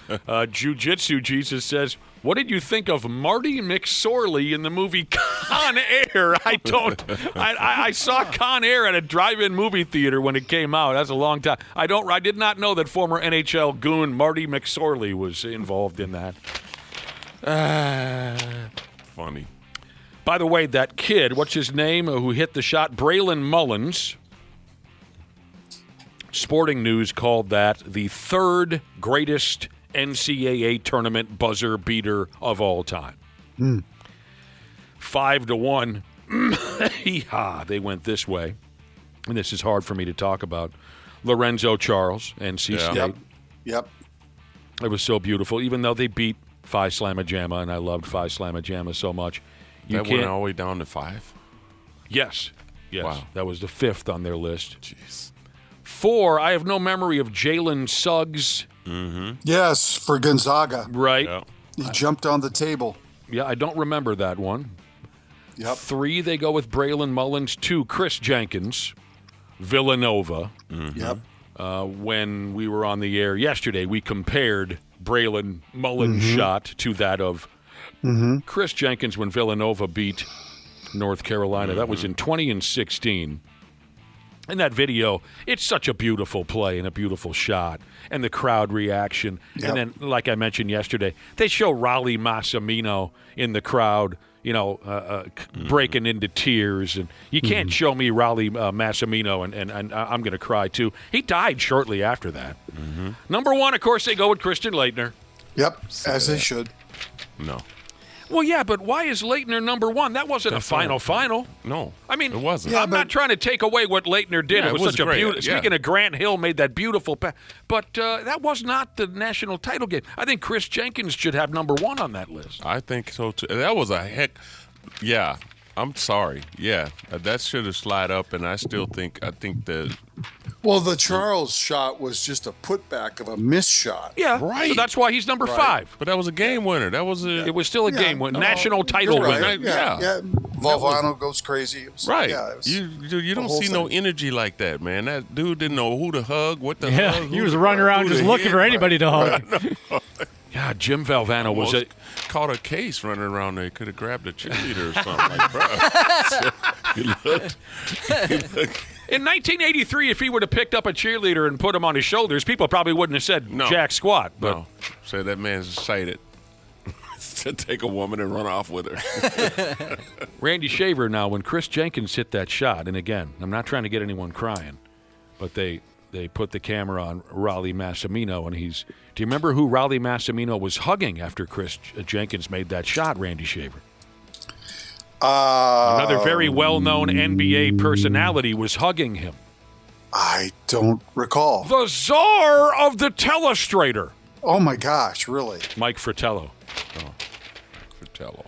Jiu-Jitsu Jesus says, "What did you think of Marty McSorley in the movie Con Air?" I saw Con Air at a drive-in movie theater when it came out. That's a long time. I did not know that former NHL goon Marty McSorley was involved in that. Funny. By the way, that kid, what's his name, who hit the shot? Braylon Mullins. Sporting News called that the third greatest NCAA tournament buzzer beater of all time. 5-1. Hee-haw, they went this way. And this is hard for me to talk about. Lorenzo Charles, NC State. Yep. It was so beautiful, even though they beat Phi Slamma Jamma, and I loved Phi Slamma Jamma so much. That went all the way down to 5? Yes. Wow. That was the 5th on their list. Jeez. 4, I have no memory of Jalen Suggs. Mm-hmm. Yes, for Gonzaga. Right. Yep. He jumped on the table. Yeah, I don't remember that one. Yep. 3, they go with Braylon Mullins. 2, Chris Jenkins, Villanova. Mm-hmm. Yep. When we were on the air yesterday, we compared Braylon Mullins' shot to that of Chris Jenkins when Villanova beat North Carolina. That was in 2016. And that video, it's such a beautiful play and a beautiful shot. And the crowd reaction. Yep. And then, like I mentioned yesterday, they show Raleigh Massimino in the crowd, breaking into tears. And you can't show me Raleigh Massimino, and I'm going to cry, too. He died shortly after that. Number 1, of course, they go with Christian Laettner. Yep, as they should. No. Well, yeah, but why is Laettner number 1? That wasn't a final. No, I mean, it wasn't. I'm not trying to take away what Laettner did. Yeah, it was such great. a beautiful. Speaking of Grant Hill, made that beautiful pass, but that was not the national title game. I think Chris Jenkins should have number 1 on that list. I think so too. That was a heck. Yeah, I'm sorry. Yeah, that should have slid up, and I think the. Well, the Charles shot was just a putback of a missed shot. Yeah, right. So that's why he's number 5. But that was a game winner. That was a. It was still a game winner, national title You're right. winner. Yeah. Valvano goes crazy. It was, Right. Yeah, it was you don't see no energy like that, man. That dude didn't know who to hug, what to hug. He was running around just looking for anybody to hug. Yeah, Jim Valvano was a caught a case running around there. He could have grabbed a cheerleader or something. He looked. In 1983, if he would have picked up a cheerleader and put him on his shoulders, people probably wouldn't have said jack squat. But No. Say that man's excited to take a woman and run off with her. Randy Shaver now, when Chris Jenkins hit that shot, and again, I'm not trying to get anyone crying, but they put the camera on Raleigh Massimino, and do you remember who Raleigh Massimino was hugging after Chris Jenkins made that shot, Randy Shaver? Another very well-known NBA personality was hugging him. I don't recall. The czar of the telestrator. Oh, my gosh, really? Mike Fratello. Fratello.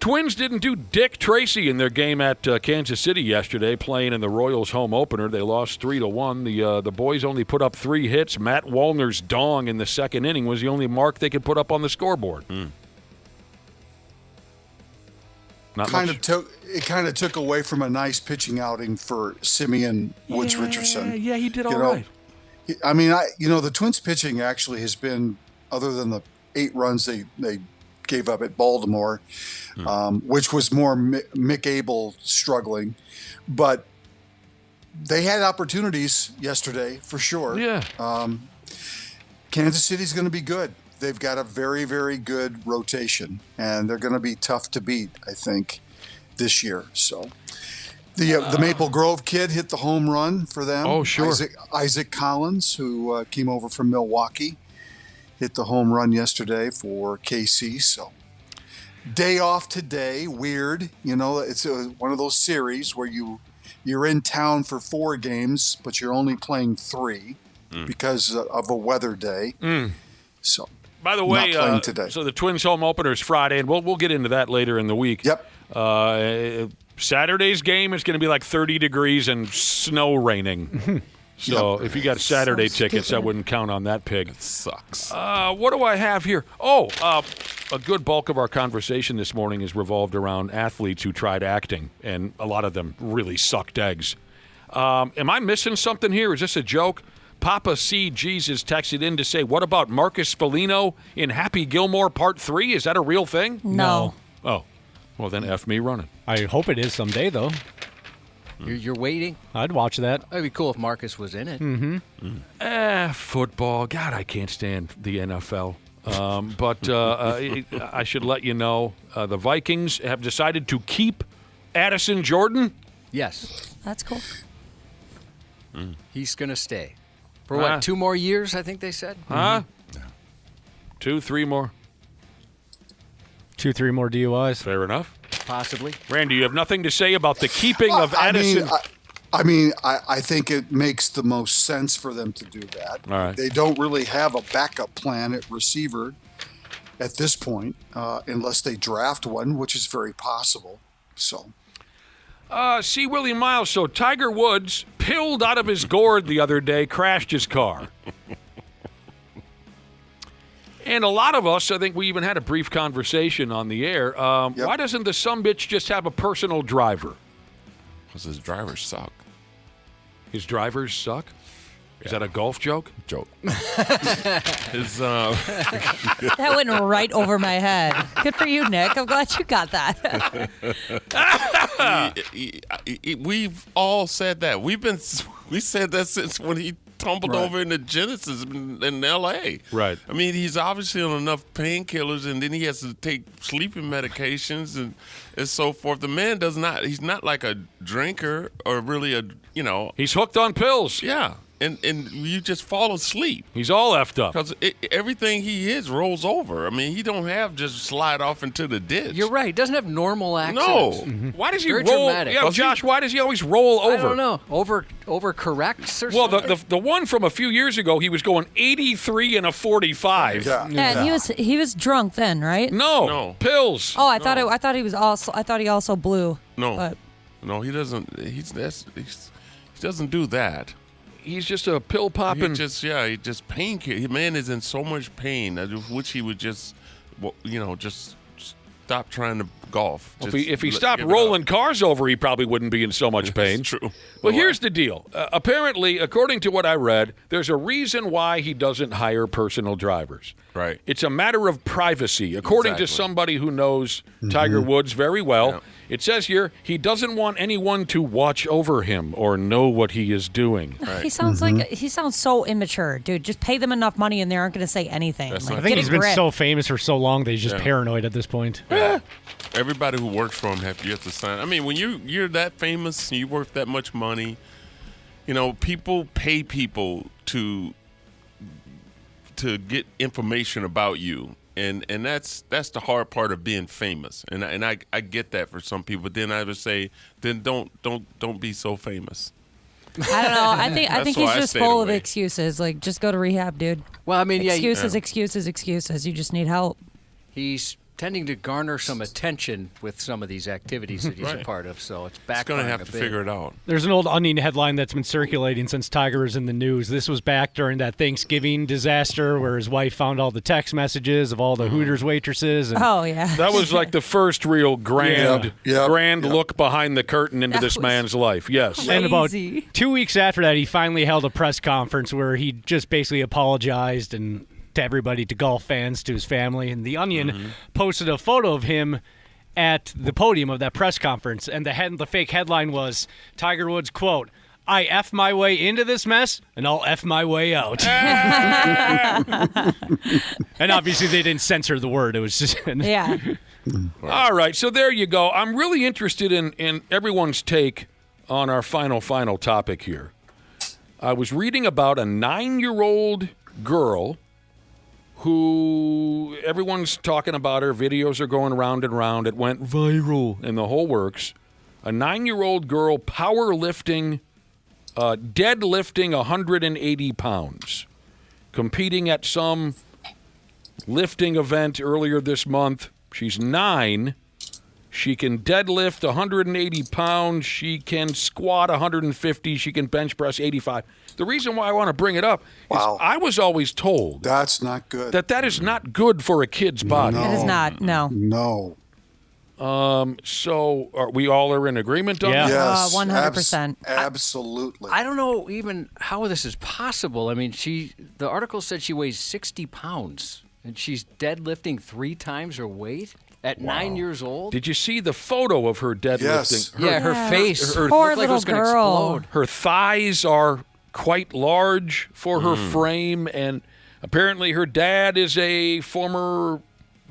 Twins didn't do Dick Tracy in their game at Kansas City yesterday, playing in the Royals home opener. They lost 3-1. The boys only put up 3 hits. Matt Wallner's dong in the second inning was the only mark they could put up on the scoreboard. Not kind much. of took away from a nice pitching outing for Simeon Woods Richardson. Yeah, he did all right. I mean, the Twins pitching actually has been, other than the 8 runs they gave up at Baltimore, which was more Mick Abel struggling, but they had opportunities yesterday for sure. Yeah. Kansas City's going to be good. They've got a very, very good rotation, and they're going to be tough to beat, I think, this year. So the Maple Grove kid hit the home run for them. Oh, sure. Isaac Collins, who came over from Milwaukee, hit the home run yesterday for KC. So day off today, weird. It's one of those series where you you're in town for 4 games, but you're only playing 3 because of a weather day. So, by the way, not playing today. So the Twins home opener is Friday, and we'll get into that later in the week. Yep. Saturday's game is going to be like 30 degrees and snow raining. So if you got Saturday tickets, I wouldn't count on that pig. It sucks. What do I have here? Oh, a good bulk of our conversation this morning is revolved around athletes who tried acting, and a lot of them really sucked eggs. Am I missing something here? Is this a joke? Papa C. Jesus texted in to say, what about Marcus Foligno in Happy Gilmore Part 3? Is that a real thing? No. Oh, well then F me running. I hope it is someday, though. You're waiting? I'd watch that. It'd be cool if Marcus was in it. Football. God, I can't stand the NFL. But I should let you know, the Vikings have decided to keep Addison Jordan. Yes. That's cool. He's going to stay. For what, 2 more years, I think they said? Huh? 2, 3 more. 2, 3 more DUIs. Fair enough. Possibly. Randy, you have nothing to say about the keeping of Addison? I think it makes the most sense for them to do that. All right. They don't really have a backup plan at receiver at this point, unless they draft one, which is very possible. So, C. Willie Miles. So Tiger Woods pilled out of his gourd the other day, crashed his car. And a lot of us, I think we even had a brief conversation on the air. Why doesn't the sumbitch just have a personal driver? Because his drivers suck. His drivers suck? Is that a golf joke? Joke. That went right over my head. Good for you, Nick. I'm glad you got that. We've all said that. We said that since when he tumbled over into Genesis in L.A. Right. I mean, he's obviously on enough painkillers, and then he has to take sleeping medications and so forth. The man he's not like a drinker or really He's hooked on pills. Yeah. And you just fall asleep. He's all effed up. Because everything he is rolls over. I mean, he don't have just slide off into the ditch. You're right. He doesn't have normal accidents. No. Why does he Very roll? dramatic. Yeah, Josh, why does he always roll over? I don't know. Overcorrects or well, something? the one from a few years ago, he was going 83 and a 45. Yeah. And he was drunk then, right? No. Pills. Oh, I thought he also blew. No. But No, he doesn't. He doesn't do that. He's just a pill popping. He just pain. The man is in so much pain. I wish he would just stop trying to golf. If he stopped rolling cars over, he probably wouldn't be in so much pain. That's true. Well, here's the deal. Apparently, according to what I read, there's a reason why he doesn't hire personal drivers. Right. It's a matter of privacy. According to somebody who knows Tiger Woods very well, Yeah. it says here he doesn't want anyone to watch over him or know what he is doing. Right. he sounds so immature, dude. Just pay them enough money and they aren't going to say anything. That's Like, I think get he's a been grip. so famous for so long that he's just paranoid at this point. Everybody who works for him you have to sign. I mean, when you're that famous, you worth that much money. People pay people to get information about you, and that's the hard part of being famous. And I get that for some people. But then I would say, then don't be so famous. I don't know. I think That's he's why I just stayed full of away. excuses. Like, just go to rehab, dude. Well, I mean, excuses. You just need help. He's tending to garner some attention with some of these activities that he's a part of, so it's backfiring going to have a to bit. figure it out. There's an old Onion headline that's been circulating since Tiger was in the news. This was back during that Thanksgiving disaster where his wife found all the text messages of all the Hooters waitresses. And Oh, yeah. That was like the first real grand look behind the curtain into this man's life. Yes. And about 2 weeks after that, he finally held a press conference where he just basically apologized and to everybody, to golf fans, to his family. And the Onion posted a photo of him at the podium of that press conference. And the fake headline was Tiger Woods, quote, "I F my way into this mess, and I'll F my way out." And obviously they didn't censor the word. It was just... Yeah. All right, so there you go. I'm really interested in everyone's take on our final topic here. I was reading about a 9-year-old girl who everyone's talking about her. Videos are going round and round. It went viral in the whole works. A 9-year-old girl deadlifting 180 pounds, competing at some lifting event earlier this month. She's 9. She can deadlift 180 pounds. She can squat 150. She can bench press 85. The reason why I want to bring it up is I was always told that's not good. That is not good for a kid's body. It is not. No. No. So we all are in agreement on that? Yes. 100%. Absolutely. I don't know even how this is possible. I mean, the article said she weighs 60 pounds, and she's deadlifting 3 times her weight at 9 years old. Did you see the photo of her deadlifting? Yes. Her face. Her Poor looked like it was little gonna girl. explode. Her thighs are quite large for her frame, and apparently her dad is a former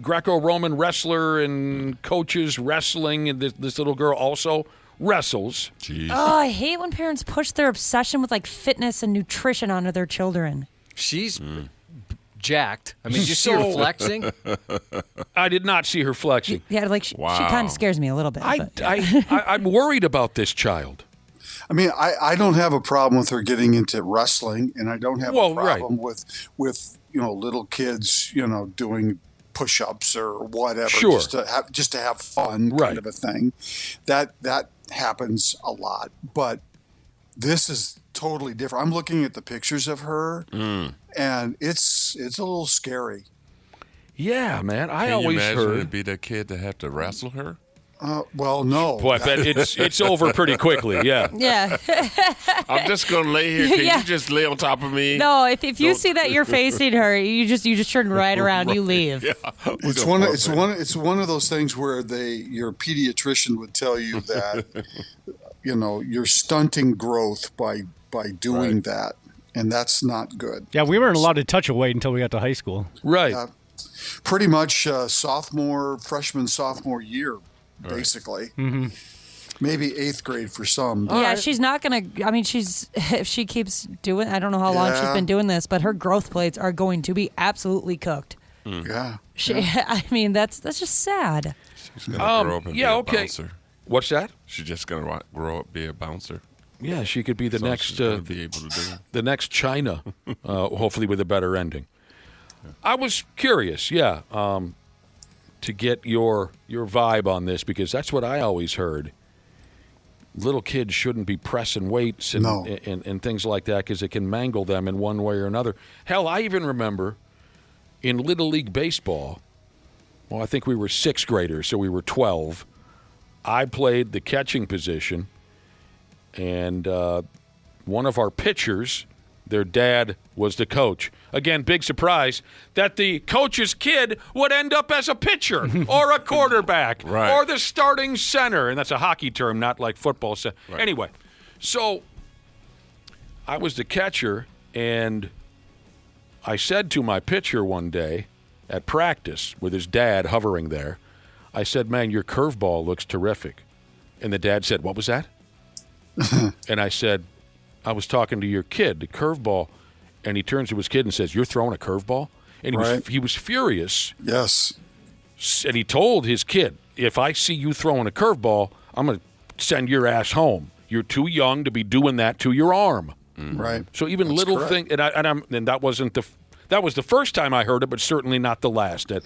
Greco-Roman wrestler and coaches wrestling, and this little girl also wrestles. Jeez. Oh, I hate when parents push their obsession with like fitness and nutrition onto their children. She's jacked. I mean, did you see her flexing? I did not see her flexing. Yeah, like she kind of scares me a little bit. I'm worried about this child. I mean, I don't have a problem with her getting into wrestling, and I don't have a problem with little kids, doing push-ups or whatever, Sure. just to have fun, kind of a thing. That happens a lot, but this is totally different. I'm looking at the pictures of her, and it's a little scary. Yeah, man. I Can always you imagine heard it'd be the kid to have to wrestle her? Well, no. Boy, I bet it's over pretty quickly. Yeah. Yeah. I'm just gonna lay here. Can Yeah. you just lay on top of me? No, if you see that you're facing her, you just turn right around, you leave. Yeah. It's one of those things where your pediatrician would tell you that you're stunting growth by doing that, and that's not good. Yeah, we weren't allowed to touch a weight until we got to high school. Right. Pretty much freshman, sophomore year, basically. Mm-hmm. Maybe 8th grade for some. Yeah, she's not going to, if she keeps doing, I don't know how long she's been doing this, but her growth plates are going to be absolutely cooked. Yeah. I mean, that's just sad. She's gonna grow up and be a bouncer. What's that? She's just gonna grow up, be a bouncer. Yeah, she could be the So next she's gonna be able to do it. the next China, hopefully with a better ending. I was curious, to get your vibe on this, because that's what I always heard. Little kids shouldn't be pressing weights and things like that, because it can mangle them in one way or another. Hell, I even remember in Little League Baseball, well, I think we were 6th graders, so we were 12. I played the catching position, and one of our pitchers, their dad was the coach. Again, big surprise that the coach's kid would end up as a pitcher or a quarterback or the starting center. And that's a hockey term, not like football. Right. Anyway, so I was the catcher, and I said to my pitcher one day at practice with his dad hovering there, I said, "Man, your curveball looks terrific." And the dad said, "What was that?" And I said, "I was talking to your kid, the curveball." And he turns to his kid and says, "You're throwing a curveball?" And he was furious. Yes. And he told his kid, "If I see you throwing a curveball, I'm going to send your ass home. You're too young to be doing that to your arm." Right. So even That's little correct. thing, and that wasn't that was the first time I heard it, but certainly not the last. That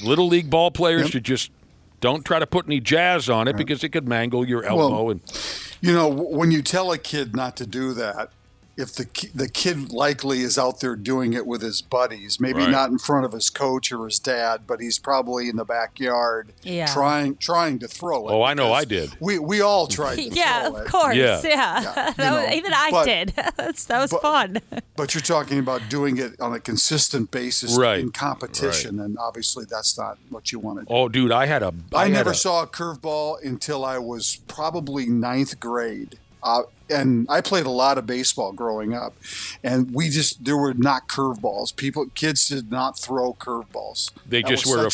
little league ball players should just don't try to put any jazz on it because it could mangle your elbow. When you tell a kid not to do that, if the kid likely is out there doing it with his buddies, maybe not in front of his coach or his dad, but he's probably in the backyard trying to throw it. Oh, I know I did. We all tried to throw it. Of course. Yeah. Even I did. That was fun. But you're talking about doing it on a consistent basis in competition, and obviously that's not what you want to do. Oh, dude, I never saw a curveball until I was probably 9th grade. And I played a lot of baseball growing up, and there were not curveballs. Kids did not throw curveballs. They just were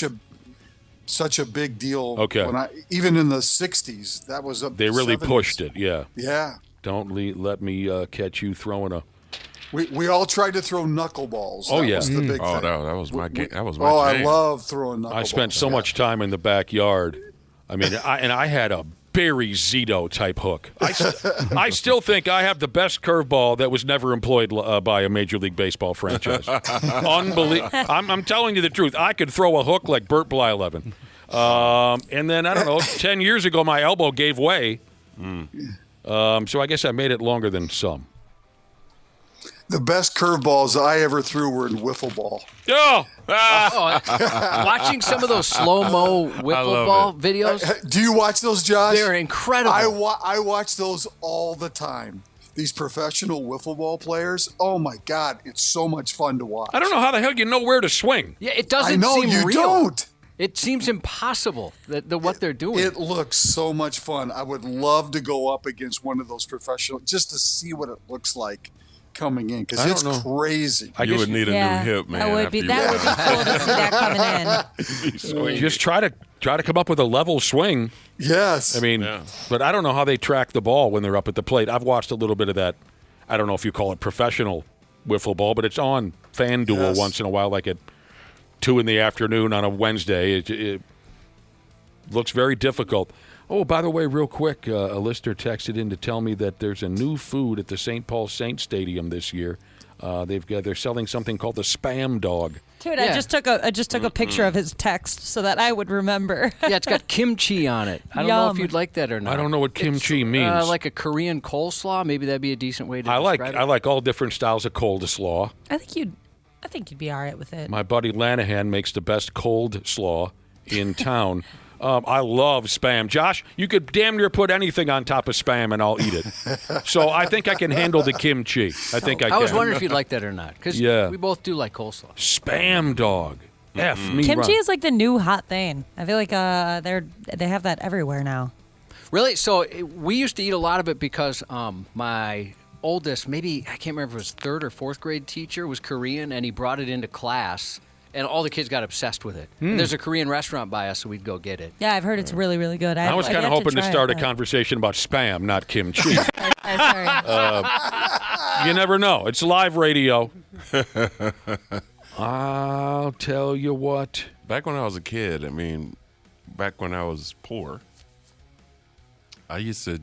such a big deal. Okay. Even in the 60s, that was They really 70s. pushed it, yeah. Yeah. Don't let me catch you throwing a... We all tried to throw knuckleballs. Oh, that yeah. was the big thing. That was my game. That was my I jam. love throwing knuckleballs. I spent so much time in the backyard. I mean, I had a Barry Zito type hook. I still think I have the best curveball that was never employed by a Major League Baseball franchise. Unbelievable. I'm telling you the truth. I could throw a hook like Burt Blyleven. And then, I don't know, 10 years ago, my elbow gave way. So I guess I made it longer than some. The best curveballs I ever threw were in wiffle ball. Oh! Watching some of those slow-mo wiffle ball videos. Do you watch those, Josh? They're incredible. I watch those all the time. These professional wiffle ball players. Oh, my God. It's so much fun to watch. I don't know how the hell you know where to swing. Yeah, it doesn't seem real. You don't. It seems impossible, what they're doing. It looks so much fun. I would love to go up against one of those professionals just to see what it looks like coming in, because it's crazy. You would need a new hip, man. That would be cool to see that coming in. Just try to come up with a level swing. Yes. I mean, but I don't know how they track the ball when they're up at the plate. I've watched a little bit of that. I don't know if you call it professional wiffle ball, but it's on FanDuel once in a while, like at 2 p.m. on a Wednesday. It looks very difficult. Oh, by the way, real quick, a listener texted in to tell me that there's a new food at the St. Paul Saints Stadium this year. They're selling something called the Spam Dog. Dude, I just took a picture of his text so that I would remember. Yeah, it's got kimchi on it. I don't know if you'd like that or not. I don't know what kimchi means. Like a Korean coleslaw. Maybe that'd be a decent way to describe it. I like all different styles of coleslaw. I think you'd be all right with it. My buddy Lanahan makes the best cold slaw in town. I love Spam. Josh, you could damn near put anything on top of Spam and I'll eat it. So I think I can handle the kimchi. I think I can. I was wondering if you'd like that or not, because we both do like coleslaw. Spam Dog. F me Kimchi is like the new hot thing. I feel like they have that everywhere now. Really? So we used to eat a lot of it because my oldest, maybe, I can't remember if it was 3rd or 4th grade teacher, was Korean, and he brought it into class. And all the kids got obsessed with it. And there's a Korean restaurant by us, so we'd go get it. Yeah, I've heard it's really, really good. I was kind of hoping to start a conversation about Spam, not kimchi. Sorry. You never know. It's live radio. I'll tell you what. Back when I was a kid, back when I was poor, I used to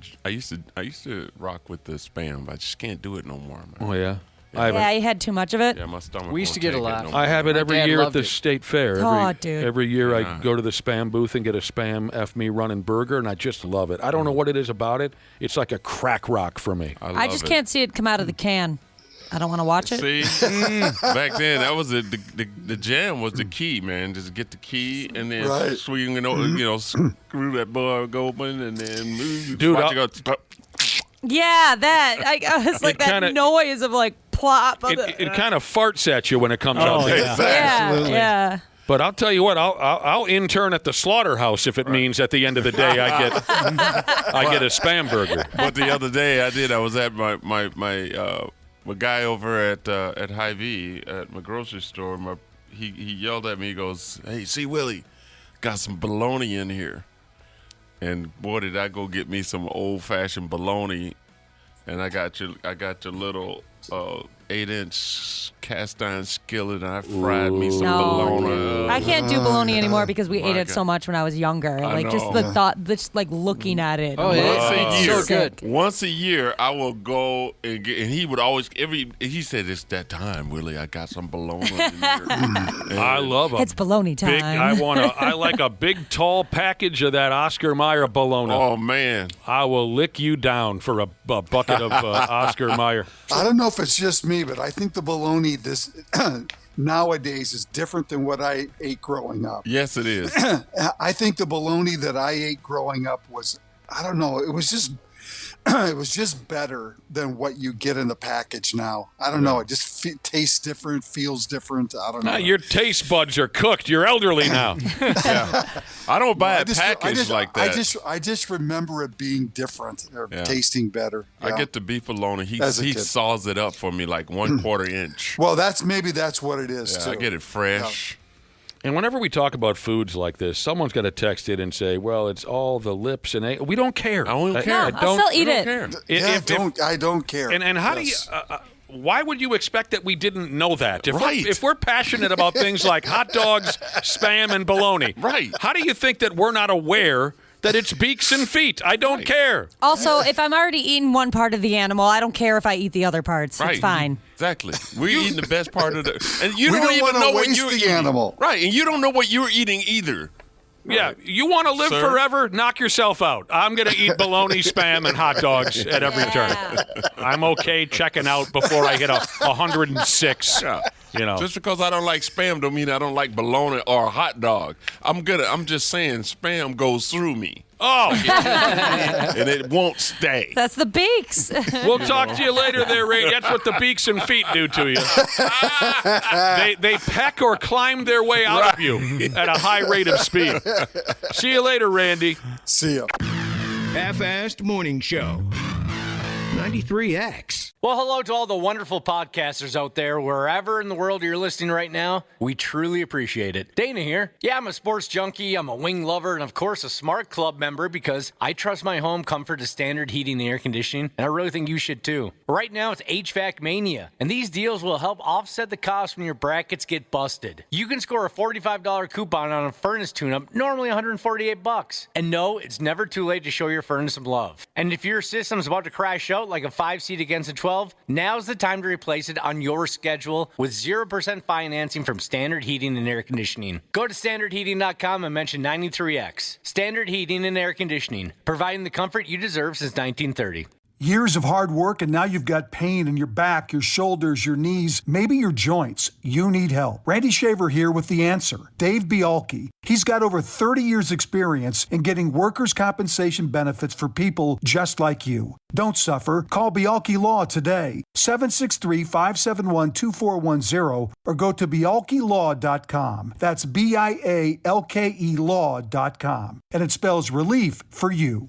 rock with the Spam, but I just can't do it no more, man. Oh yeah. Yeah, you had too much of it. Yeah, my stomach. We used to get a lot. I have it every year at the state fair. Dude. Every year I go to the Spam booth and get a Spam F Me running burger, and I just love it. I don't know what it is about it. It's like a crack rock for me. I just can't see it come out of the can. I don't want to watch it. See, back then that was the jam was the key, man. Just get the key and then swing it, screw that bug open and then move. Dude, yeah, that. I was like that noise of like plop. It kind of farts at you when it comes out. Yeah. But I'll tell you what, I'll intern at the slaughterhouse if it means at the end of the day I get a Spam burger. But the other day I was at my guy over at Hy-Vee at my grocery store. He yelled at me. He goes, "Hey, see Willie, got some bologna in here." And boy, did I go get me some old-fashioned bologna, and I got your little 8-inch cast iron skillet, and I fried me some bologna. I can't do bologna anymore because we ate it so much when I was younger. Just the thought, just like looking at it. Oh, it's so good. Once a year, I will go and get, and he would always he said, "It's that time, Willie. I got some bologna in here." I love them. It's bologna time. I like a big, tall package of that Oscar Mayer bologna. Oh man, I will lick you down for a bucket of Oscar Mayer. I don't know if it's just me, but I think the bologna nowadays is different than what I ate growing up. Yes, it is. I think the bologna that I ate growing up was, I don't know, it was just better than what you get in the package now. I don't know. It just tastes different, feels different. I don't know. Your taste buds are cooked. You're elderly now. I don't buy a package like that. I just remember it being different or tasting better. I get the beef bologna. He saws it up for me like 1/4 inch. Well, that's what it is too. I get it fresh. Yeah. And whenever we talk about foods like this, someone's got to text in and say, "Well, it's all the lips and egg." We don't care. I don't care. I'll still eat it. I don't care. And how do you? Why would you expect that we didn't know that? If we're passionate about things like hot dogs, Spam, and bologna, right? How do you think that we're not aware that it's beaks and feet. I don't care. Also, if I'm already eating one part of the animal, I don't care if I eat the other parts. Right. It's fine. Exactly. We're eating the best part of the, and you We don't don't even wanna know what waste you're the eating. animal. Right, and you don't know what you're eating either. Yeah, you want to live Sir? forever? Knock yourself out. I'm going to eat bologna, spam, and hot dogs at every turn. I'm okay checking out before I hit 106. Yeah. You know. Just because I don't like spam don't mean I don't like bologna or a hot dog. I'm just saying spam goes through me. Oh, and it won't stay. That's the beaks. We'll talk to you later there, Ray. That's what the beaks and feet do to you. They peck or climb their way out of you at a high rate of speed. See you later, Randy. See ya. Half-assed morning show. 93X. Well, hello to all the wonderful podcasters out there, wherever in the world you're listening right now. We truly appreciate it. Dana here. Yeah, I'm a sports junkie, I'm a wing lover, and of course a Smart Club member because I trust my home comfort to Standard Heating and Air Conditioning, and I really think you should too. Right now it's HVAC Mania, and these deals will help offset the cost when your brackets get busted. You can score a $45 coupon on a furnace tune-up, normally $148. And no, it's never too late to show your furnace some love. And if your system's about to crash out like a 5-seat against a 12, now's the time to replace it on your schedule with 0% financing from Standard Heating and Air Conditioning. Go to standardheating.com and mention 93X. Standard Heating and Air Conditioning, providing the comfort you deserve since 1930. Years of hard work, and now you've got pain in your back, your shoulders, your knees, maybe your joints. You need help. Randy Shaver here with the answer. Dave Bialke. He's got over 30 years experience in getting workers' compensation benefits for people just like you. Don't suffer. Call Bialke Law today, 763-571-2410, or go to bialkelaw.com. That's BIALKE law.com. And it spells relief for you.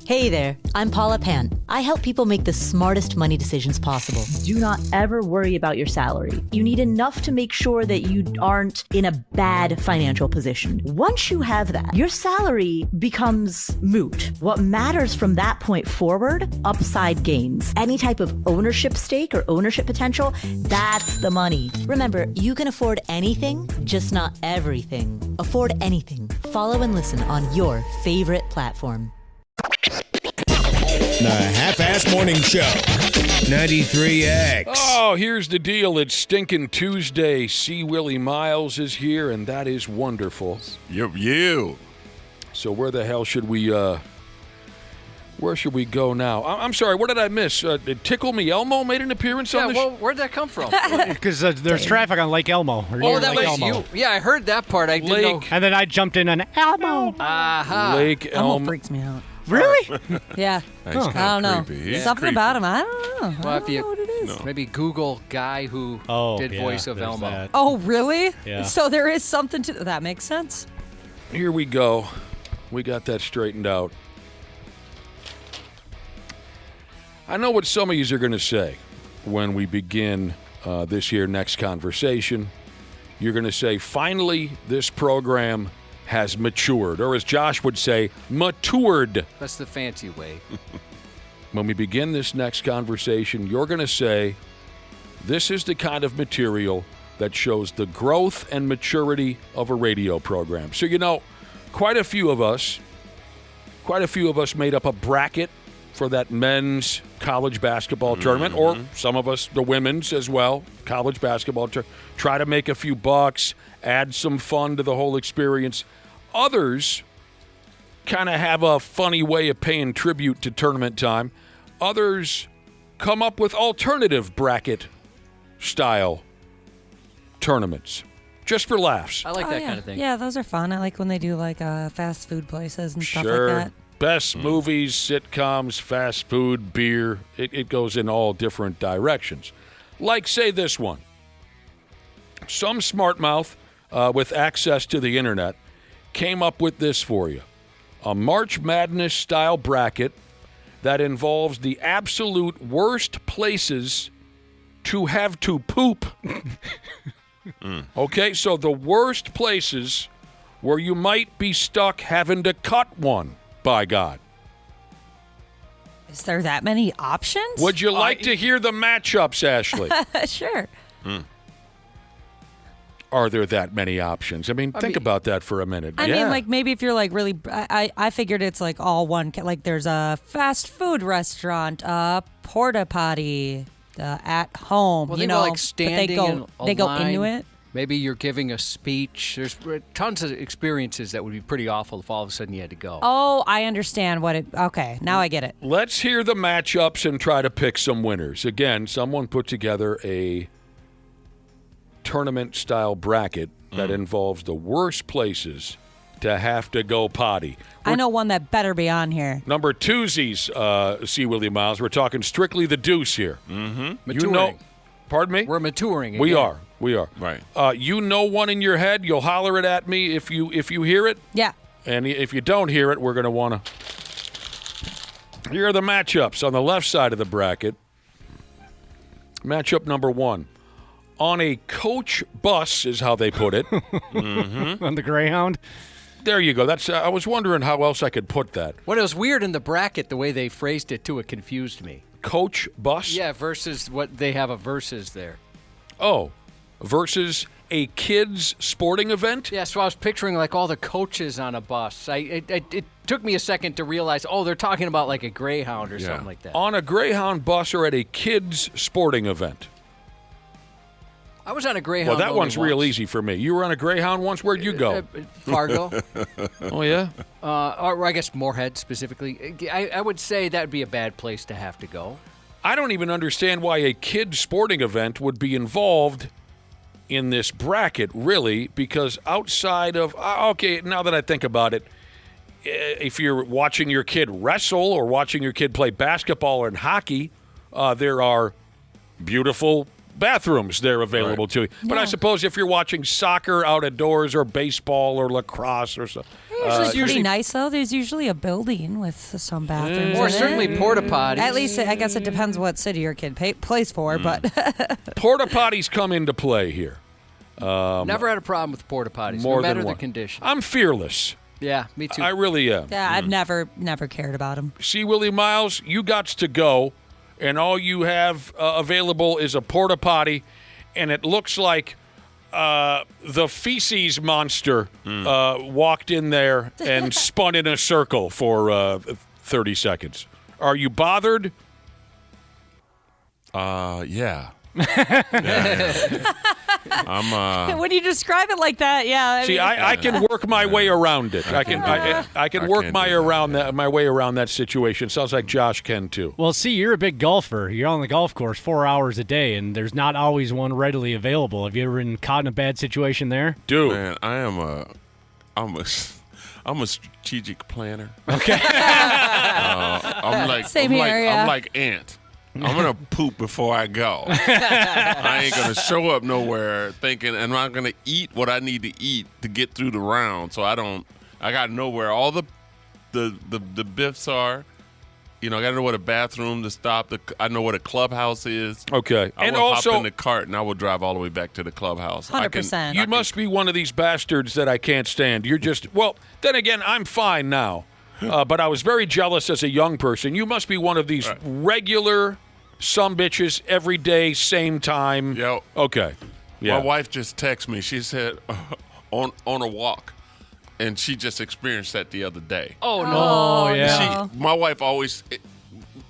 Hey there, I'm Paula Pan. I help people make the smartest money decisions possible. Do not ever worry about your salary. You need enough to make sure that you aren't in a bad financial position. Once you have that, your salary becomes moot. What matters from that point forward, upside gains. Any type of ownership stake or ownership potential, that's the money. Remember, you can afford anything, just not everything. Afford anything. Follow and listen on your favorite platform. The Half-Assed Morning Show. 93X. Oh, here's the deal. It's Stinkin' Tuesday. C. Willie Miles is here, and that is wonderful. You. So where the hell should we where should we go now? I'm sorry, what did I miss? Did Tickle Me Elmo made an appearance on the show? Where'd that come from? Because there's traffic on Lake Elmo. Oh, that was you. Yeah, I heard that part. I didn't know. And then I jumped in on Elmo. Aha. Lake Elmo Elmo. freaks me out. Really? Yeah. That's kinda I don't know. creepy. He's Something creepy. about him. I don't know. Well, I if don't you know what it is. maybe Google guy who did voice of there's Elmo. that. Oh, really? Yeah. So there is something to that. Makes sense. Here we go. We got that straightened out. I know what some of you are going to say when we begin this here next conversation. You're going to say, finally, this program has matured, or as Josh would say, matured. That's the fancy way. When we begin this next conversation, you're going to say, this is the kind of material that shows the growth and maturity of a radio program. So, you know, quite a few of us made up a bracket for that men's college basketball tournament, or some of us, the women's as well, college basketball tournament. Try to make a few bucks, add some fun to the whole experience. Others kind of have a funny way of paying tribute to tournament time. Others come up with alternative bracket style tournaments, just for laughs. I like that kind of thing. Yeah, those are fun. I like when they do like fast food places and stuff Sure. like that. Best movies, sitcoms, fast food, beer. It goes in all different directions. Like, say, this one. Some smart mouth with access to the internet came up with this for you. A March Madness style bracket that involves the absolute worst places to have to poop. Okay, so the worst places where you might be stuck having to cut one, by God. Is there that many options? Would you like to hear the matchups, Ashley? Sure. are there that many options? I mean, think about that for a minute. I mean, like maybe if you're like really, I figured it's like all one. Like there's a fast food restaurant, a porta potty, at home. Well, you they know, go like standing but they go into it. Maybe you're giving a speech. There's tons of experiences that would be pretty awful if all of a sudden you had to go. Oh, I understand what it. Okay, now I get it. Let's hear the matchups and try to pick some winners. Again, someone put together a tournament-style bracket that involves the worst places to have to go potty. I know one that better be on here. Number twosies, C. Willie Miles. We're talking strictly the deuce here. Mm-hmm. You know, pardon me? We're maturing. We again. are. We are. Right. You know one in your head. You'll holler it at me if you hear it. Yeah. And if you don't hear it, we're going to want to. Here are the matchups on the left side of the bracket. Matchup number 1. On a coach bus is how they put it. On the Greyhound. There you go. That's. I was wondering how else I could put that. What was weird in the bracket, the way they phrased it too, it confused me. Coach bus? Yeah, versus what they have a versus there. Oh, versus a kids sporting event? Yeah, so I was picturing like all the coaches on a bus. It took me a second to realize, they're talking about like a Greyhound or something like that. On a Greyhound bus or at a kids sporting event? I was on a Greyhound. Well, that one's once. real easy for me. You were on a Greyhound once? Where'd you go? Fargo. Oh, yeah? Or I guess Moorhead specifically. I would say that would be a bad place to have to go. I don't even understand why a kids sporting event would be involved in this bracket, really, because outside of, okay, now that I think about it, if you're watching your kid wrestle or watching your kid play basketball or hockey, there are beautiful bathrooms there available to you. But I suppose if you're watching soccer out of doors or baseball or lacrosse or something. It's usually pretty nice, though. There's usually a building with some bathrooms. Or in certainly it. porta potties. At least, I guess it depends what city your kid plays for, but. Porta potties come into play here. Never had a problem with porta potties, more no matter than the one. condition. I'm fearless. Yeah, me too. I really am. Yeah, I've never cared about them. See, Willie Miles, you got to go, and all you have available is a porta potty, and it looks like the feces monster walked in there and spun in a circle for 30 seconds. Are you bothered? Yeah. When you describe it like that, yeah. See, I can work my way around it. I can work my way around that situation. Sounds like Josh can too. Well, see, you're a big golfer. You're on the golf course 4 hours a day, and there's not always one readily available. Have you ever been caught in a bad situation there? Dude, man, I'm a strategic planner. Okay. I'm like Same here, yeah. I'm like Ant. I'm gonna poop before I go. I ain't gonna show up nowhere thinking, and I'm gonna eat what I need to eat to get through the round. So I gotta know where all the biffs are. You know, I gotta know what a bathroom to stop. I know what a clubhouse is. Okay, I and will also hop in the cart and I will drive all the way back to the clubhouse. 100%. You must be one of these bastards that I can't stand. You're just then again, I'm fine now. But I was very jealous as a young person. You must be one of these regular sumbitches every day, same time. Yep. Okay. Yeah. My wife just texted me. She said, on a walk. And she just experienced that the other day. Oh, no. Oh, yeah. My wife always,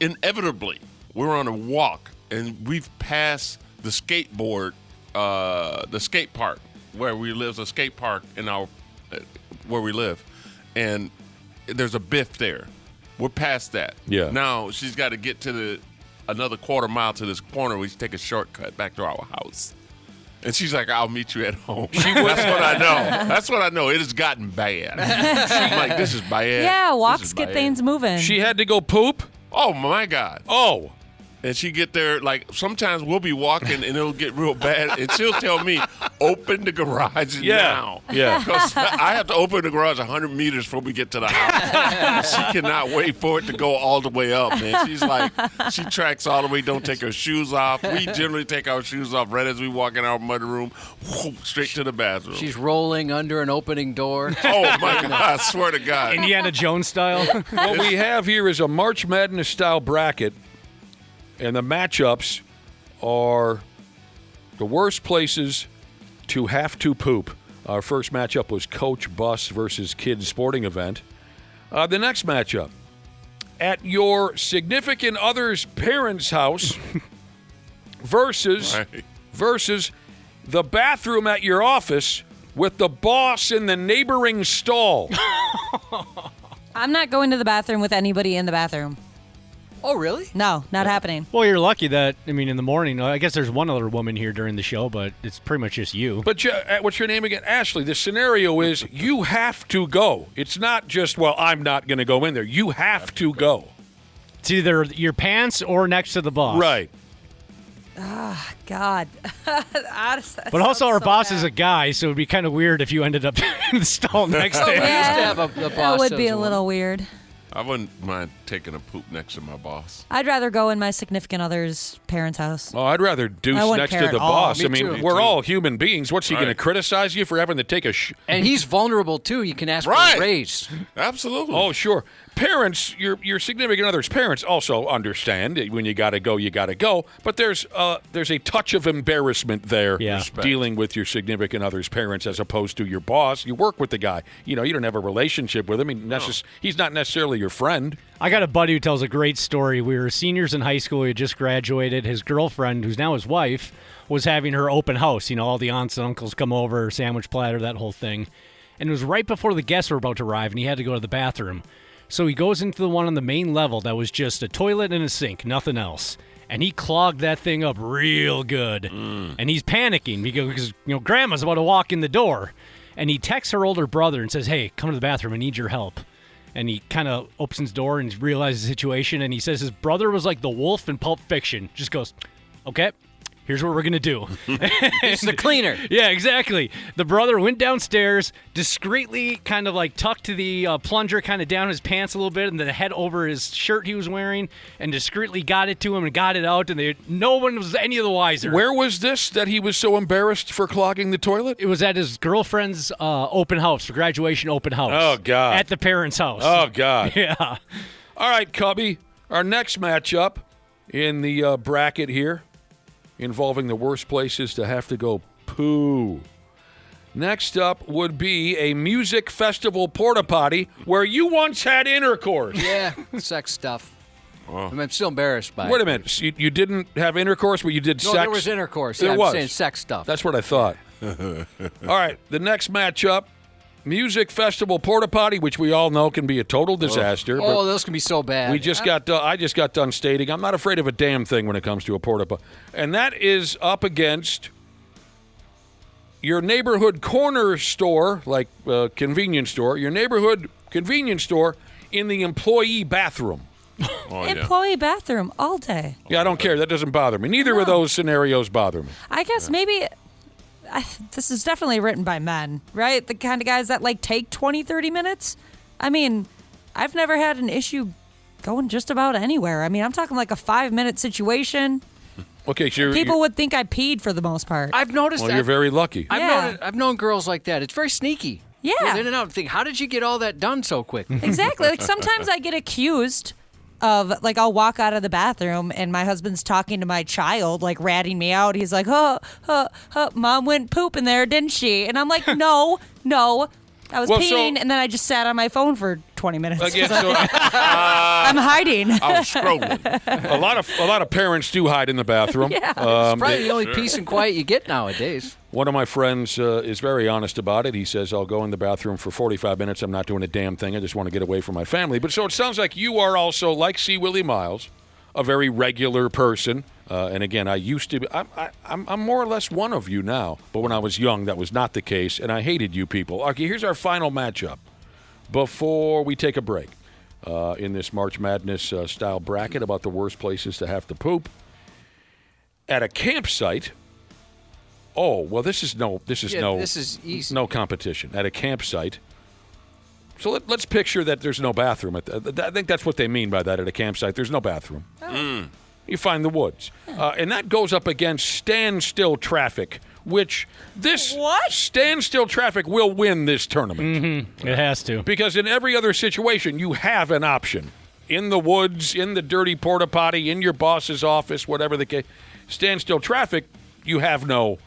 inevitably, we're on a walk. And we've passed the skateboard, the skate park where we live. There's a skate park in where we live. And there's a biff there. We're past that. Yeah. Now she's got to get to another quarter mile to this corner. We take a shortcut back to our house. And she's like, I'll meet you at home. That's what I know. That's what I know. It has gotten bad. She's like, this is bad. Yeah, walks This is get bad. things moving. She had to go poop? Oh, my God. Oh. And she get there, like, sometimes we'll be walking and it'll get real bad. And she'll tell me, open the garage now. Yeah. Because I have to open the garage 100 meters before we get to the house. She cannot wait for it to go all the way up, man. She's like, she tracks all the way, don't take her shoes off. We generally take our shoes off right as we walk in our muddy room, straight to the bathroom. She's rolling under an opening door. Oh, my God. I swear to God. Indiana Jones style. What we have here is a March Madness style bracket. And the matchups are the worst places to have to poop. Our first matchup was Coach Bus versus Kids Sporting Event. The next matchup, at your significant other's parents' house versus the bathroom at your office with the boss in the neighboring stall. I'm not going to the bathroom with anybody in the bathroom. Oh, really? No, not happening. Well, you're lucky that, in the morning, I guess there's one other woman here during the show, but it's pretty much just you. But what's your name again? Ashley, the scenario is you have to go. It's not just, well, I'm not going to go in there. You have to go. It's either your pants or next to the boss. Right. Ah, God. But also our boss is a guy, so it would be kind of weird if you ended up in the stall next to him. Yeah, the boss that would be as a little weird. I wouldn't mind taking a poop next to my boss. I'd rather go in my significant other's parents' house. Oh, I'd rather deuce I wouldn't next care to at the all. boss. Me too. We're all human beings. What's he going to Right. criticize you for having to take a And he's vulnerable, too. You can ask for a raise. Absolutely. Oh, sure. Parents, your significant other's parents also understand that when you got to go, you got to go. But there's a touch of embarrassment there dealing with your significant other's parents as opposed to your boss. You work with the guy. You don't have a relationship with him. He's not necessarily your friend. I got a buddy who tells a great story. We were seniors in high school. We had just graduated. His girlfriend, who's now his wife, was having her open house. All the aunts and uncles come over, sandwich platter, that whole thing. And it was right before the guests were about to arrive, and he had to go to the bathroom. So he goes into the one on the main level that was just a toilet and a sink, nothing else. And he clogged that thing up real good. And he's panicking because Grandma's about to walk in the door. And he texts her older brother and says, hey, come to the bathroom. I need your help. And he kind of opens the door and realizes the situation. And he says his brother was like the wolf in Pulp Fiction. Just goes, okay, here's what we're going to do. It's the cleaner. Yeah, exactly. The brother went downstairs, discreetly kind of like tucked the plunger kind of down his pants a little bit and then head over his shirt he was wearing and discreetly got it to him and got it out. And no one was any of the wiser. Where was this that he was so embarrassed for clogging the toilet? It was at his girlfriend's open house, graduation open house. Oh, God. At the parents' house. Oh, God. Yeah. All right, Cubby. Our next matchup in the bracket here, involving the worst places to have to go poo. Next up would be a music festival porta potty where you once had intercourse. Yeah, sex stuff. I'm still embarrassed by it. Wait a minute. So you didn't have intercourse, but you did sex? No, there was intercourse. There I'm was. saying sex stuff. That's what I thought. All right, the next matchup, music festival porta potty, which we all know can be a total disaster. Oh, those can be so bad. I just got done stating I'm not afraid of a damn thing when it comes to a porta potty, and that is up against your neighborhood corner store, like convenience store. Your neighborhood convenience store in the employee bathroom. Employee bathroom all day. Yeah, I don't care. That doesn't bother me. Neither of those scenarios bother me. I guess maybe this is definitely written by men, right? The kind of guys that take 20, 30 minutes. I've never had an issue going just about anywhere. I'm talking like a 5-minute situation. Okay, so people would think I peed for the most part. I've noticed that. Well, you're very lucky. I've known girls like that. It's very sneaky. Yeah. Go in and out and think, how did you get all that done so quick? Exactly. Sometimes I get accused of, I'll walk out of the bathroom and my husband's talking to my child, ratting me out. He's like, Mom went poop in there, didn't she? And I'm like, no. I was peeing, and then I just sat on my phone for 20 minutes. Again, I'm hiding. I was scrolling. A lot of parents do hide in the bathroom. Yeah. It's probably the only peace and quiet you get nowadays. One of my friends is very honest about it. He says, I'll go in the bathroom for 45 minutes. I'm not doing a damn thing. I just want to get away from my family. But so it sounds like you are also, like C. Willie Miles, a very regular person. And again, I used to be, I'm more or less one of you now. But when I was young, that was not the case. And I hated you people. Okay, here's our final matchup before we take a break in this March Madness style bracket about the worst places to have to poop. At a campsite. Oh, well, this is easy. No competition at a campsite. So let's picture that there's no bathroom. I think that's what they mean by that at a campsite. There's no bathroom. Mm. You find the woods. And that goes up against standstill traffic, which standstill traffic will win this tournament. Mm-hmm. It has to. Because in every other situation, you have an option. In the woods, in the dirty porta potty, in your boss's office, whatever the case. Standstill traffic, you have no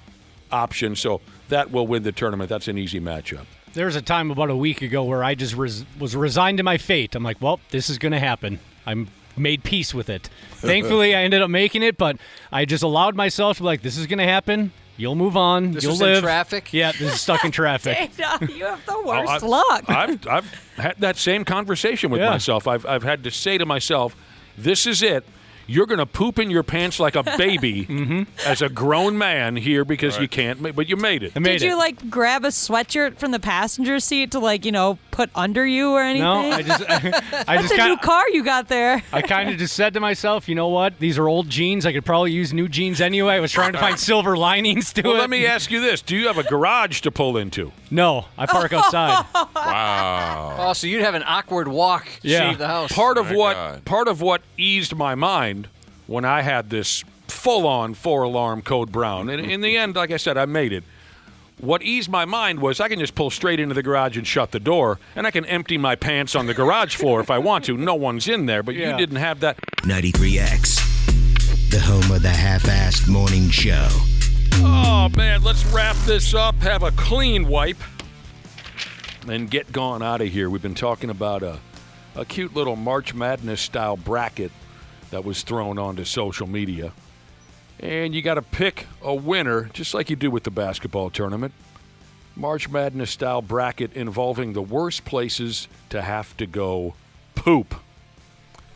option. So that will win the tournament. That's an easy matchup. There was a time about a week ago where I just was resigned to my fate. I'm like, well, this is going to happen. I'm made peace with it. Thankfully, I ended up making it, but I just allowed myself to be like, this is going to happen. You'll move on. This You'll was live. in traffic? Yeah, this is stuck in traffic. Dana, you have the worst luck. I've had that same conversation with myself. I've had to say to myself, this is it. You're going to poop in your pants like a baby as a grown man here because you can't, but you made it. Did you like grab a sweatshirt from the passenger seat to put under you or anything? No, I just That's a new car you got there. I kind of just said to myself, you know what? These are old jeans. I could probably use new jeans anyway. I was trying to find silver linings to it. Well, let me ask you this. Do you have a garage to pull into? No, I park outside. Wow. Oh, so you'd have an awkward walk to leave the house. Part of what eased my mind when I had this full-on 4-alarm code brown, and in the end, like I said, I made it. What eased my mind was I can just pull straight into the garage and shut the door, and I can empty my pants on the garage floor if I want to. No one's in there, but you didn't have that. 93X, the home of the half-assed morning show. Oh, man, let's wrap this up, have a clean wipe, and get gone out of here. We've been talking about a cute little March Madness-style bracket that was thrown onto social media. And you got to pick a winner, just like you do with the basketball tournament. March Madness-style bracket involving the worst places to have to go poop.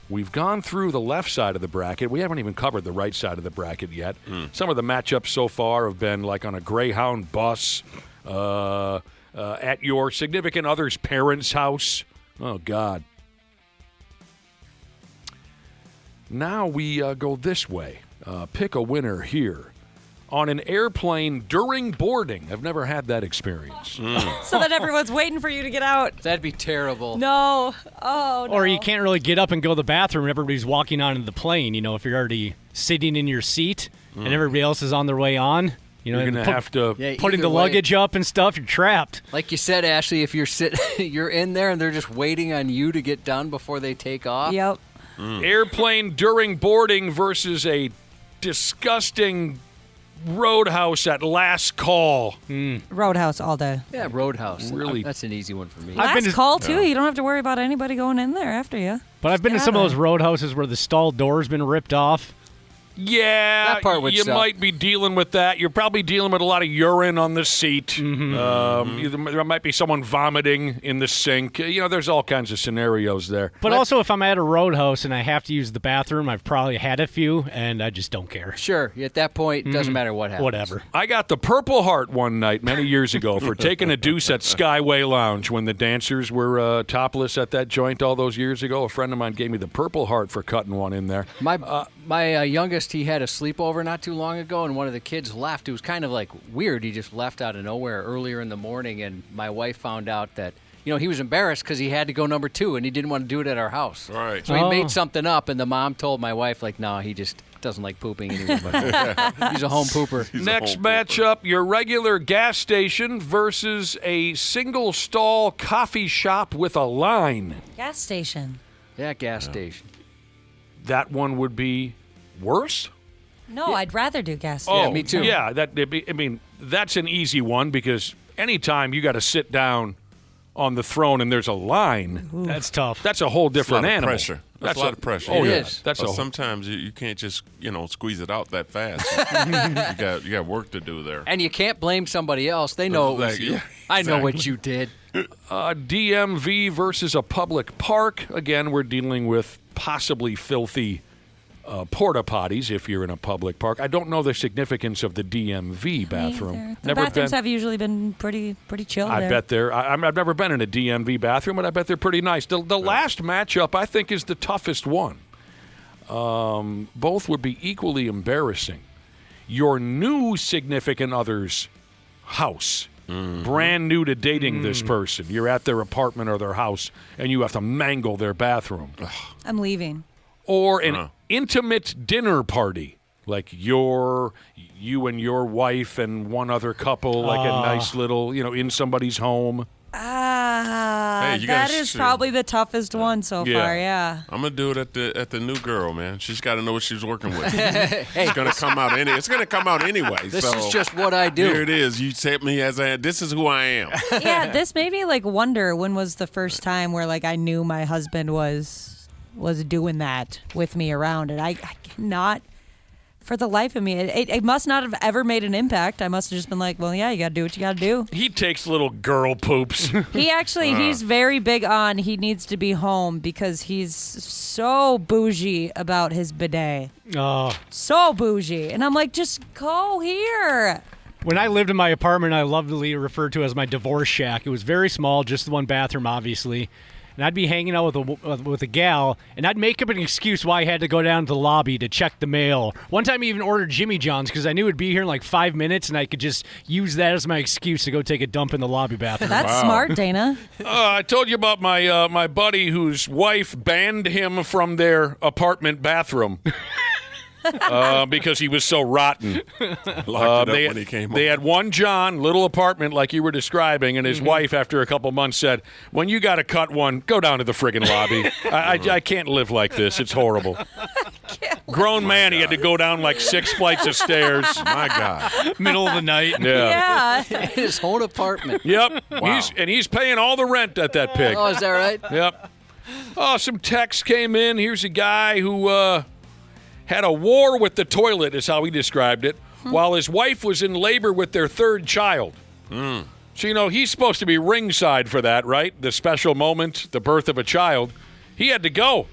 We've gone through the left side of the bracket. We haven't even covered the right side of the bracket yet. Some of the matchups so far have been like on a Greyhound bus, at your significant other's parents' house. Oh, God. Now we go this way. Pick a winner here. On an airplane during boarding. I've never had that experience. So that everyone's waiting for you to get out. That'd be terrible. No. Oh, no. Or you can't really get up and go to the bathroom and everybody's walking onto the plane, if you're already sitting in your seat and everybody else is on their way on. You're going to have to... putting the luggage up and stuff, you're trapped. Like you said, Ashley, if you're in there and they're just waiting on you to get done before they take off. Yep. Airplane during boarding versus a disgusting Roadhouse at last call. Roadhouse all day. Yeah, Roadhouse. Really? That's an easy one for me. Last call, too. You don't have to worry about anybody going in there after you. But I've been to some of those roadhouses where the stall door's been ripped off. Yeah, That part would you suck. might be dealing with that. You're probably dealing with a lot of urine on the seat. There might be someone vomiting in the sink. There's all kinds of scenarios there. But also, if I'm at a roadhouse and I have to use the bathroom, I've probably had a few, and I just don't care. Sure. At that point, it doesn't matter what happens. Whatever. I got the Purple Heart one night many years ago for taking a deuce at Skyway Lounge when the dancers were topless at that joint all those years ago. A friend of mine gave me the Purple Heart for cutting one in there. My youngest, he had a sleepover not too long ago, and one of the kids left. It was kind of weird. He just left out of nowhere earlier in the morning, and my wife found out that he was embarrassed because he had to go number 2, and he didn't want to do it at our house. Right. So he made something up, and the mom told my wife, no, he just doesn't like pooping anyway. He's a home pooper. Next matchup, your regular gas station versus a single-stall coffee shop with a line. Gas station. Yeah, gas station. That one would be worse? No, I'd rather do gas Oh, station. me too. Yeah, that's an easy one because anytime you got to sit down on the throne and there's a line, that's tough. That's a whole different That's a lot of animal. pressure. That's a lot of pressure. Oh, It yeah. is. That's Sometimes you can't just squeeze it out that fast. you got work to do there. And you can't blame somebody else. They know it was you. Yeah, I know what you did. DMV versus a public park. Again, we're dealing with possibly filthy porta potties if you're in a public park. I don't know the significance of the DMV bathroom. The bathrooms have usually been pretty chill I there. bet I've never been in a DMV bathroom, but I bet they're pretty nice. The last matchup, I think, is the toughest one. Both would be equally embarrassing. Your new significant other's house, brand new to dating this person. You're at their apartment or their house, and you have to mangle their bathroom. I'm leaving. Or an intimate dinner party, like you and your wife and one other couple, like a nice little, in somebody's home. Hey, you that gotta is shoot. probably the toughest one so far. Yeah. I'm gonna do it at the new girl, man. She's got to know what she's working with. Hey, it's gonna come out It's gonna come out anyway. This so is just what I do. Here it is. You set me as this is who I am. Yeah, this made me like wonder when was the first time where like I knew my husband was doing that with me around, and I cannot. For the life of me, it must not have ever made an impact. I must have just been like, well, yeah, you got to do what you got to do. He takes little girl poops. He actually, he's very big on he needs to be home because he's so bougie about his bidet. Oh. So bougie. And I'm like, just go here. When I lived in my apartment, I lovingly referred to as my divorce shack. It was very small, just the one bathroom, obviously. And I'd be hanging out with a gal, and I'd make up an excuse why I had to go down to the lobby to check the mail. One time I even ordered Jimmy John's because I knew it'd be here in like 5 minutes, and I could just use that as my excuse to go take a dump in the lobby bathroom. That's smart, Dana. I told you about my buddy whose wife banned him from their apartment bathroom. Because he was so rotten. Locked it up when he came home. They had one John, little apartment like you were describing, and his wife, after a couple months, said, when you got to cut one, go down to the friggin' lobby. I can't live like this. It's horrible. Grown man, he had to go down like 6 flights of stairs. My God. Middle of the night. Yeah. His whole apartment. Yep. Wow. He's paying all the rent at that pig. Oh, is that right? Yep. Oh, some text came in. Here's a guy who had a war with the toilet, is how he described it, while his wife was in labor with their third child. So, he's supposed to be ringside for that, right? The special moment, the birth of a child. He had to go.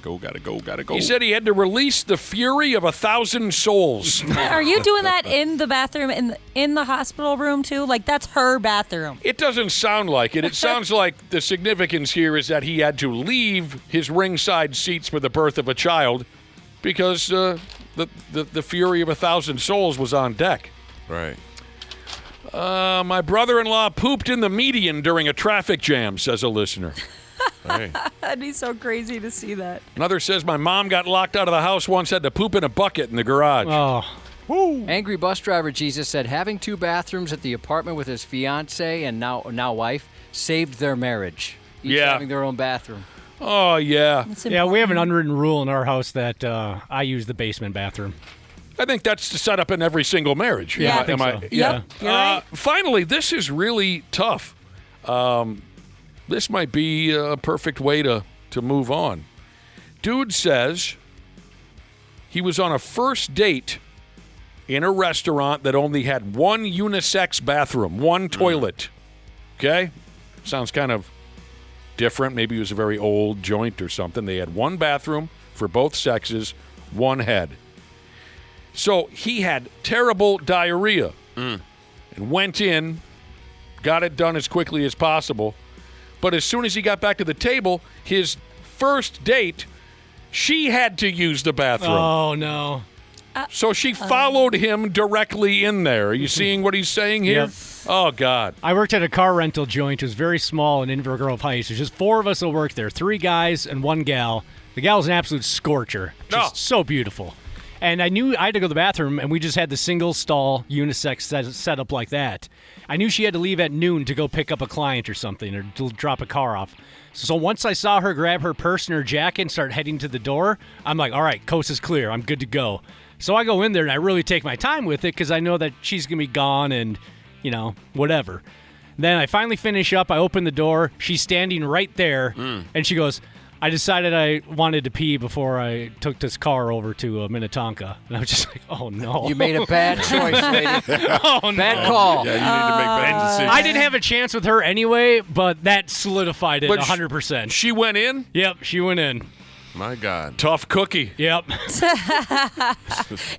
Gotta go. He said he had to release the fury of 1,000 souls. Are you doing that in the bathroom, in the hospital room, too? Like, that's her bathroom. It doesn't sound like it. It sounds like the significance here is that he had to leave his ringside seats for the birth of a child because the fury of 1,000 souls was on deck. Right. My brother-in-law pooped in the median during a traffic jam, says a listener. Hey. That'd be so crazy to see that. Another says, my mom got locked out of the house once, had to poop in a bucket in the garage. Oh. Woo. Angry bus driver Jesus said having 2 bathrooms at the apartment with his fiance and now wife saved their marriage. Each having their own bathroom. Oh, yeah. Yeah, we have an unwritten rule in our house that I use the basement bathroom. I think that's the setup in every single marriage. Yeah, I think so. Yeah. You're right. Finally, this is really tough. This might be a perfect way to move on. Dude says he was on a first date in a restaurant that only had one unisex bathroom, one toilet. Okay? Sounds kind of different. Maybe it was a very old joint or something. They had one bathroom for both sexes, one head. So he had terrible diarrhea and went in, got it done as quickly as possible. But as soon as he got back to the table, his first date, she had to use the bathroom. Oh, no. So she followed him directly in there. Are you seeing what he's saying here? Yep. Oh, God. I worked at a car rental joint. It was very small in Inver Grove Heights. There's just 4 of us that worked there, 3 guys and 1 gal. The gal was an absolute scorcher. Just so beautiful. And I knew I had to go to the bathroom, and we just had the single stall unisex set up like that. I knew she had to leave at noon to go pick up a client or something, or to drop a car off. So once I saw her grab her purse and her jacket and start heading to the door, I'm like, all right, coast is clear. I'm good to go. So I go in there, and I really take my time with it because I know that she's going to be gone and, whatever. Then I finally finish up. I open the door. She's standing right there, and she goes, I decided I wanted to pee before I took this car over to Minnetonka. And I was just like, oh, no. You made a bad choice, lady. Oh, no. Bad call. Yeah, you need to make bad decisions. I didn't have a chance with her anyway, but that solidified it But 100%. She went in? Yep, she went in. My God. Tough cookie. Yep.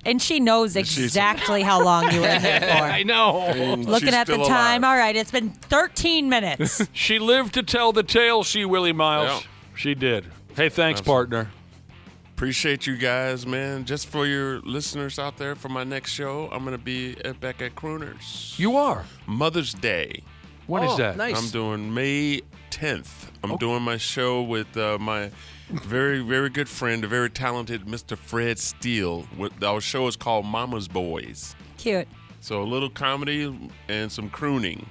And she knows exactly how long you were in here for. I know. And Looking she's at the still time, alive. all right, it's been 13 minutes. She lived to tell the tale, Willie Miles. Yeah. She did. Hey, thanks, partner. Appreciate you guys, man. Just for your listeners out there, for my next show, I'm going to be back at Crooners. You are? Mother's Day. When is that? Nice. I'm doing May 10th. I'm doing my show with my very, very good friend, the very talented Mr. Fred Steele. Our show is called Mama's Boys. Cute. So a little comedy and some crooning.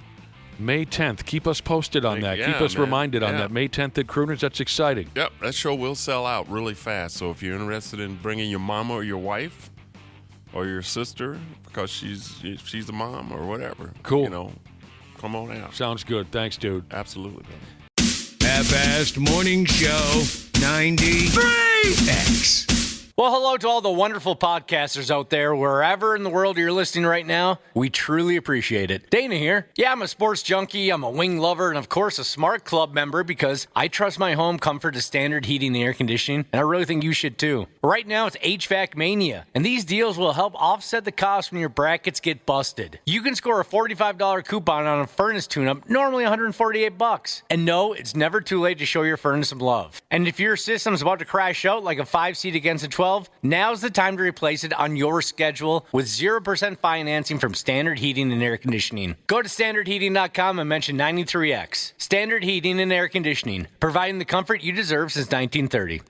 May 10th. Keep us posted on that. Yeah, Keep us man. reminded on Yeah. that. May 10th at Crooners. That's exciting. Yep, that show will sell out really fast. So if you're interested in bringing your mama or your wife or your sister because she's a mom or whatever, Cool. Come on out. Sounds good. Thanks, dude. Absolutely. Half-assed morning show 93X. Well, hello to all the wonderful podcasters out there, wherever in the world you're listening right now. We truly appreciate it. Dana here. Yeah, I'm a sports junkie, I'm a wing lover, and of course a Smart Club member because I trust my home comfort to Standard Heating and Air Conditioning, and I really think you should too. Right now it's HVAC Mania, and these deals will help offset the cost when your brackets get busted. You can score a $45 coupon on a furnace tune-up, normally $148. And no, it's never too late to show your furnace some love. And if your system's about to crash out like a 5-seat against a 12, now's the time to replace it on your schedule with 0% financing from Standard Heating and Air Conditioning. Go to standardheating.com and mention 93X. Standard Heating and Air Conditioning, providing the comfort you deserve since 1930.